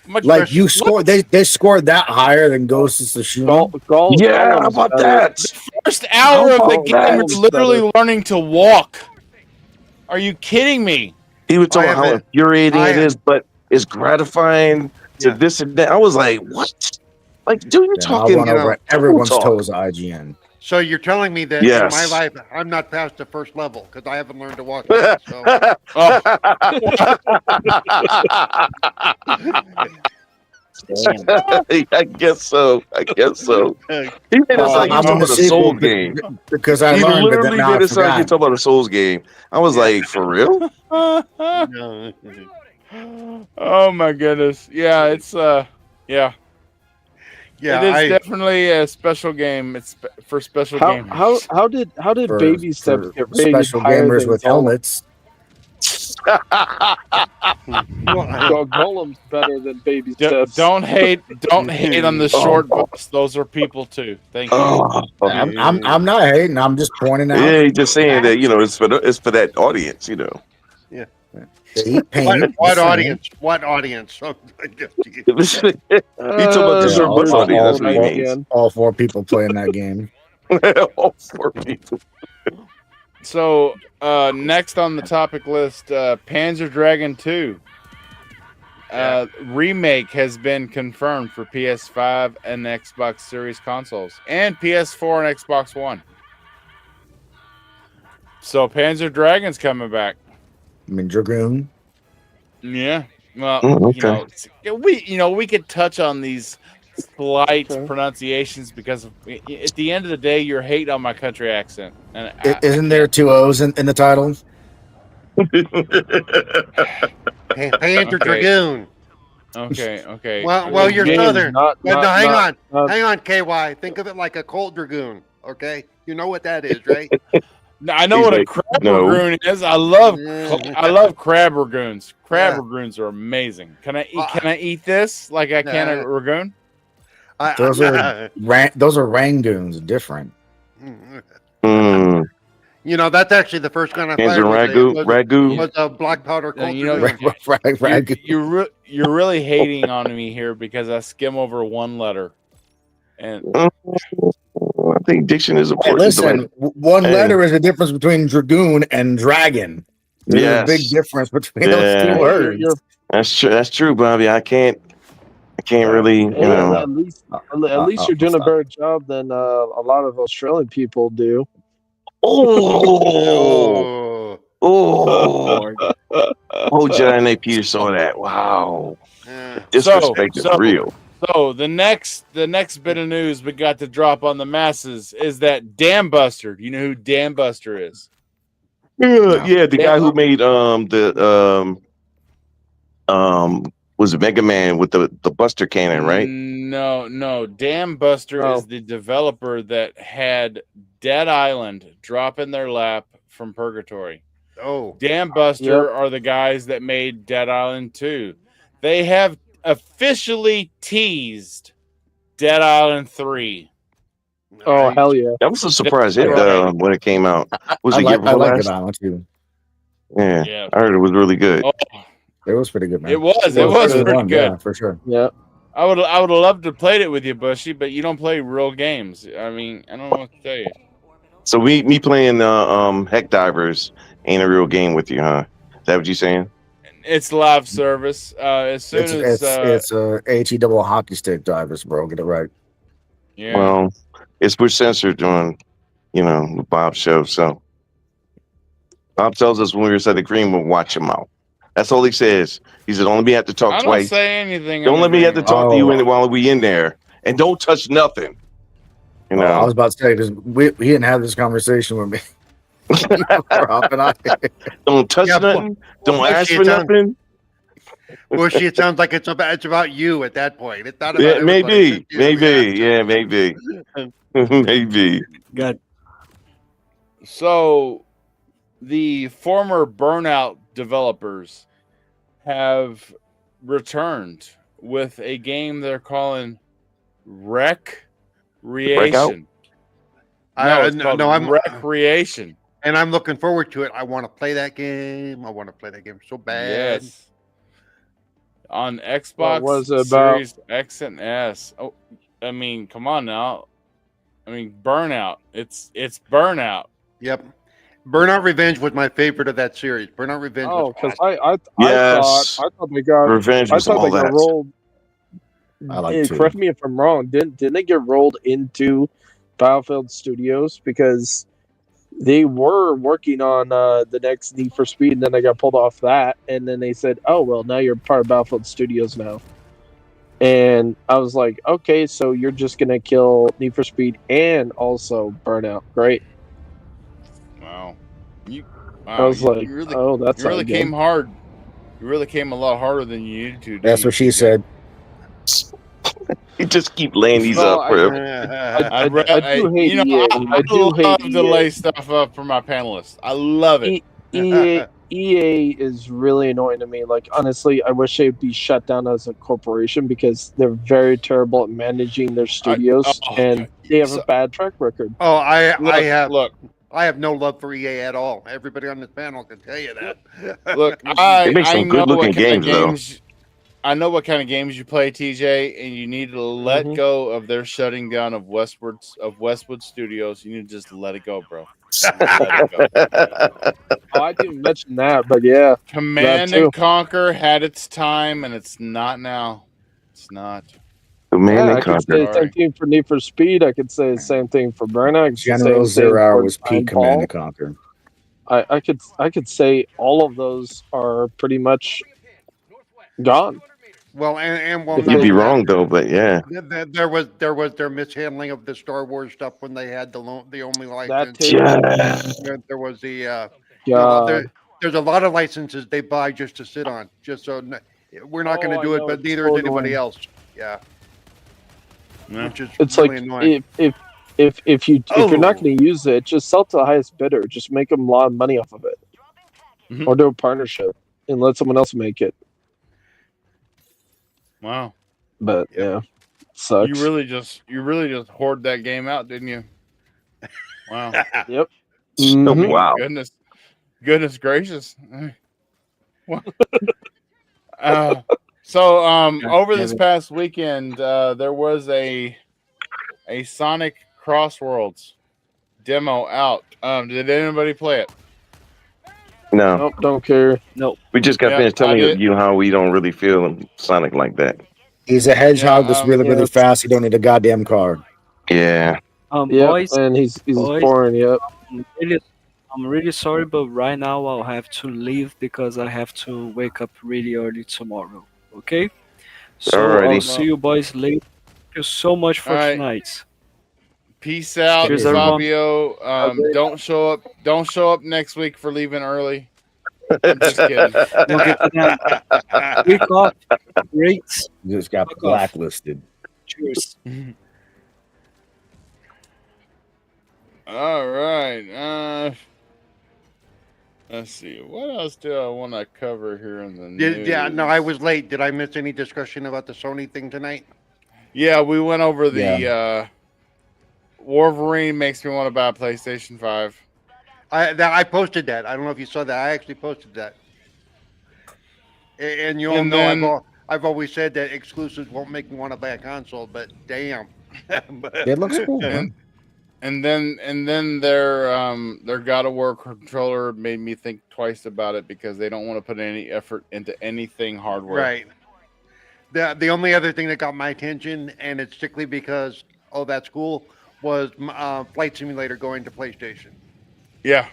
Like you scored, they scored that higher than Ghost of Tsushima. Yeah, how about that? First hour of the game, Golem's you're literally learning to walk. Are you kidding me? He was talking I about how have infuriating I it is, but it's gratifying to this and that. I was like, what? Like, dude, you're Then I'll talking, run over know, everyone's talk. toes. IGN. So you're telling me that in my Yes. life I'm not past the first level because I haven't learned to walk yet. So Oh, I guess so. I guess so. He made it sound like you I'm talking in the about a sequel Souls game. because I He learned, but then literally now I made it sound like you forgot. talking about a Souls game. I was like, for real? no. oh my goodness. Yeah, it's yeah. Yeah, it is I definitely a special game. It's for special gamers. How did For- baby steps for get rated special higher gamers than with Golem? helmets. Golem's better than baby steps. Don't hate on the short bus. Those are people too. Thank you. Oh, I'm not hating. I'm just pointing out. yeah, he's just saying that, you know, it's for that audience, you know. They eat paint. what the same. audience? What audience? Oh, You talking about the Yeah, short bus audience, that's what he means. all 4 people playing that game. All 4 people. So next on the topic list, Panzer Dragon 2 remake has been confirmed for PS5 and Xbox Series consoles, and PS4 and Xbox One. So Panzer Dragon's coming back. I mean, Dragoon. Yeah. Well, okay. we could touch on these slight pronunciations because at the end of the day, you're hating on my country accent. And Isn't there 2 O's in the title? Panzer Dragoon. Okay. Well, you're James, southern. not- Well, not- no, hang not- on, hang on, KY. Think of it like a cold dragoon. Okay, you know what that is, right? I know He's what a like, crab no. ragoon is. I love crab ragoons. Crab ragoons are amazing. Can I eat this like I can a ragoon? Those are Rangoons. Different. Mm. You know, that's actually the first gun I Panzer fired. Ragu. Was a black powder cold You know, dragoon. you're really hating on me here because I skim over one letter. And I think diction is Hey, important. listen, one letter is the difference between Dragoon and Dragon. There's a big difference between those 2 words. That's true. That's true, Bobby. I can't really, you know. At least you're doing a better job than a lot of Australian people do. Oh, Jedi and Peter saw that. Wow, disrespect is real. So the next bit of news we got to drop on the masses is that Dam Buster. Do you know who Dam Buster is? Yeah, the guy who made was it Mega Man with the Buster cannon, right? No. Dam Buster is the developer that had Dead Island drop in their lap from Purgatory. Oh, Dam Buster are the guys that made Dead Island 2. They have officially teased Dead Island 3. Oh, hell yeah. That was a surprise hit when it came out. Was it I like Dead Island too. Yeah, I heard it was really good. Oh, it was pretty good, man. It was pretty good. Yeah, for sure. Yeah. I would have loved to play it with you, Bushy, but you don't play real games. I mean, I don't know what to tell you. So me playing Heck Divers ain't a real game with you, huh? Is that what you saying? It's live service. As soon as it's a HE double hockey stick divers, bro. Get it right. Yeah. Well, we're censored on, the Bob show. So Bob tells us when we were at the green, we'll watch him out. That's all he says. He said, "Don't let me have to talk twice. Don't say anything. Don't let me have to talk to you while we in there, and don't touch nothing." I was about to say because he didn't have this conversation with me. Don't touch nothing. Don't ask for nothing. Well, it sounds like it's about you at that point. It's not about maybe. Yeah, maybe. Maybe. Good. So, the former Burnout developers have returned with a game they're calling Breakout? Recreation. No, it's called Recreation. And I'm looking forward to it. I want to play that game. I want to play that game so bad. Yes. On What Xbox was it about? Series X and S. Oh, I mean, come on now. I mean, Burnout. It's Burnout. Yep. Burnout Revenge was my favorite of that series. Burnout Revenge. Oh, was because awesome. Yes. I thought they got Revenge I was thought all they got that. rolled. I like Correct to. me if I'm wrong. Didn't they get rolled into Battlefield Studios because they were working on the next Need for Speed, and then they got pulled off that, and then they said, "Oh well, now you're part of Battlefield Studios now." And I was like, "Okay, so you're just gonna kill Need for Speed and also Burnout? Great." Wow. I was like, you really, "Oh, that's you really not good." came hard. You really came a lot harder than you needed to. didn't That's you, what she TJ? said. You just keep laying these Well, up, bro. I do hate you know, EA. I do hate love to EA. lay stuff up for my panelists. I love it. EA is really annoying to me. Like, honestly, I wish they'd be shut down as a corporation because they're very terrible at managing their studios and they have a bad track record. Oh, I Look, have no love for EA at all. Everybody on this panel can tell you that. look. They make some I know good-looking what kind games, of though. games. I know what kind of games you play, TJ, and you need to let go of their shutting down of Westwood Studios. You need to just let it go, bro. Let it go. Oh, I didn't mention that, but yeah, Command that too. and Conquer had its time, and it's not now. It's not. Command I and could say Conquer. the same thing for Need for Speed. I could say the same thing for Burnout. I could say the General same thing Zero for was peak Command and Conquer. I could say all of those are pretty much gone. Well, and well, If not You'd be only that, wrong, though, but yeah. there was their mishandling of the Star Wars stuff when they had the only license. too. Yeah. There was the God. there's a lot of licenses they buy just to sit on, just so we're not going to I do it, know, but it's neither so is anybody annoying. else. Yeah, Yeah. which is It's really like annoying. if you're not Oh. going to use it, just sell to the highest bidder. Just make them a lot of money off of it, Mhm. or do a partnership and let someone else make it. Wow. But yeah, sucks. You really just hoard that game out, didn't you? Wow. Yep. Oh, Mhm. wow. Goodness gracious. Well, so over this past weekend, there was a Sonic Crossworlds demo out. Did anybody play it? No. Nope, don't care. No. We just got Yeah, finished I telling did. you how we don't really feel Sonic like that. He's a hedgehog that's really, really yes. fast. You don't need a goddamn car. Yeah. Yep, Boys, and he's boys. boring. Yep. I'm really sorry, but right now I'll have to leave because I have to wake up really early tomorrow. Okay? So I'll Alrighty. see you boys later. Thank you so much for All right. tonight. Peace out, Cheers, everyone. Fabio. Don't show up next week for leaving early. I'm just kidding. Don't get to that. Week off. Great. You just got Fuck off. blacklisted. Cheers. All right. Let's see. What else do I want to cover here in the news? Yeah, no, I was late. Did I miss any discussion about the Sony thing tonight? Yeah, we went over the Wolverine makes me want to buy a PlayStation 5. I posted that. I don't know if you saw that. I actually posted that. And you all And know then- I've always said that exclusives won't make me want to buy a console, but damn. It looks cool, man. And then their God of War controller made me think twice about it because they don't want to put any effort into anything hardware. Right. The only other thing that got my attention, and it's strictly because that's cool, was Flight Simulator going to PlayStation. Yeah.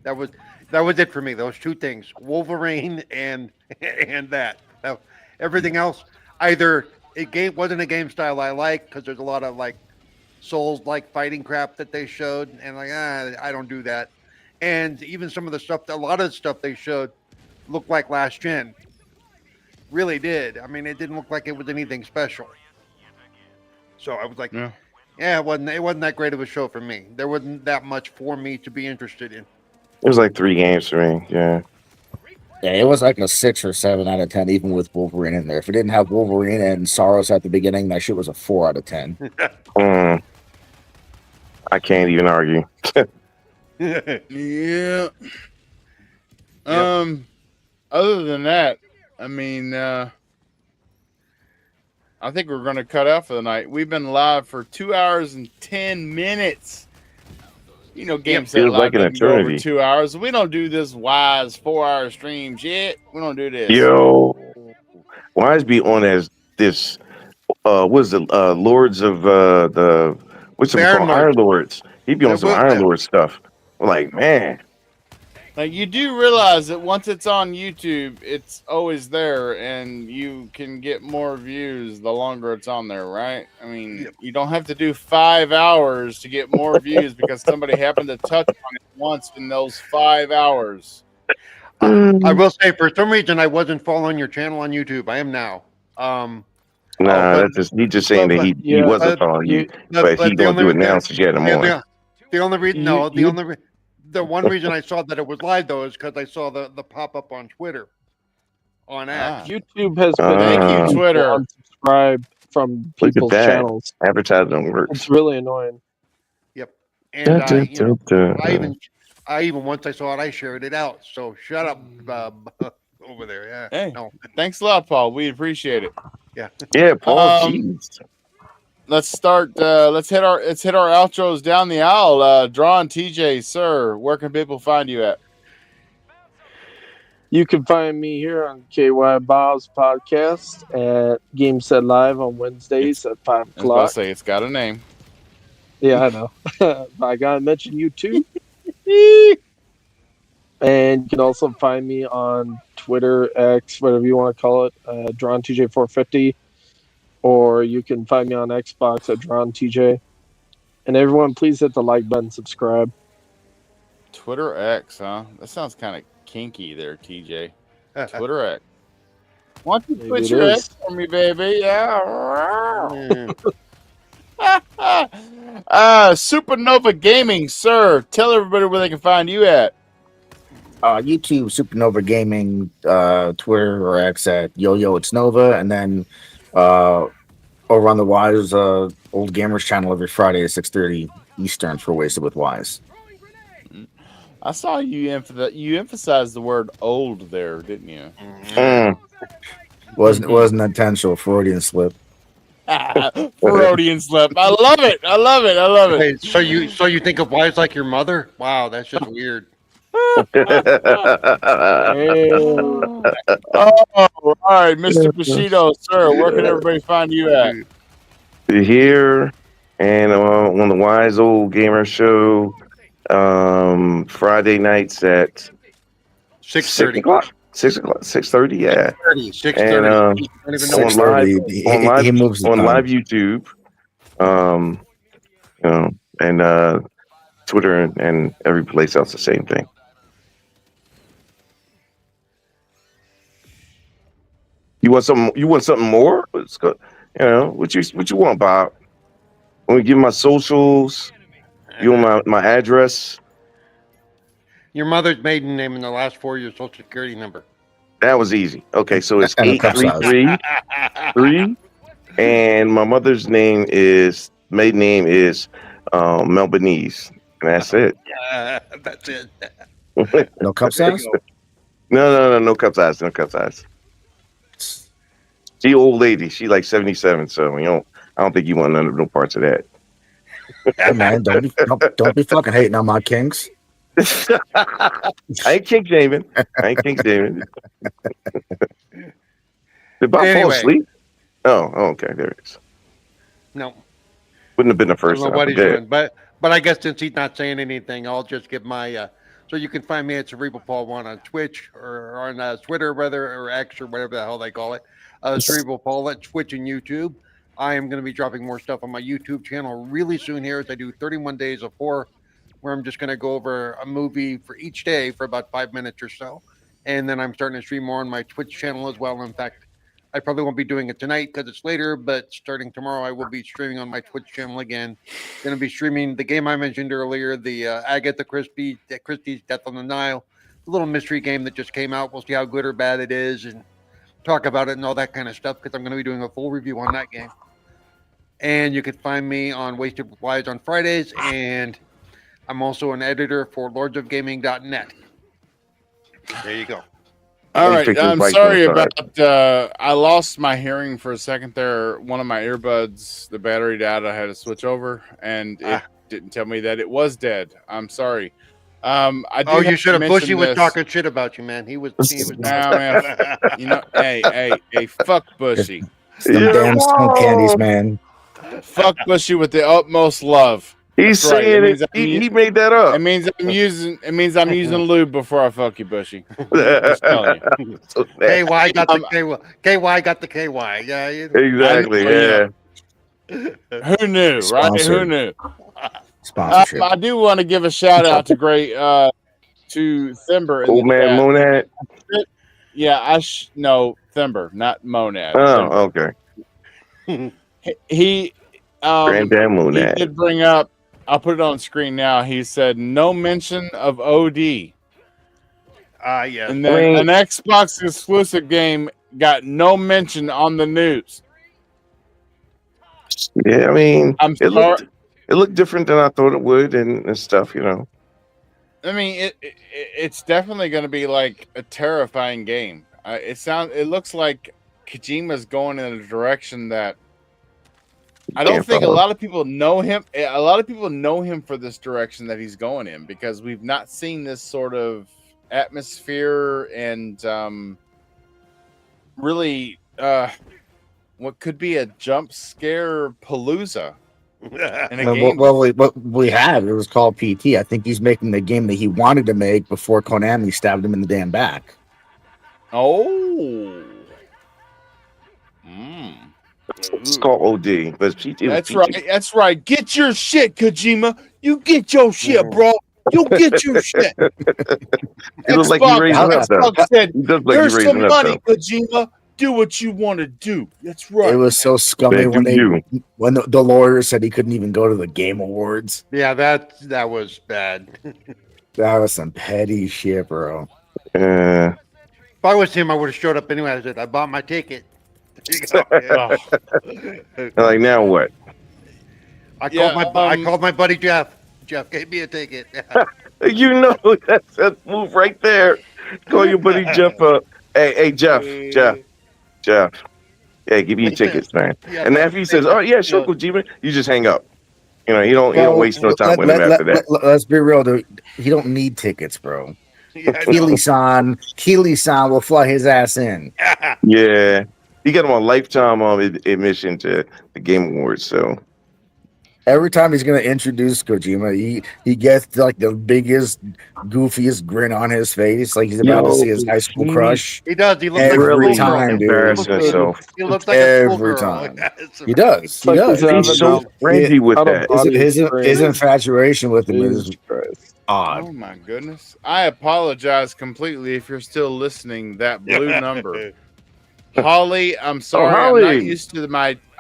That was it for me. Those two things: Wolverine and that. Everything else, either wasn't a game style I like because there's a lot of like Souls-like fighting crap that they showed, and like I don't do that. And even some of the stuff, a lot of the stuff they showed looked like last gen. Really did. I mean, it didn't look like it was anything special. So I was like, yeah, it wasn't that great of a show for me. There wasn't that much for me to be interested in. It was like 3 games for me. Yeah. Yeah, it was like a 6 or 7 out of 10, even with Wolverine in there. If it didn't have Wolverine and Saros at the beginning, that shit was a 4 out of 10. I can't even argue. Yeah. Other than that, I mean, I think we're going to cut out for the night. We've been live for 2 hours and 10 minutes. You know, Game Set Feels Live like an doesn't go over eternity. 2 hours. We don't do this wise 4-hour streams yet. We don't do this. Yo, Wise be on as this. What is the Lords of the what's it Iron called? Lords. Iron Lords. He be on Yeah, some well, Iron Lord stuff. I'm like, man, Like, you do realize that once it's on YouTube, it's always there, and you can get more views the longer it's on there, right? I mean, you don't have to do 5 hours to get more views because somebody happened to touch on it once in those 5 hours. I will say, for some reason, I wasn't following your channel on YouTube. I am now. nah, but- that's just he just saying that he yeah, wasn't following you, but he the gonna only do it now the, since you had him on. the only reason, You- no, the you- only the one reason I saw that it was live though is because I saw the pop up on Twitter, on X. YouTube has been Thank you, making Twitter. people unsubscribe from Look at people's that. channels. Advertising works. It's really annoying. Yep. And Dun, you know, dun, dun. I even once I saw it, I shared it out. So shut up, over there. Yeah. Hey, No. thanks a lot, Paul. We appreciate it. Yeah. Yeah, Paul. Um, Jeez. Let's start. Let's hit our outros down the aisle. Drawn TJ, sir, where can people find you at? You can find me here on KY Bob's podcast at Game Set Live on Wednesdays at 5 I was about o'clock. to say it's got a name. Yeah, I know. I gotta mention you too. And you can also find me on Twitter, X, whatever you want to call it, DrawnTJ450. Or you can find me on Xbox at DrawnTJ. And everyone, please hit the like button, subscribe. Twitter X, huh? That sounds kind of kinky there, TJ. Twitter X. Why don't you Maybe put it your is. X for me, baby? Yeah. SupaNova Gaming, sir. Tell everybody where they can find you at. YouTube, SupaNova Gaming, Twitter or X at Yo It's Nova, and then over on the Wise Old Gamers channel every Friday at 6:30 Eastern for Wasted with Wise. I saw you emphasized the word old there, didn't you? Wasn't intentional, Freudian slip. Freudian slip. I love it. I love it. I love it. Wait, so you think of Wise like your mother? Wow, that's just weird. Oh, all right, Mr. Bushido, sir. Where can everybody find you at? Here and on the Wise Old Gamer Show, Friday nights at 6:30. 6:30, yeah. 6:30. And I don't even know. on live, 6:30. He moves the on time. live YouTube, you know, and Twitter and every place else the same thing. You want something? You want something more? Let's go. You know what you want, Bob? Let me give you my socials. You want my address? Your mother's maiden name and the last 4 of your social security number. That was easy. Okay, so it's And a cup size. 8333, and my mother's maiden name is Melbanese, and that's it. That's it. No cup size? No cup size, no cup size. She old lady. She like 77, so I don't think you want no parts of that. Hey man, don't be fucking hating on my kings. I ain't King Jamin. Did Bob fall Anyway. asleep? Oh, okay, there it is. No, Wouldn't have been the I first don't know time. what he's doing, but I guess since he's not saying anything, I'll just give my. So you can find me at Cerebral Paul 1 on Twitch or on Twitter, or X or whatever the hell they call it. Cerebral Paul at Twitch and YouTube. I am going to be dropping more stuff on my YouTube channel really soon here as I do 31 days of horror, where I'm just going to go over a movie for each day for about 5 minutes or so. And then I'm starting to stream more on my Twitch channel as well. In fact, I probably won't be doing it tonight because it's later, but starting tomorrow, I will be streaming on my Twitch channel again. Going to be streaming the game I mentioned earlier, the Agatha Christie's Death on the Nile, little mystery game that just came out. We'll see how good or bad it is and talk about it and all that kind of stuff because I'm going to be doing a full review on that game. And you can find me on Wasted Replies on Fridays, and I'm also an editor for lordsofgaming.net. There you go. All He right, fixed his I'm mic sorry inside. about. I lost my hearing for a second there. One of my earbuds, the battery died. I had to switch over, and it didn't tell me that it was dead. I'm sorry. I do. Oh, have you should to have. Bushy mention was this. talking shit about you, man. He was. Nah, man. You know, hey, fuck Bushy. It's them damn skunk candies, man. Fuck Bushy with the utmost love. He's That's right. saying means it. I'm u- He made that up. It means I'm using. It means I'm using lube before I fuck you, Bushy. Just telling you. So KY nasty. got the KY got the KY. Yeah. Exactly. I know, Yeah. Who knew, right? Who Sponsored. knew? Sponsorship. I do want to give a shout out to to Thimber in Old the man chat. Monad. Yeah, no Thimber, not Monad. Oh, Thimber. okay. He Granddad he Monad. did bring up. I'll put it on screen now. He said no mention of OD, Yes. and then an Xbox exclusive game got no mention on the news. Yeah, I mean, I'm it sorry. looked different than I thought it would, and stuff. You know. I mean, it's definitely going to be like a terrifying game. It looks like Kojima's going in a direction that I don't think a lot of people know him. A lot of people know him for this direction that he's going in because we've not seen this sort of atmosphere and really what could be a jump scare palooza in a game. What we had, it was called PT. I think he's making the game that he wanted to make before Konami stabbed him in the damn back. Oh. It's called OD, but That's right. That's right. Get your shit, Kojima. You get your shit, bro. You get your shit. It looks like you raising up, though. Xbox said, He does like "Here's you some raising up, money, though. Kojima. Do what you want to do." That's right. It was so scummy Man, when the lawyer said he couldn't even go to the Game Awards. Yeah, that was bad. That was some petty shit, bro. Yeah. If I was him, I would have showed up anyway. I said, I bought my ticket. There you go. Yeah. Like now what? I called my buddy Jeff. Jeff gave me a ticket. You know that's a move right there. Call your buddy Jeff up. Hey, Jeff. Hey, give me tickets, man. Yeah, And after he says, "Oh yeah, sure, Kojima," you just hang up. You know, you don't waste no time with him after that. Let's be real, dude. He don't need tickets, bro. Keely-san will fly his ass in. Yeah, he got him on lifetime admission to the Game Awards. So every time he's gonna introduce Kojima, he gets like the biggest, goofiest grin on his face, like he's about to see his high school crush. He does. He looks every like a time, dude. embarrassing himself. He looks like a Every schoolgirl. time. He does. He does. He's so friendly with that. His infatuation with him is odd. Oh my goodness! I apologize completely if you're still listening. That blue number, Holly. I'm sorry. Holly.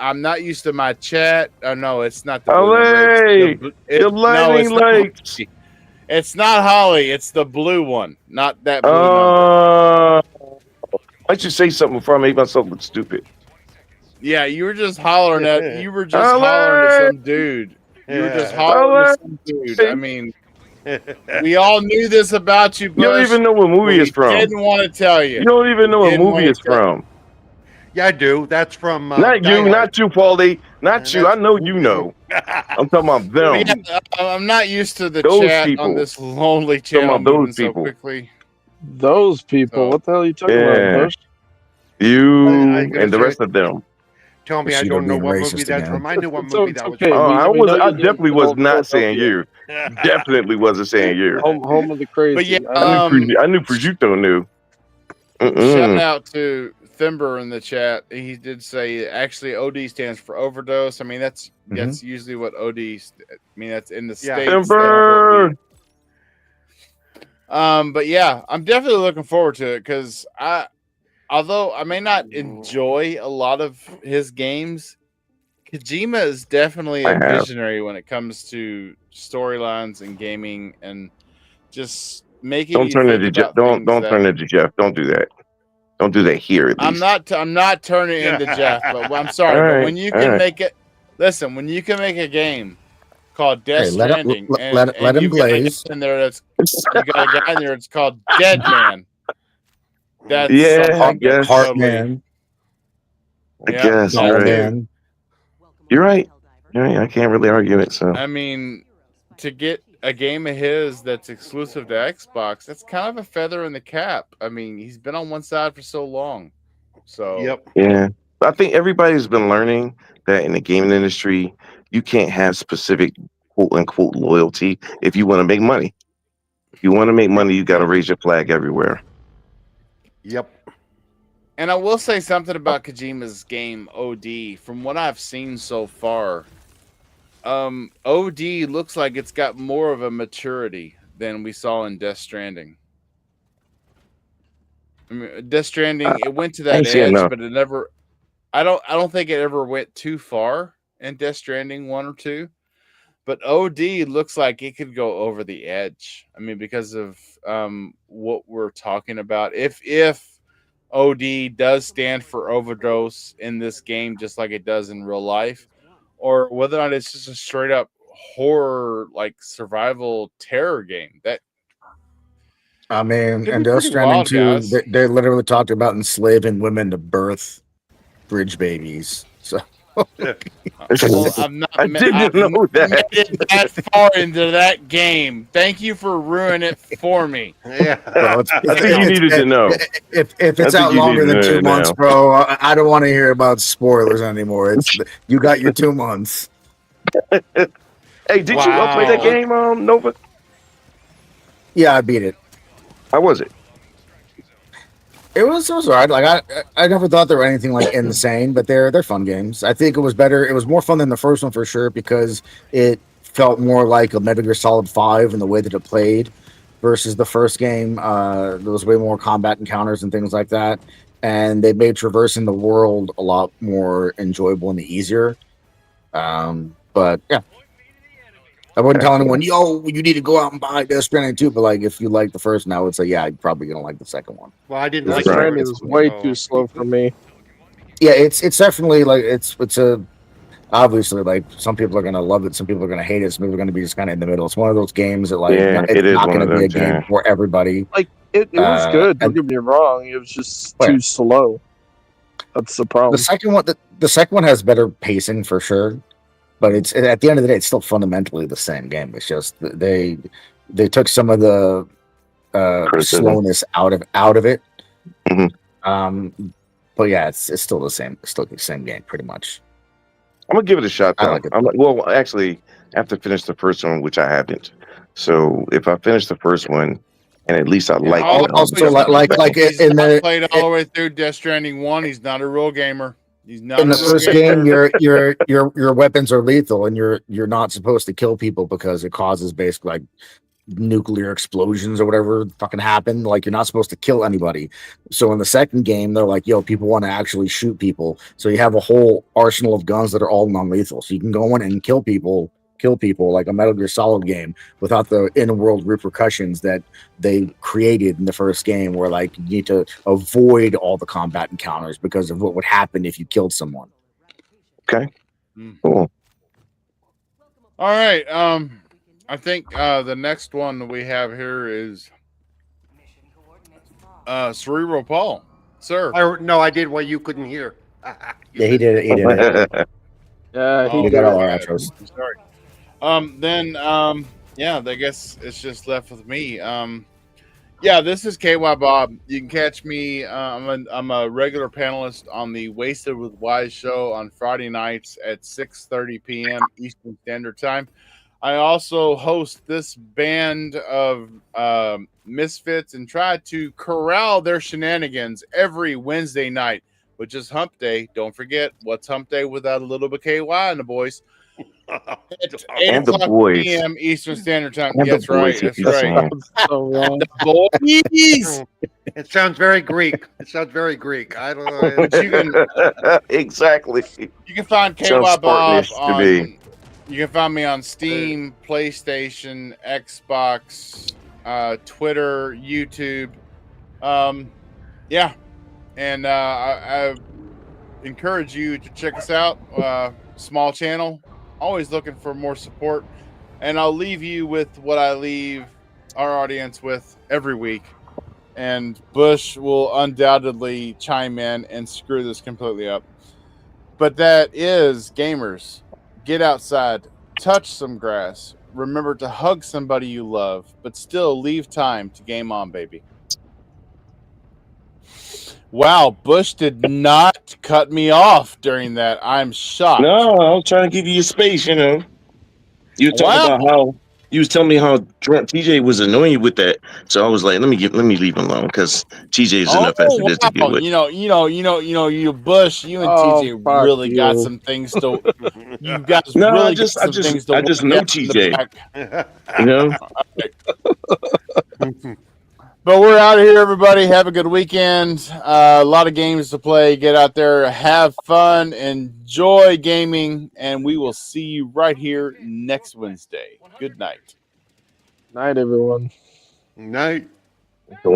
I'm not used to my chat. Oh no, it's not the Holly. blue number. You're lightning lights. It's not Holly. It's the blue one, not that blue number. I should say something before I make myself look stupid. Yeah, you were just hollering at. You were just hollering at some dude. You were just hollering at some dude. I mean, we all knew this about you, Bush. You don't even know what movie it's from. Didn't want to tell you. You don't even know what movie it's from. Yeah, I do. That's from not you, Paulie. Not you. I know you know. I'm talking about them. Yeah, I'm not used to the Those chat people. on this lonely channel about those moving so people. quickly. Those people. What the hell are you talking about, Bush? You and the rest of them. Tell me I don't know what movie that's from. I knew what movie that was okay. from. I definitely was not saying you. Definitely wasn't saying you. Home of the crazy. But yeah, I knew Prosciutto knew. Shout out to Thimber in the chat. He did say actually OD stands for overdose. I mean that's usually what OD. I mean that's in the States. Thimber. But yeah, I'm definitely looking forward to it because although I may not enjoy a lot of his games, Kojima is definitely a visionary when it comes to storylines and gaming and just making Don't you turn think into Jeff. about Don't things don't that turn into Jeff. Don't do that. Don't do that here. At I'm least. not turning into Jeff, but I'm sorry. All But right, when you all can right. make it, listen, when you can make a game called Death Hey, let him Stranding, let him you've got a guy blaze. in there that's you got a guy in there. It's called Dead Man. That's Yeah, I something that guess. Heart totally. man, I Yeah, guess. that You're doll right. too. man. You're right. You're right. I can't really argue it. So I mean, to get a game of his that's exclusive to Xbox, that's kind of a feather in the cap. I mean, he's been on one side for so long. So Yep. yeah, I think everybody's been learning that in the gaming industry, you can't have specific quote unquote loyalty if you want to make money. If you want to make money, you got to raise your flag everywhere. Yep. And I will say something about Kojima's game OD. From what I've seen so far, OD looks like it's got more of a maturity than we saw in Death Stranding. I mean, Death Stranding, it went to I that ain't seen edge, enough. but it never. I don't think it ever went too far in Death Stranding 1 or 2. But OD looks like it could go over the edge. I mean, because of what we're talking about. If OD does stand for overdose in this game, just like it does in real life, or whether or not it's just a straight up horror, like survival terror game, that I mean, could and be Death pretty Stranding wild, 2, guys. they literally talked about enslaving women to birth bridge babies. So Well, I've not, I didn't know made that. it that far into that game. Thank you for ruining it for me. Yeah. bro, I think you needed to know. if I it's think out you longer needed than to 2 know months, now. bro, I don't want to hear about spoilers anymore. You got your 2 months. Hey, did you play that Wow. game, Nova? Yeah, I beat it. How was it? It was alright. Like I never thought they were anything like insane, but they're fun games. I think it was better. It was more fun than the first one for sure because it felt more like a Metal Gear Solid 5 in the way that it played versus the first game. There was way more combat encounters and things like that, and they made traversing the world a lot more enjoyable and easier. But yeah, I wouldn't tell anyone, yo, you need to go out and buy Death Stranding 2. But like, if you like the first, now it's like, yeah, you're probably gonna like the second one. Well, I didn't Death like Right. Stranding the was first way one, too so- slow for me. Yeah, it's definitely like it's a obviously like some people are gonna love it, some people are gonna hate it, some people are gonna be just kind of in the middle. It's one of those games that like Yeah, it's it is not one gonna of be a those, game yeah. for everybody. Like it was good. Don't and get me wrong. It was just Oh, yeah. too slow. That's the the problem. second one, the second one has better pacing for sure, but it's at the end of the day, it's still fundamentally the same game. It's just they took some of the Criticism. slowness out of it. Mhm. But yeah, it's still the same. It's still the same game, pretty much. I'm gonna give it a shot I though. like it. Well, actually, I have to finish the first one, which I haven't. So if I finish the first one, and at least I like All it, I Also, always like he's in not the played all the way through Death Stranding 1. He's not a real gamer. He's not in a the real first gamer. game, your weapons are lethal, and you're not supposed to kill people because it causes basically like nuclear explosions or whatever fucking happened. Like you're not supposed to kill anybody. So in the second game, they're like, yo, people want to actually shoot people. So you have a whole arsenal of guns that are all non-lethal. So you can go in and kill people like a Metal Gear Solid game without the in-world repercussions that they created in the first game, where like you need to avoid all the combat encounters because of what would happen if you killed someone. Okay. Mm. Cool. All right. I think the next one we have here is Cerebral Paul. Sir. No, I did what you couldn't hear. Yeah, he did it. He did it. Yeah, Oh, He he got did. all our bad. outros. I'm sorry. Yeah, I guess it's just left with me. Yeah, this is KY Bob. You can catch me. I'm a regular panelist on the Wasted with Wise show on Friday nights at 6:30 p.m. Eastern Standard Time. I also host this band of misfits and try to corral their shenanigans every Wednesday night, which is Hump Day. Don't forget, what's Hump Day without a little bit of KY and the boys? At 8 And the o'clock boys. p.m. Eastern Standard Time. And the That's right. boys, That's if you right. say. So wrong. The boys. It sounds very Greek. It sounds very Greek. I don't know. But you can Exactly. you can find KY Sounds Bob Spartanish to me. on. You can find me on Steam, PlayStation, Xbox, Twitter, YouTube. Yeah, and I encourage you to check us out. Small channel, always looking for more support. And I'll leave you with what I leave our audience with every week. And Bush will undoubtedly chime in and screw this completely up. But that is, gamers, get outside, touch some grass. Remember to hug somebody you love, but still leave time to game on, baby. Wow, Bush did not cut me off during that. I'm shocked. No, I was trying to give you space. You know, you were talking Wow. about how you was telling me how drunk TJ was annoying you with that. So I was like, let me leave him alone because TJ is enough as it is to deal with. You Bush, you and Oh, TJ fuck really got you. some things to. You guys No, really I just got some things to I just work know out in the TJ. back. You know, But we're out of here, everybody. Have a good weekend. A lot of games to play. Get out there, have fun, enjoy gaming, and we will see you right here next Wednesday. Good night. Night, everyone. Night. the